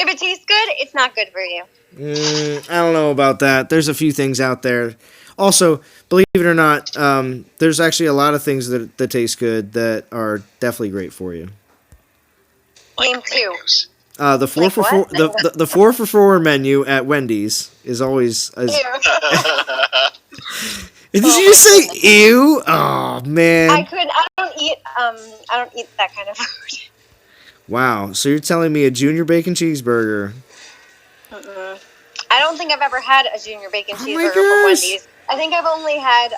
F: If it tastes good, it's not good for you.
A: I don't know about that. There's a few things out there. Also, believe it or not, there's actually a lot of things that taste good that are definitely great for you.
F: Name two.
A: The 4 for 4 the 4 for 4 menu at Wendy's is always. Did you just say ew? Oh man.
F: I don't eat that kind of food.
A: Wow. So you're telling me a junior bacon cheeseburger?
F: I don't think I've ever had a junior bacon cheeseburger from Wendy's. I think I've only had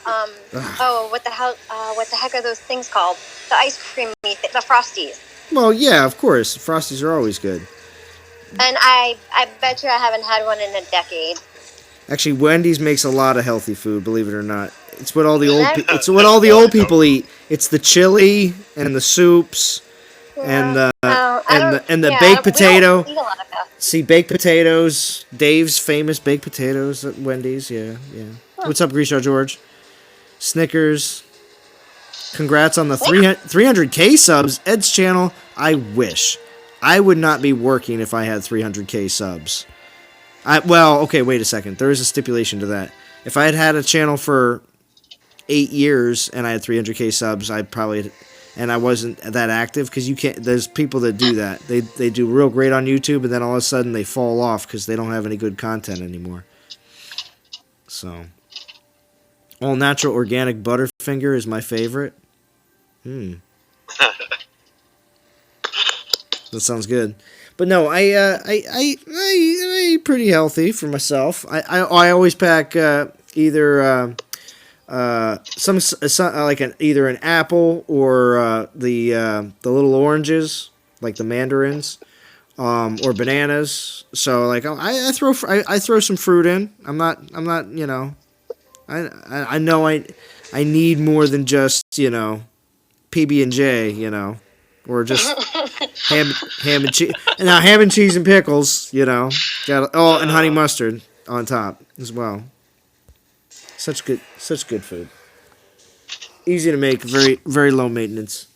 F: what the heck are those things called? The ice cream, the Frosties.
A: Well, yeah, of course. Frosties are always good.
F: And I bet you I haven't had one in a decade.
A: Actually, Wendy's makes a lot of healthy food, believe it or not. It's what all the old people eat. It's the chili and the soups and the baked potato. See, baked potatoes, Dave's famous baked potatoes at Wendy's. Yeah. What's up, Grisha George? Snickers. Congrats on the 300K subs. Ed's channel, I wish. I would not be working if I had 300K subs. Okay, wait a second. There is a stipulation to that. If I had had a channel for 8 years and I had 300K subs, and I wasn't that active, because you can't. There's people that do that. They do real great on YouTube, and then all of a sudden they fall off because they don't have any good content anymore. So, all natural organic Butterfinger is my favorite. That sounds good. But no, I pretty healthy for myself. I always pack either either an apple or the little oranges, like the mandarins, or bananas. So like I throw some fruit in. I'm not you know, I know I need more than just, you know, PB&J, you know, or just ham and cheese. Now ham and cheese and pickles, you know, and honey mustard on top as well. Such good food. Easy to make, very very low maintenance.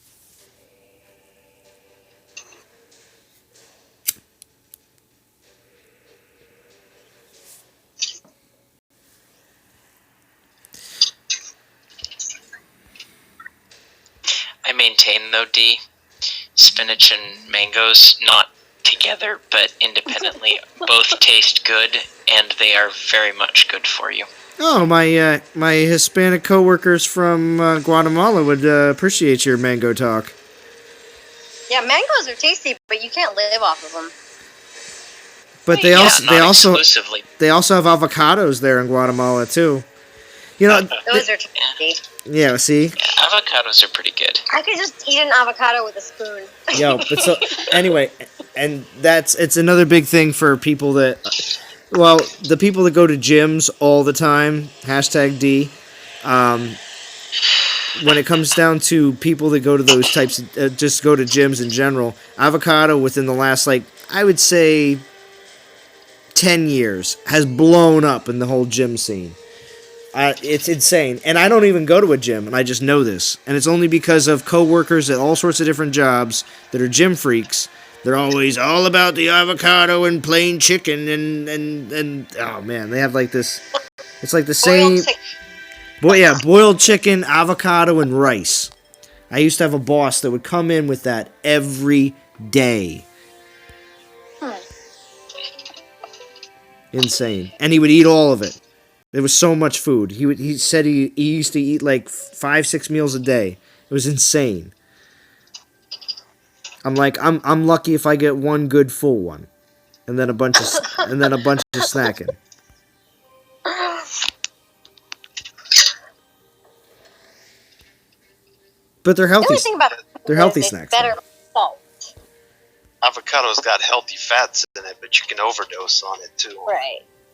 E: I maintain, though, D, spinach and mangoes, not together, but independently, both taste good, and they are very much good for you.
A: Oh, my Hispanic coworkers from Guatemala would appreciate your mango talk.
F: Yeah, mangoes are tasty, but you can't live off of them.
A: But they also have avocados there in Guatemala too. You know,
F: those are tasty.
A: Yeah, see?
E: Yeah, avocados are pretty good.
F: I could just eat an avocado with a spoon.
A: Anyway, and it's another big thing for people that, well, the people that go to gyms all the time, #D, when it comes down to people that go to those types of, just go to gyms in general, avocado within the last, like, I would say 10 years has blown up in the whole gym scene. It's insane. And I don't even go to a gym, and I just know this. And it's only because of coworkers at all sorts of different jobs that are gym freaks. They're always all about the avocado and plain chicken and oh man, they have like this. It's like the same. Boiled chicken, avocado, and rice. I used to have a boss that would come in with that every day. Insane. And he would eat all of it. There was so much food. He said he used to eat like 5-6 meals a day. It was insane. I'm like, I'm lucky if I get one good full one, and then a bunch of snacking. But they're healthy.
F: The only thing about
A: they're healthy
F: it's
A: snacks.
F: better salt.
B: Avocado's got healthy fats in it, but you can overdose on it too.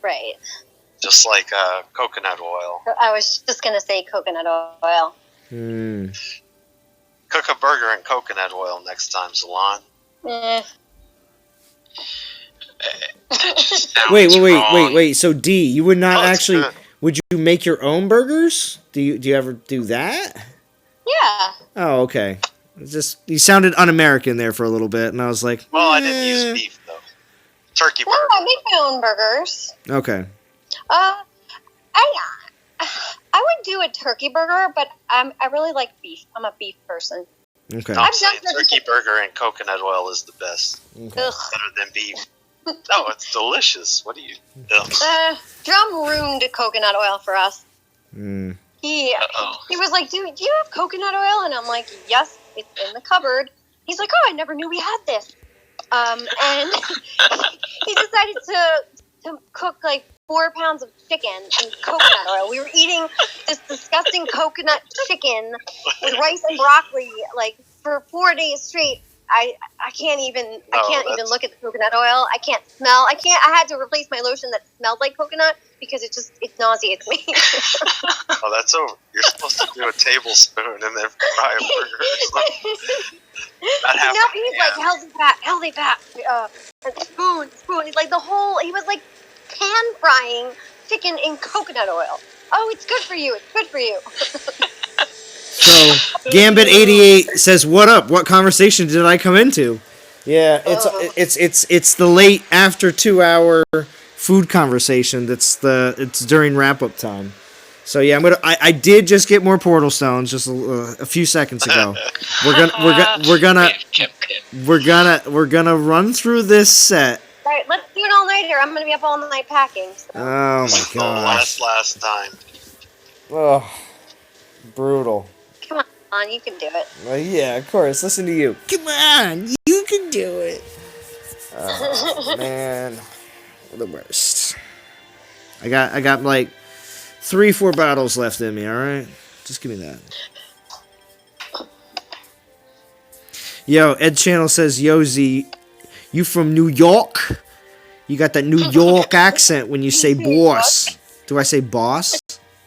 F: Right.
B: Just like coconut oil.
F: I was just gonna say coconut oil.
B: Cook a burger in coconut oil next time, Salon.
A: Wait. So D, you would not actually?
B: Good.
A: Would you make your own burgers? Do you ever do that?
F: Yeah.
A: Oh, okay. It's just you sounded un-American there for a little bit, and I was like,
B: Well, I didn't use beef though. Turkey
F: No,
B: burger.
F: I make my own burgers.
A: Okay.
F: I would do a turkey burger, but I really like beef. I'm a beef person.
A: Okay.
B: I'm saying turkey burger in coconut oil is the best.
F: Ugh.
B: Better than beef. No, it's delicious. What do you?
F: Drum ruined coconut oil for us.
A: Mm.
F: He was like, do you have coconut oil? And I'm like, yes, it's in the cupboard. He's like, oh, I never knew we had this. And he decided to cook like 4 pounds of chicken in coconut oil. We were eating this disgusting coconut chicken with rice and broccoli like for 4 days straight. I can't even look at the coconut oil. I can't smell. I had to replace my lotion that smelled like coconut because it nauseates me.
B: Oh, that's over. You're supposed to do a tablespoon and then fry a burger.
F: No, he's like healthy fat. Spoon. He's like he was like pan frying chicken in coconut oil. Oh, it's good for you. It's good for you.
A: So Gambit88 says, "What up? What conversation did I come into?" Yeah, it's the late after 2 hour food conversation. It's during wrap up time. So yeah, I did just get more portal stones just a few seconds ago. We're gonna run through this set.
F: All right, let's do it all nighter. I'm gonna be up all night packing. So.
A: Oh my gosh.
B: Last time.
A: Oh, brutal.
F: Come on, you can do it.
A: Well, yeah, of course. Listen to you. Come on, you can do it. Oh man, the worst. I got like 3-4 bottles left in me. All right, just give me that. Yo, Ed Channel says, "Yo Z, you from New York? You got that New York accent when you say boss. Do I say boss?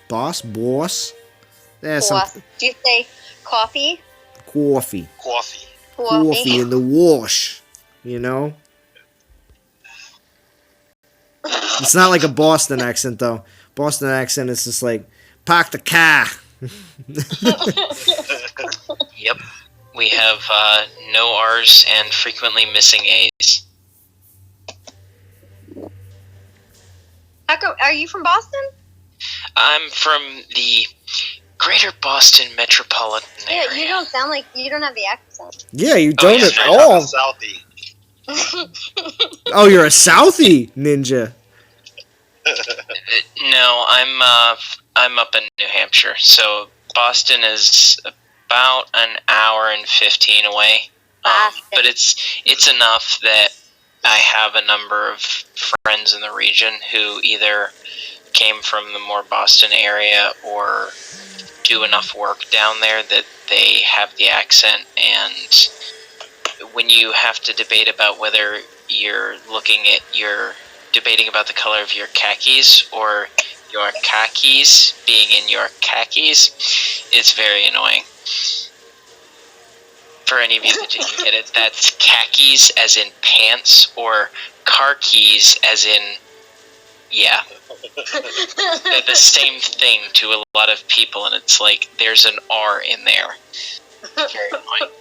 A: Boss? Yeah,
F: boss. Do you say coffee?
A: Coffee in the wash, you know? It's not like a Boston accent, though. Boston accent is just like, park the car.
E: Yep. We have no R's and frequently missing A's.
F: How come, are you from Boston?
E: I'm from the greater Boston metropolitan area.
F: Yeah, you don't sound like, you don't have the accent.
A: Yeah, you don't at all.
B: Southie.
A: Oh, you're a Southie ninja.
E: No, I'm up in New Hampshire, so Boston is about an hour and 15 away. But it's enough that I have a number of friends in the region who either came from the more Boston area or do enough work down there that they have the accent. And when you have to debate about whether you're debating about the color of your khakis or your khakis being in your khakis, it's very annoying. For any of you that didn't get it, that's khakis as in pants or car keys as in, yeah. They're the same thing to a lot of people, and it's like there's an R in there. Very annoying.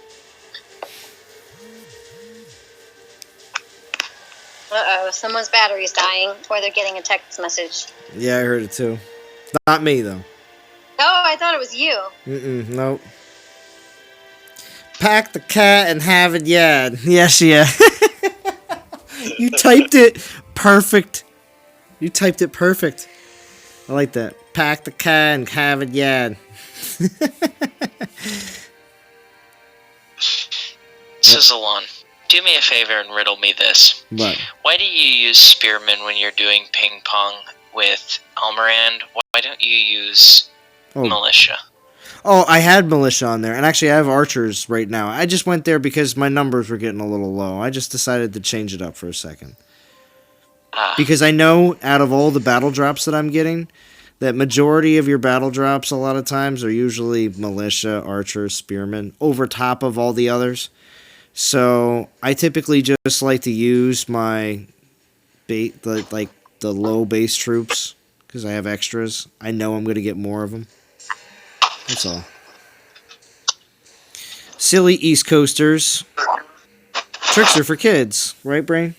F: Uh-oh, someone's battery's dying, or they're getting a text message.
A: Yeah, I heard it too. Not me, though.
F: Oh, I thought it was you.
A: Nope. Pack the cat and have it, yeah. Yes, yeah. You typed it perfect. I like that. Pack the cat and have it, yeah.
E: Sizzalon, do me a favor and riddle me this.
A: What?
E: Why do you use Spearman when you're doing ping pong with Almirand? Why don't you use Militia?
A: Oh, I had militia on there, and actually I have archers right now. I just went there because my numbers were getting a little low. I just decided to change it up for a second. Because I know out of all the battle drops that I'm getting, that majority of your battle drops a lot of times are usually militia, archers, spearmen, over top of all the others. So I typically just like to use my the low base troops because I have extras. I know I'm going to get more of them. That's all. Silly East Coasters. Tricks are for kids, right, Brain?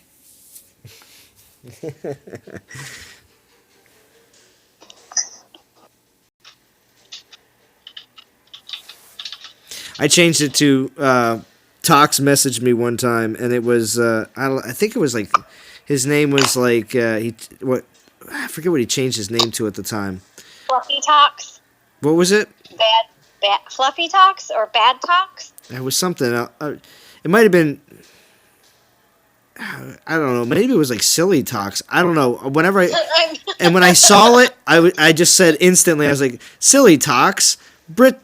A: I changed it to Tox messaged me one time, and it was I think it was like his name was like I forget what he changed his name to at the time.
F: Fluffy Tox.
A: What was it?
F: Bad Fluffy Tox or Bad Tox?
A: It was something. It might have been. I don't know. Maybe it was like Silly Tox. I don't know. When I saw it, I just said instantly. I was like, Silly Tox,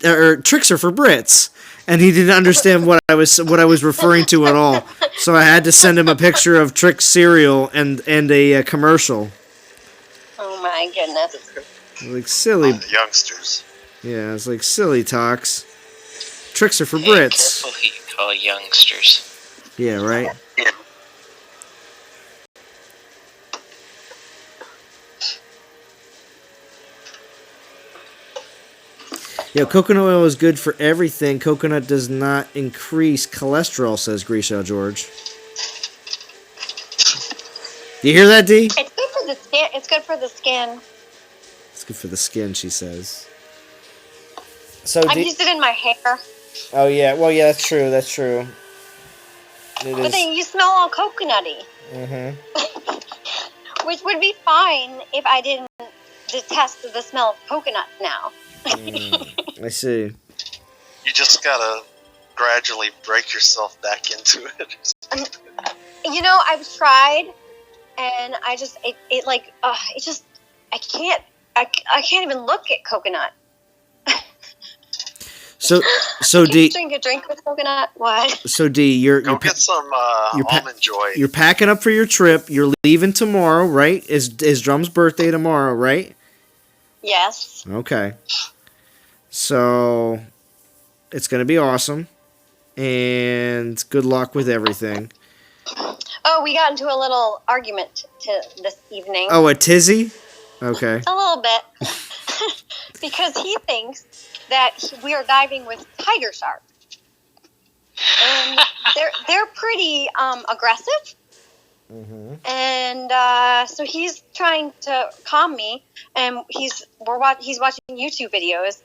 A: or Tricks are for Brits, and he didn't understand what I was referring to at all. So I had to send him a picture of Trix cereal and a commercial.
F: Oh my goodness!
A: Like silly
B: youngsters.
A: Yeah, it's like Silly Tox. Tricks are for Brits.
E: Careful who you call youngsters.
A: Yeah, right.
B: Yeah.
A: Yeah, coconut oil is good for everything. Coconut does not increase cholesterol, says Grisha George. Do you hear that, D?
F: It's good for the skin. It's good for the skin.
A: It's good for the skin, she says. So
F: I've used it in my hair.
A: Oh yeah, well yeah, that's true. That's true.
F: But then you smell all coconutty.
A: Mm-hmm.
F: Which would be fine if I didn't detest the smell of coconut now.
A: I see.
B: You just gotta gradually break yourself back into it.
F: You know, I've tried, and I can't even look at coconut.
A: So D,
F: drink a drink with coconut. What?
A: So D, you're
B: get some almond joy.
A: You're packing up for your trip. You're leaving tomorrow, right? Is Drum's birthday tomorrow, right?
F: Yes.
A: Okay. So it's gonna be awesome, and good luck with everything.
F: Oh, we got into a little argument this evening.
A: Oh, a tizzy? Okay.
F: A little bit. Because he thinks that we are diving with tiger sharks. And they're pretty aggressive. Mm-hmm. And so he's trying to calm me, and he's watching YouTube videos,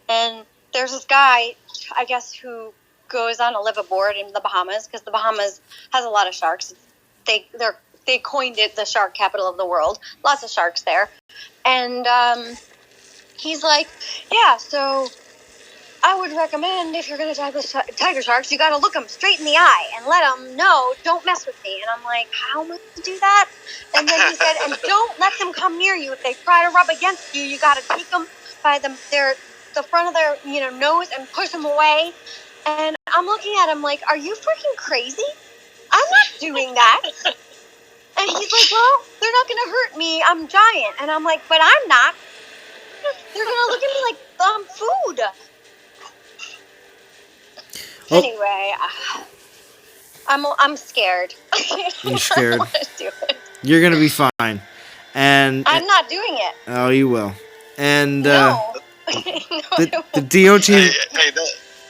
F: and there's this guy, I guess, who goes on a liveaboard in the Bahamas, because the Bahamas has a lot of sharks. They coined it the shark capital of the world. Lots of sharks there. And he's like, yeah, so I would recommend if you're going to dive with tiger sharks, you got to look them straight in the eye and let them know, don't mess with me. And I'm like, how am I going to do that? And then he said, and don't let them come near you. If they try to rub against you, you got to take them by the front of their nose and push them away. And I'm looking at him like, are you freaking crazy? I'm not doing that. And he's like, well, they're not going to hurt me. I'm giant. And I'm like, but I'm not. They're going to look at me like I'm food. Oh. Anyway, I'm scared.
A: You're scared.
F: I don't want to do it.
A: You're going to be fine. And
F: I'm not doing it.
A: Oh, you will. And
F: no.
A: the DOT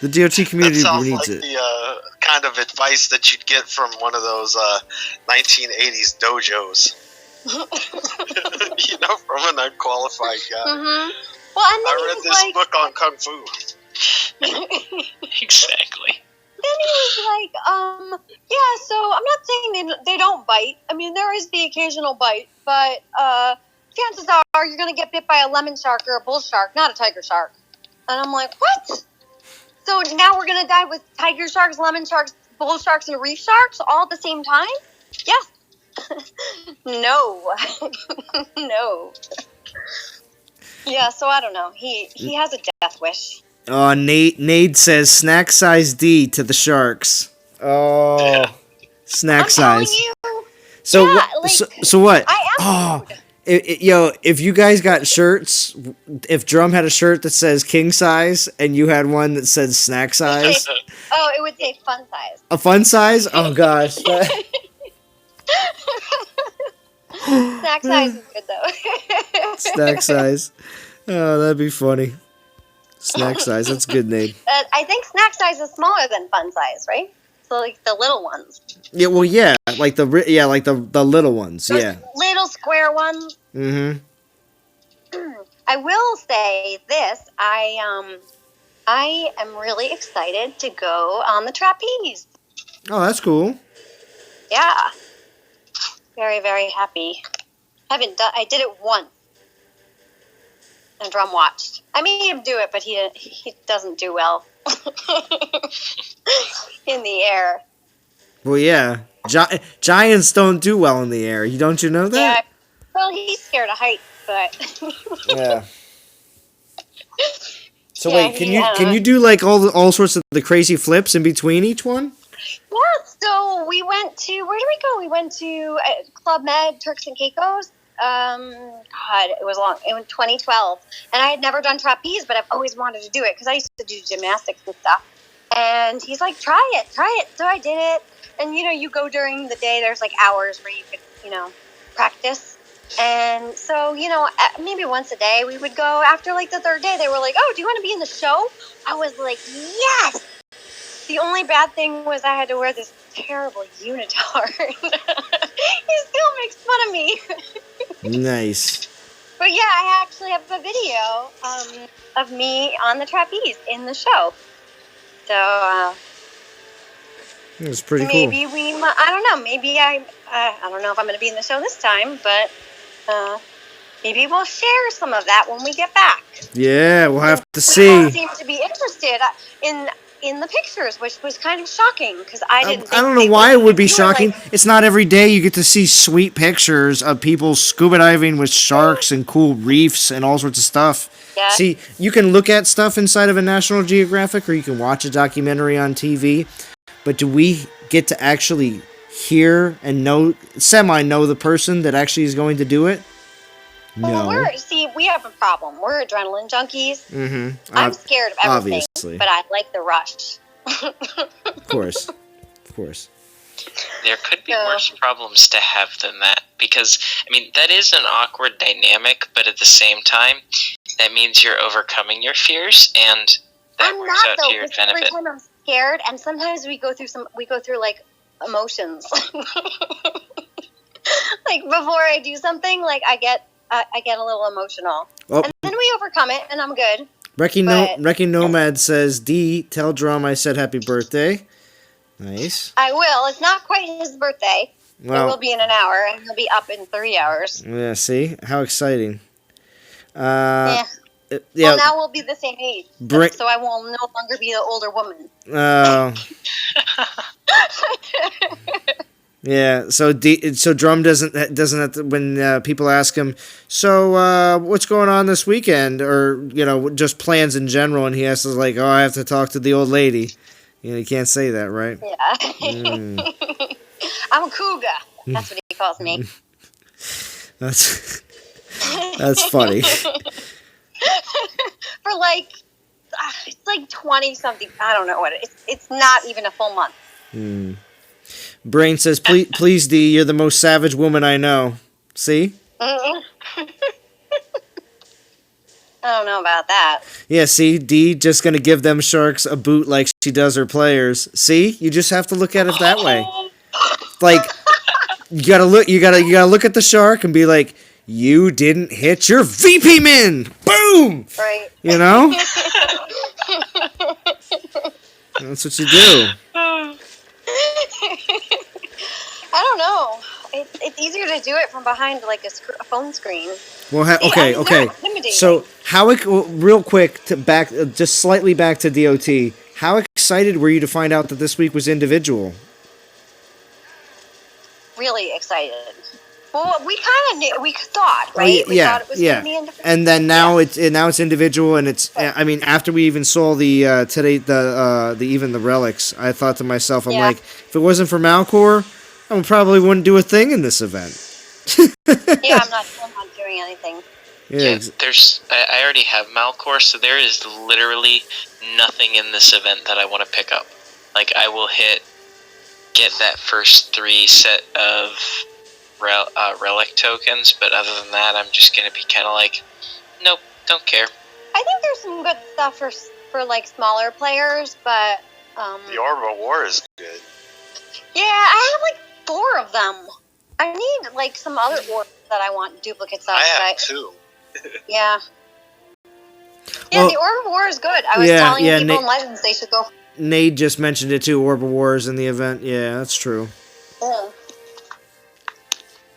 A: the DOT community
B: sounds
A: needs
B: like
A: it.
B: The kind of advice that you'd get from one of those 1980s dojos. From an unqualified guy.
F: Mm-hmm. Well, and then
B: I read this book on kung fu.
E: Exactly.
F: Then he was like, yeah, so I'm not saying they don't bite. I mean, there is the occasional bite, but chances are you're going to get bit by a lemon shark or a bull shark, not a tiger shark. And I'm like, what? So now we're going to dive with tiger sharks, lemon sharks, bull sharks, and reef sharks all at the same time? Yes. No. No. Yeah, so I don't know. He has a death wish.
A: Nate says snack size D to the Sharks. Oh, snack size.
F: I'm telling you.
A: So
F: Yeah,
A: what?
F: like,
A: So what?
F: I am.
A: Oh, if you guys got shirts, if Drum had a shirt that says king size and you had one that says snack size,
F: Oh, it would say fun size.
A: a fun size. Oh gosh.
F: Snack size is good though.
A: Snack size. Oh, that'd be funny. Snack size. That's good, Nate.
F: I think snack size is smaller than fun size, right? So like the little ones.
A: Yeah. Well, yeah. Like the little ones.
F: Those
A: Yeah.
F: little square ones.
A: Mm-hmm.
F: I will say this. I am really excited to go on the trapeze.
A: Oh, that's cool.
F: Yeah. Very, very happy. I did it once. And Drum watched. I made him do it, but he doesn't do well in the air.
A: Well, yeah. Giants don't do well in the air. Don't you know that?
F: Yeah. Well, he's scared of heights, but
A: Yeah. So
F: yeah,
A: wait, can you do like all sorts of the crazy flips in between each one?
F: Yeah. So we went to where did we go? We went to Club Med, Turks and Caicos. God, it was long. It was 2012, and I had never done trapeze, but I've always wanted to do it because I used to do gymnastics and stuff. And he's like, try it. So I did it, and you go during the day. There's like hours where you could, practice. And so, maybe once a day we would go. After like the third day, they were like, "Oh, do you want to be in the show?" I was like, "Yes." The only bad thing was I had to wear this terrible unitard. He still makes fun of me.
A: Nice.
F: But yeah, I actually have a video of me on the trapeze in the show. So
A: That's pretty cool.
F: maybe I don't know. Maybe I don't know if I'm going to be in the show this time, but maybe we'll share some of that when we get back.
A: Yeah, we'll have to
F: People
A: see.
F: seem to be interested in the pictures, which was kind of shocking because I didn't.
A: I don't know why it would be shocking. It's not every day you get to see sweet pictures of people scuba diving with sharks and cool reefs and all sorts of stuff.
F: Yeah.
A: See, you can look at stuff inside of a National Geographic or you can watch a documentary on TV, but do we get to actually hear and know the person that actually is going to do it? No.
F: Well, we have a problem. We're adrenaline junkies.
A: Mm-hmm.
F: I'm scared of everything,
A: obviously.
F: but I like the rush.
A: Of course.
E: There could be worse problems to have than that, because, that is an awkward dynamic, but at the same time, that means you're overcoming your fears, and that works out to your benefit.
F: Every time I'm scared, and sometimes we go through like emotions. Like before I do something, like I get a little emotional, and then we overcome it, and I'm good.
A: Wrecking Nomad says, D, tell Drum I said happy birthday. Nice.
F: I will. It's not quite his birthday.
A: Well,
F: it will be in an hour, and he'll be up in 3 hours.
A: Yeah, see? How exciting.
F: Yeah. Well, now we'll be the same age, so I will no longer be the older woman.
A: Yeah, so Drum doesn't have to, when people ask him, so what's going on this weekend, or just plans in general, and he has to like, I have to talk to the old lady. You can't say that, right?
F: Yeah. I'm a cougar. That's what he calls me.
A: That's funny. For
F: it's like 20 something. I don't know what it's not even a full month.
A: Brain says, please, D, you're the most savage woman I know. See?
F: I don't know about that.
A: Yeah, see? D just gonna give them sharks a boot like she does her players. See? You just have to look at it that way. Like, you gotta look at the shark and be like, you didn't hit your VP min! Boom!
F: Right.
A: That's what you do.
F: I don't know. It's easier to do it from behind like a phone screen.
A: Well, okay. So, real quick, just slightly back to DOT. How excited were you to find out that this week was individual?
F: Really excited. Well, we kind of knew. We thought, right?
A: Oh, yeah,
F: we thought it was going to be individual.
A: And then now it's individual, and it's. I mean, after we even saw the today the relics, I thought to myself, I'm like, if it wasn't for Malcor, I probably wouldn't do a thing in this event.
F: Yeah, I'm not doing anything.
E: Yeah, I already have Malcor, so there is literally nothing in this event that I want to pick up. Like, I will get that first 3 set of relic tokens, but other than that, I'm just gonna be kind of like, nope, don't care.
F: I think there's some good stuff for like smaller players, but
B: the Orb of War is good.
F: Yeah, I have like 4 of them. I need like some other orbs that I want duplicates of.
B: I have 2.
F: Yeah. Yeah, the Orb of War is good. I was telling people in Legends they should go.
A: Nade just mentioned it too. Orb of War is in the event. Yeah, that's true.
F: Yeah.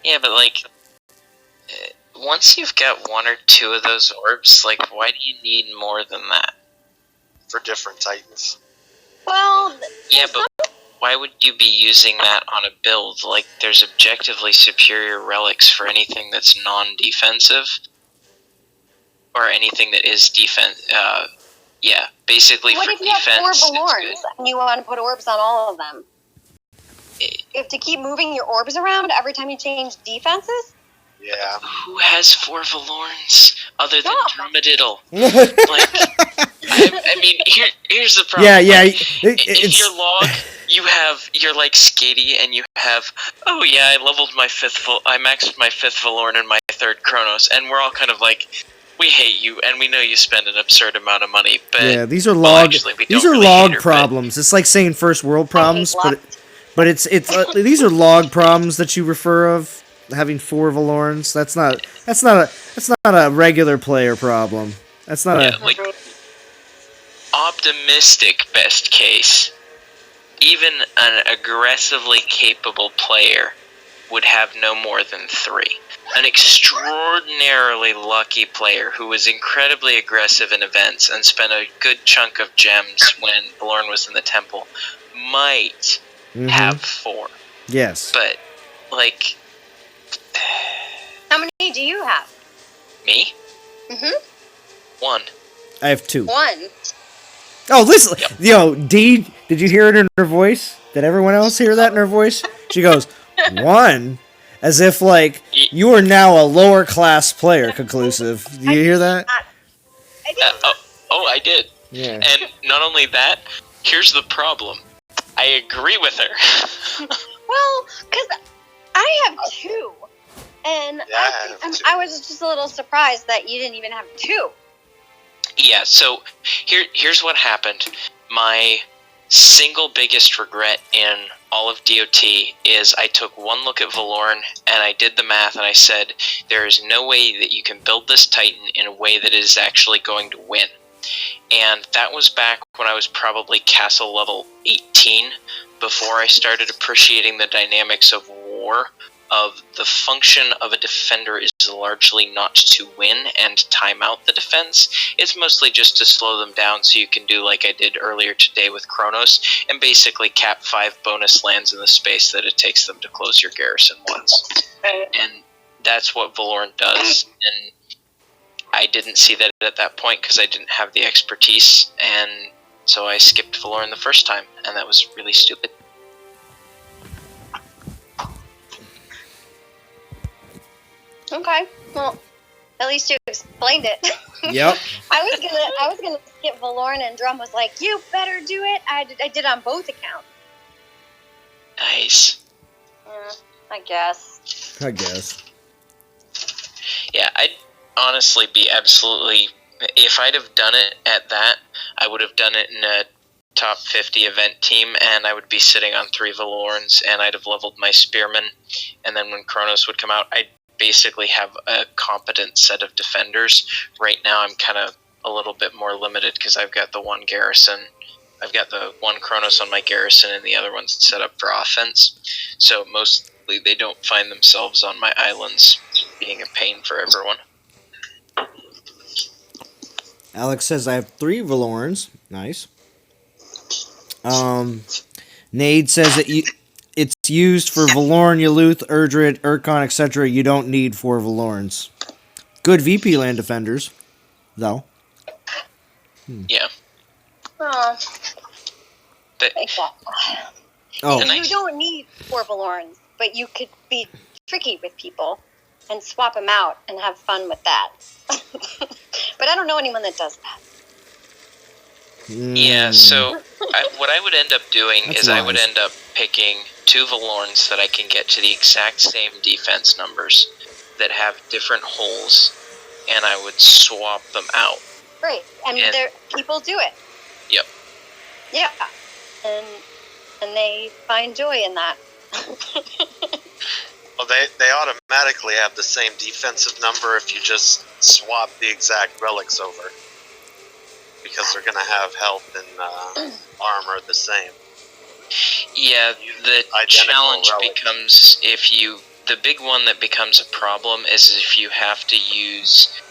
E: Yeah, but like, once you've got 1 or 2 of those orbs, like, why do you need more than that?
B: For different Titans.
F: Well,
E: yeah, but why would you be using that on a build? Like, there's objectively superior relics for anything that's non-defensive, or anything that is defense. Yeah, basically
F: what
E: for
F: if you
E: defense.
F: have 4 Valorns and you want to put orbs on all of them? You have to keep moving your orbs around every time you change defenses?
B: Yeah.
E: Who has 4 Valorns other than Dromediddle? Like, I mean, here's the problem.
A: Yeah.
E: Like, if your log, you're like Skady, and you have, oh yeah, I leveled my 5th, I maxed my 5th Valorn and my 3rd Chronos, and we're all kind of like, we hate you, and we know you spend an absurd amount of money, but
A: these are log problems. It's like saying first world problems, but it's these are log problems that you refer of having 4 Valorns. That's not a regular player problem. That's not
E: like optimistic best case. Even an aggressively capable player would have no more than 3. An extraordinarily lucky player who was incredibly aggressive in events and spent a good chunk of gems when Valorn was in the temple might have 4.
A: Yes.
E: But, like...
F: How many do you have?
E: Me? 1.
A: I have 2.
F: 1.
A: Oh, listen. Yep. Yo, Dee, did you hear it in her voice? Did everyone else hear that in her voice? She goes, 1? As if, like, you are now a lower class player, conclusive. Do you hear that?
F: I did.
E: I did.
A: Yeah.
E: And not only that, here's the problem. I agree with her.
F: Well, because I have 2. And I was just a little surprised that you didn't even have 2.
E: Yeah, so here's what happened. My single biggest regret in all of DOT is I took one look at Valorn and I did the math and I said, there is no way that you can build this Titan in a way that is actually going to win. And that was back when I was probably castle level 18, before I started appreciating the dynamics of war, of the function of a defender is largely not to win and time out the defense. It's mostly just to slow them down so you can do like I did earlier today with Chronos and basically cap 5 bonus lands in the space that it takes them to close your garrison once. And that's what Valorn does, and I didn't see that at that point because I didn't have the expertise, and so I skipped Valorn the first time, and that was really stupid.
F: Okay, well, at least you explained it.
A: Yep.
F: I was gonna skip Valorn, and Drum was like, "You better do it." I did on both accounts.
E: Nice.
F: I guess.
E: Yeah, I'd honestly be absolutely... If I'd have done it at that, I would have done it in a top 50 event team, and I would be sitting on 3 Valorns, and I'd have leveled my Spearman, and then when Chronos would come out, I'd basically have a competent set of defenders. Right now, I'm kind of a little bit more limited because I've got the 1 garrison. I've got the 1 Chronos on my garrison, and the other one's set up for offense. So mostly they don't find themselves on my islands being a pain for everyone.
A: Alex says I have 3 Valorns. Nice. Nade says that it's used for Valoran, Yaluth, Erdred, Urkon, etc., you don't need 4 Valorans. Good VP land defenders, though.
E: Yeah.
F: Oh.
A: Oh.
F: You don't need 4 Valorans, but you could be tricky with people and swap them out and have fun with that. But I don't know anyone that does that.
E: Yeah, so what I would end up doing is I would end up picking 2 Valorns that I can get to the exact same defense numbers that have different holes, and I would swap them out.
F: Right, and people do it.
E: Yep.
F: Yeah, and they find joy in that.
B: Well, they automatically have the same defensive number if you just swap the exact relics over. Because they're going to have health and armor the same.
E: Yeah, the challenge becomes the big one that becomes a problem is if you have to use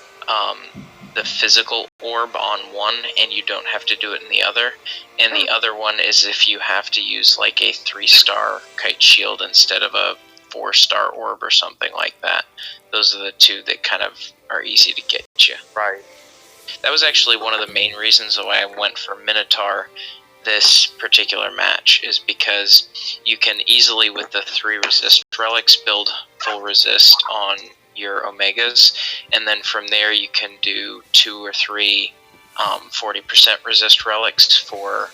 E: the physical orb on one and you don't have to do it in the other. And the other one is if you have to use like a 3-star kite shield instead of a 4-star orb or something like that. Those are the 2 that kind of are easy to get you.
B: Right.
E: That was actually one of the main reasons why I went for Minotaur this particular match, is because you can easily, with the 3 resist relics, build full resist on your Omegas, and then from there you can do 2 or 3 40% resist relics for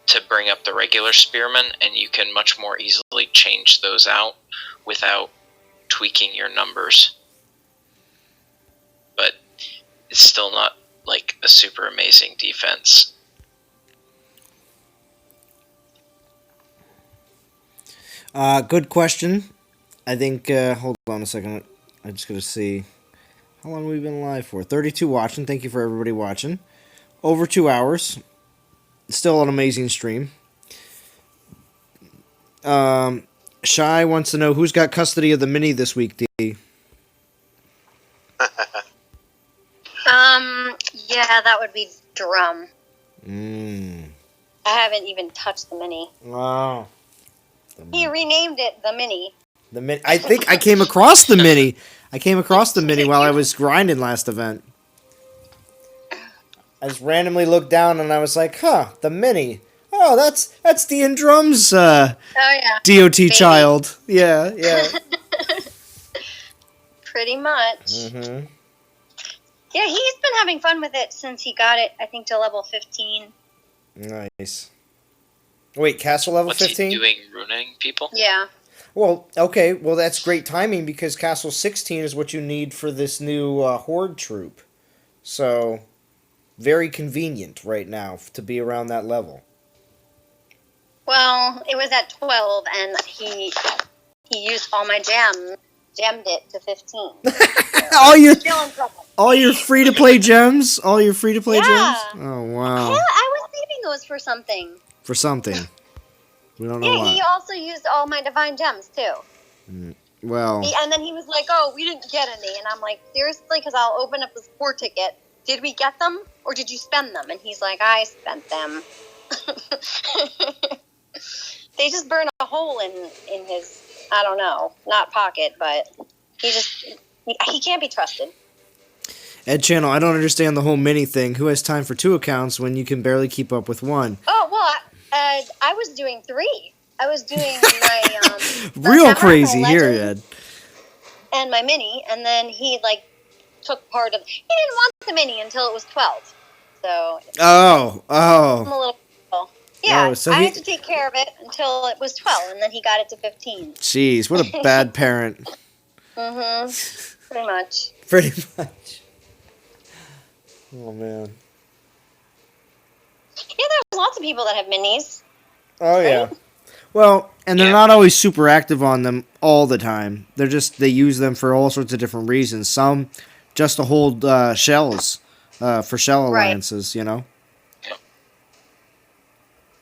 E: to bring up the regular Spearmen, and you can much more easily change those out without tweaking your numbers. But it's still not like a super amazing defense.
A: Good question. I think, hold on a second. I'm just going to see how long we've been live for. 32 watching. Thank you for everybody watching. Over 2 hours. Still an amazing stream. Shy wants to know who's got custody of the mini this week, D.
F: Yeah, that would be Drum.
A: I
F: haven't even touched the mini.
A: Wow.
F: He renamed it the mini.
A: The mini. I think I came across the mini. While I was grinding last event. I just randomly looked down and I was like, "Huh, the mini. Oh, that's Dean Drum's DOT
F: Baby.
A: child." Yeah.
F: Pretty much.
A: Mm-hmm.
F: Yeah, he's been having fun with it since he got it, I think, to level 15.
A: Nice. Wait, Castle level 15?
E: What's he doing, ruining people?
F: Yeah.
A: Well, okay. Well, that's great timing because Castle 16 is what you need for this new Horde troop. So, very convenient right now to be around that level.
F: Well, it was at 12, and he used all my gemmed it to 15.
A: all your free-to-play gems? All your free-to-play gems? Oh, wow.
F: Yeah, I was saving those for something.
A: For something. We don't know what.
F: He also used all my divine gems, too.
A: Well.
F: And then he was like, oh, we didn't get any. And I'm like, seriously? Because I'll open up this 4 ticket. Did we get them? Or did you spend them? And he's like, I spent them. They just burn a hole in his, I don't know, not pocket, but he can't be trusted.
A: Ed Channel, I don't understand the whole mini thing. Who has time for 2 accounts when you can barely keep up with 1?
F: Oh, well, I was doing 3. I was doing my...
A: Real crazy here, Ed.
F: And my mini, and then he, took part of... He didn't want the mini until it was 12. So...
A: Oh.
F: I'm a little... Yeah,
A: so
F: I had to take care of it until it was 12, and then he got it to 15.
A: Jeez, what a bad parent.
F: Mm-hmm. Pretty much.
A: Pretty much. Oh, man.
F: Yeah, there's lots of people that have minis.
A: Oh, yeah. Well, and they're not always super active on them all the time. They use them for all sorts of different reasons. Some just to hold shells for shell alliances, you know?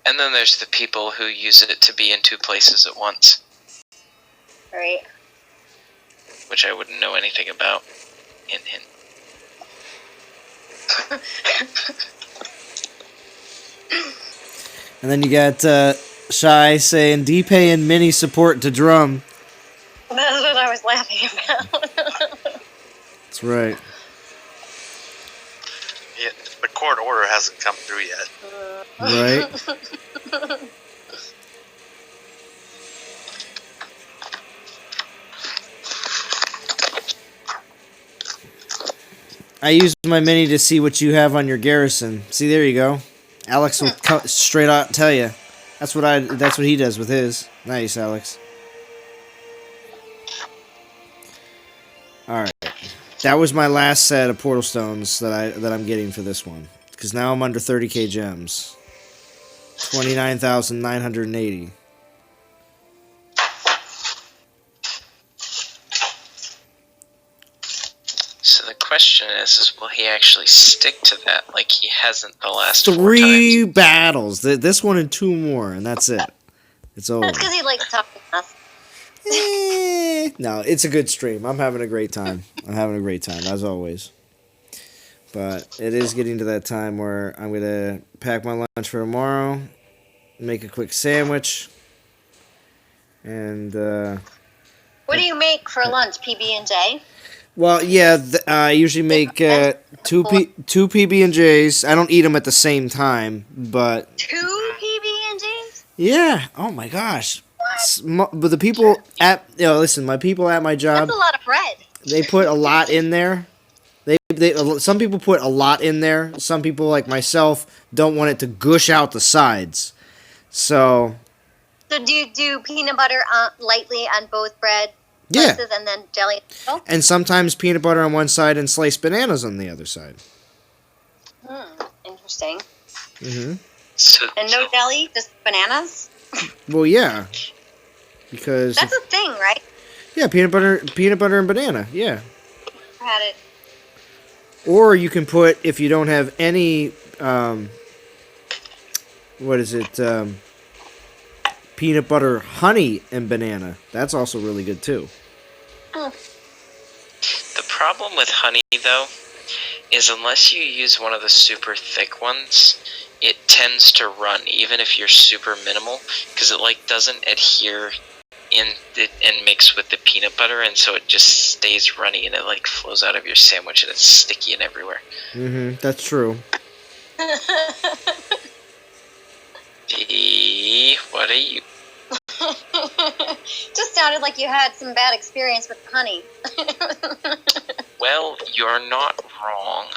E: And then there's the people who use it to be in 2 places at once.
F: Right.
E: Which I wouldn't know anything about. Hint, hint.
A: And then you got Shy saying D-Pay and Mini support to drum.
F: That's what I was laughing about.
A: That's right.
B: Yeah, the court order hasn't come through yet.
A: Right. I used my Mini to see what you have on your Garrison. See, there you go. Alex will straight out tell you. That's what he does with his. Nice, Alex. All right. That was my last set of Portal Stones that I'm getting for this one, because now I'm under 30k gems. 29,980.
E: So the question is will he actually stick to that like he hasn't the last
A: 3 battles. This one and 2 more, and that's it. It's over.
F: That's because he likes talking to us.
A: No, it's a good stream. I'm having a great time. As always. But it is getting to that time where I'm going to pack my lunch for tomorrow, make a quick sandwich, and...
F: what do you make for lunch, PB&J?
A: Well, yeah, I usually make 2 PB&Js. I don't eat them at the same time, but...
F: 2 PB&Js?
A: Yeah. Oh, my gosh. But the people my people at my job...
F: That's a lot of bread.
A: They put a lot in there. Some people put a lot in there. Some people, like myself, don't want it to gush out the sides. So
F: do you do peanut butter lightly on both bread slices and then jelly?
A: And sometimes peanut butter on one side and sliced bananas on the other side.
F: Interesting.
A: Mm-hmm.
F: And no jelly, just bananas?
A: Well, yeah. Because...
F: That's a thing, right?
A: Yeah, peanut butter and banana, yeah.
F: Had it.
A: Or you can put, if you don't have any, peanut butter, honey, and banana. That's also really good, too.
E: The problem with honey, though, is unless you use one of the super thick ones, it tends to run, even if you're super minimal, because it, doesn't adhere and mix with the peanut butter, and so it just stays runny and it flows out of your sandwich and it's sticky and everywhere.
A: That's true.
E: What are you?
F: Just sounded like you had some bad experience with honey.
E: Well, you're not wrong.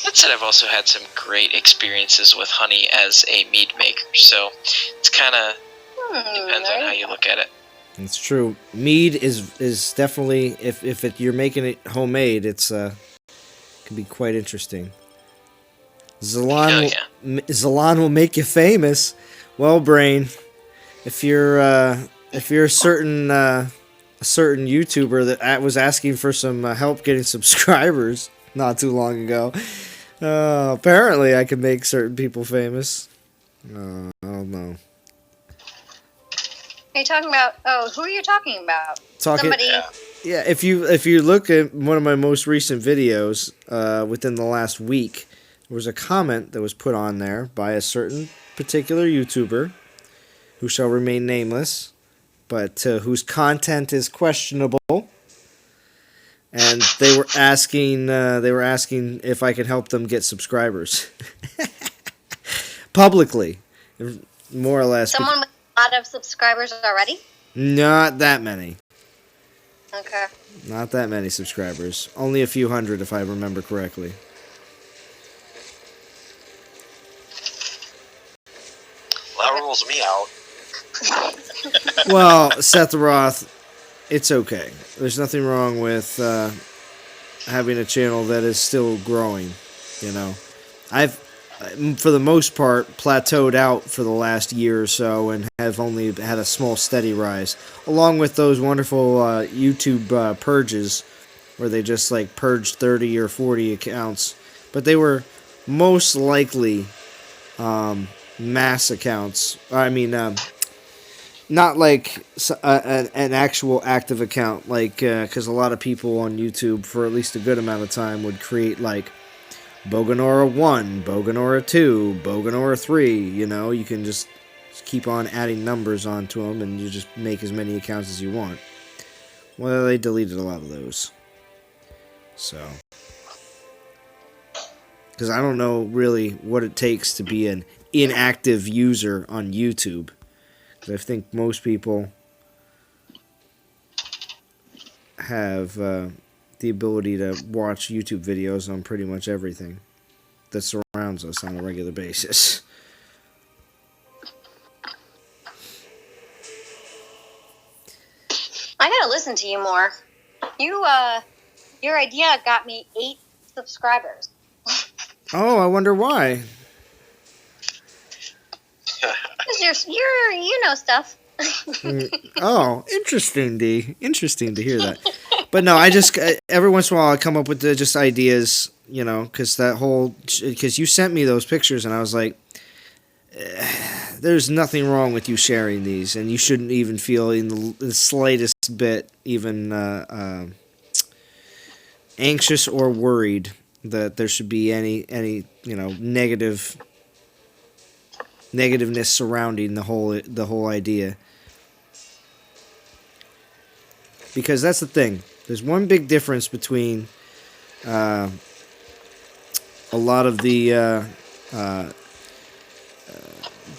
E: That said, I've also had some great experiences with honey as a mead maker, so it's kind of depends on how you look at it.
A: It's true. Mead is definitely, if you're making it homemade, it's can be quite interesting. Zalan will make you famous. Well, Brain, if you're a certain YouTuber that was asking for some help getting subscribers not too long ago, apparently I can make certain people famous. Oh no.
F: Are you talking about? Oh, who are you talking about? Somebody.
A: Yeah, if you look at one of my most recent videos, within the last week, there was a comment that was put on there by a certain particular YouTuber, who shall remain nameless, but whose content is questionable, and they were asking if I could help them get subscribers publicly, more or less.
F: Someone with a lot of subscribers already?
A: Not that many.
F: Okay.
A: Not that many subscribers. Only a few hundred, if I remember correctly.
B: Well, that rules me out.
A: Well, Seth Roth, it's okay. There's nothing wrong with having a channel that is still growing. You know, I've, for the most part, plateaued out for the last year or so and have only had a small steady rise, along with those wonderful YouTube purges where they just purged 30 or 40 accounts, but they were most likely mass accounts. I mean, not an actual active account, because a lot of people on YouTube for at least a good amount of time would create Boganora 1, Boganora 2, Boganora 3, you can just keep on adding numbers onto them, and you just make as many accounts as you want. Well, they deleted a lot of those. So, because I don't know really what it takes to be an inactive user on YouTube. Because I think most people have the ability to watch YouTube videos on pretty much everything that surrounds us on a regular basis.
F: I gotta listen to you more. Your idea got me 8 subscribers.
A: Oh, I wonder why.
F: Because you know stuff.
A: Oh, interesting, D. Interesting to hear that. But no, I just every once in a while I come up with just ideas, because because you sent me those pictures and I was like, there's nothing wrong with you sharing these, and you shouldn't even feel in the slightest bit even anxious or worried that there should be any negativeness surrounding the whole idea. Because that's the thing. There's one big difference between a lot of the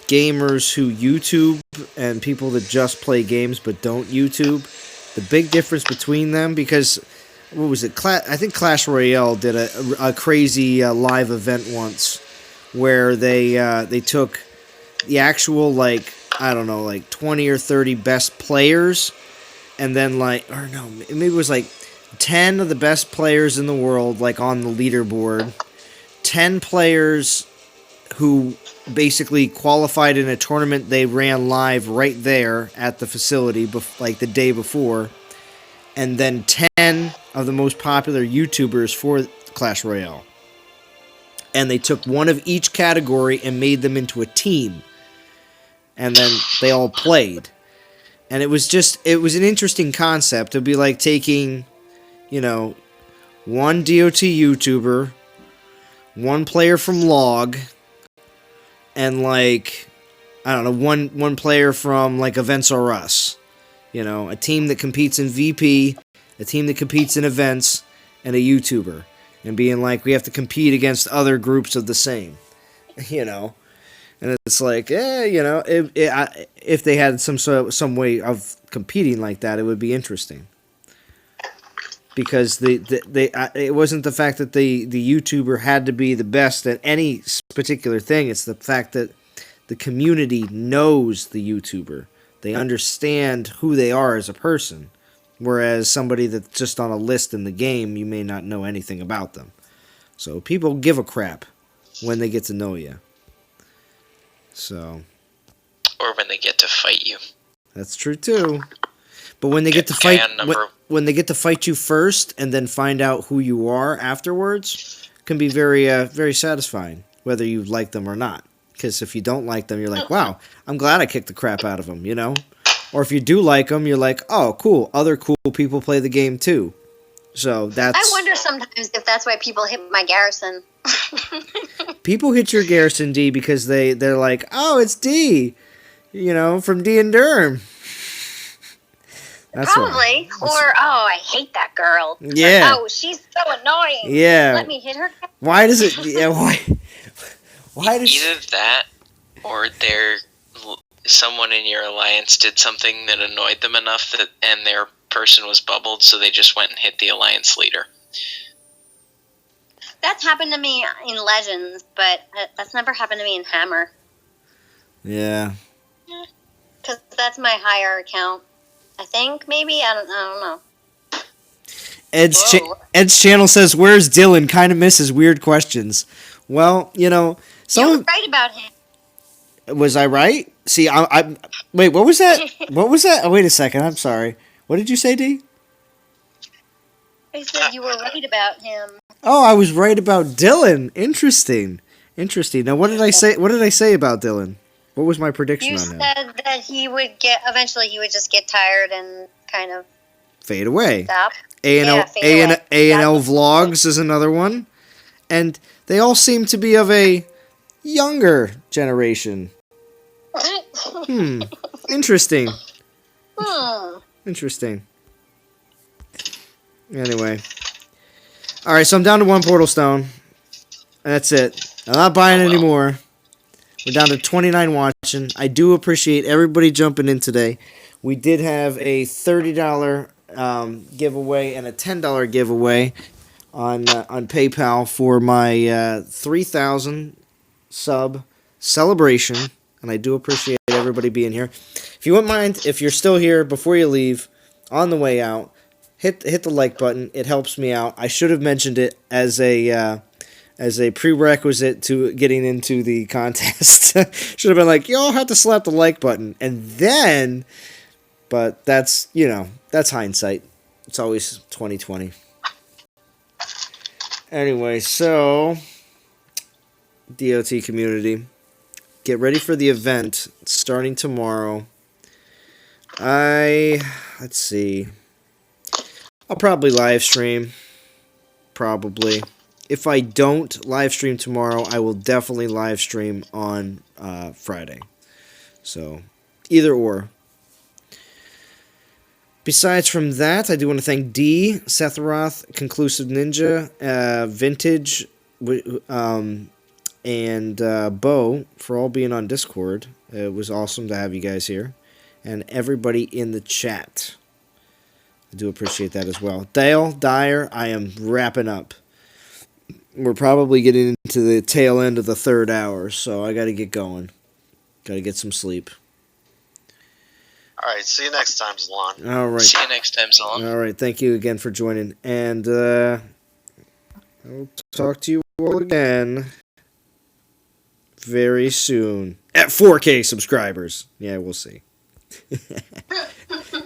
A: gamers who YouTube and people that just play games but don't YouTube. The big difference between them, because what was it? I think Clash Royale did a crazy live event once where they took the actual 20 or 30 best players, and then maybe it was 10 of the best players in the world on the leaderboard, 10 players who basically qualified in a tournament they ran live right there at the facility the day before, and then 10 of the most popular YouTubers for Clash Royale. And they took one of each category and made them into a team. And then they all played. And it was an interesting concept. It would be like taking, one DOT YouTuber, one player from Log, and one player from Events R Us. A team that competes in VP, a team that competes in events, and a YouTuber. And being we have to compete against other groups of the same. And it's if they had some way of competing like that, it would be interesting. Because it wasn't the fact that the YouTuber had to be the best at any particular thing. It's the fact that the community knows the YouTuber. They understand who they are as a person. Whereas somebody that's just on a list in the game, you may not know anything about them. So people give a crap when they get to know you. So.
E: Or when they get to fight you.
A: That's true too. But when they get to fight, when they get to fight you first and then find out who you are afterwards, can be very, very satisfying, whether you like them or not. Because if you don't like them, you're like, wow, I'm glad I kicked the crap out of them, Or if you do like them, you're like, oh, cool, other cool people play the game too. So that's.
F: I wonder sometimes if that's why people hit my garrison.
A: People hit your garrison, D, because they're like, oh, it's D, from D and Durham.
F: That's probably. Or, oh, I hate that girl.
A: Yeah.
F: Or, oh, she's so annoying.
A: Yeah.
F: Let me hit her.
A: Why does it? Yeah. Why does?
E: Either that, or someone in your alliance did something that annoyed them enough and their person was bubbled, so they just went and hit the alliance leader.
F: That's happened to me in Legends, but that's never happened to me in Hammer.
A: Yeah.
F: Because that's my higher account. I think, maybe? I don't know.
A: Ed's channel says, where's Dylan? Kind of misses weird questions. Well,
F: You were right about him.
A: Was I right? See, I wait, what was that? What was that? Oh, wait a second. I'm sorry. What did you say, D?
F: I said you were right about him.
A: Oh, I was right about Dylan. Interesting. Now, what did I say? What did I say about Dylan? What was my prediction on him?
F: You said that eventually he would just get tired and kind of
A: fade away.
F: Stop.
A: A&L Vlogs is another one. And they all seem to be of a younger generation. Interesting. Interesting. Anyway. Alright, so I'm down to 1 portal stone. And that's it. I'm not buying any more. We're down to 29 watching. I do appreciate everybody jumping in today. We did have a $30 giveaway and a $10 giveaway on PayPal for my 3,000 sub celebration, and I do appreciate everybody being here. If you wouldn't mind, if you're still here before you leave, on the way out, hit the like button. It helps me out. I should have mentioned it as a prerequisite to getting into the contest. Should have been like, y'all have to slap the like button, and then. But that's that's hindsight. It's always 2020. Anyway, so DOT community, get ready for the event starting tomorrow. Let's see. I'll probably live stream. Probably. If I don't live stream tomorrow, I will definitely live stream on Friday. So, either or. Besides from that, I do want to thank D, Sethroth, Conclusive Ninja, Vintage, and Bo for all being on Discord. It was awesome to have you guys here. And everybody in the chat. I do appreciate that as well. Dale, Dyer, I am wrapping up. We're probably getting into the tail end of the 3rd hour, so I got to get going. Got to get some sleep.
B: All right, see you next time, Zalon.
A: All right.
E: See you next time, Zalon.
A: All right, thank you again for joining. And I'll talk to you all again very soon. At 4K subscribers. Yeah, we'll see.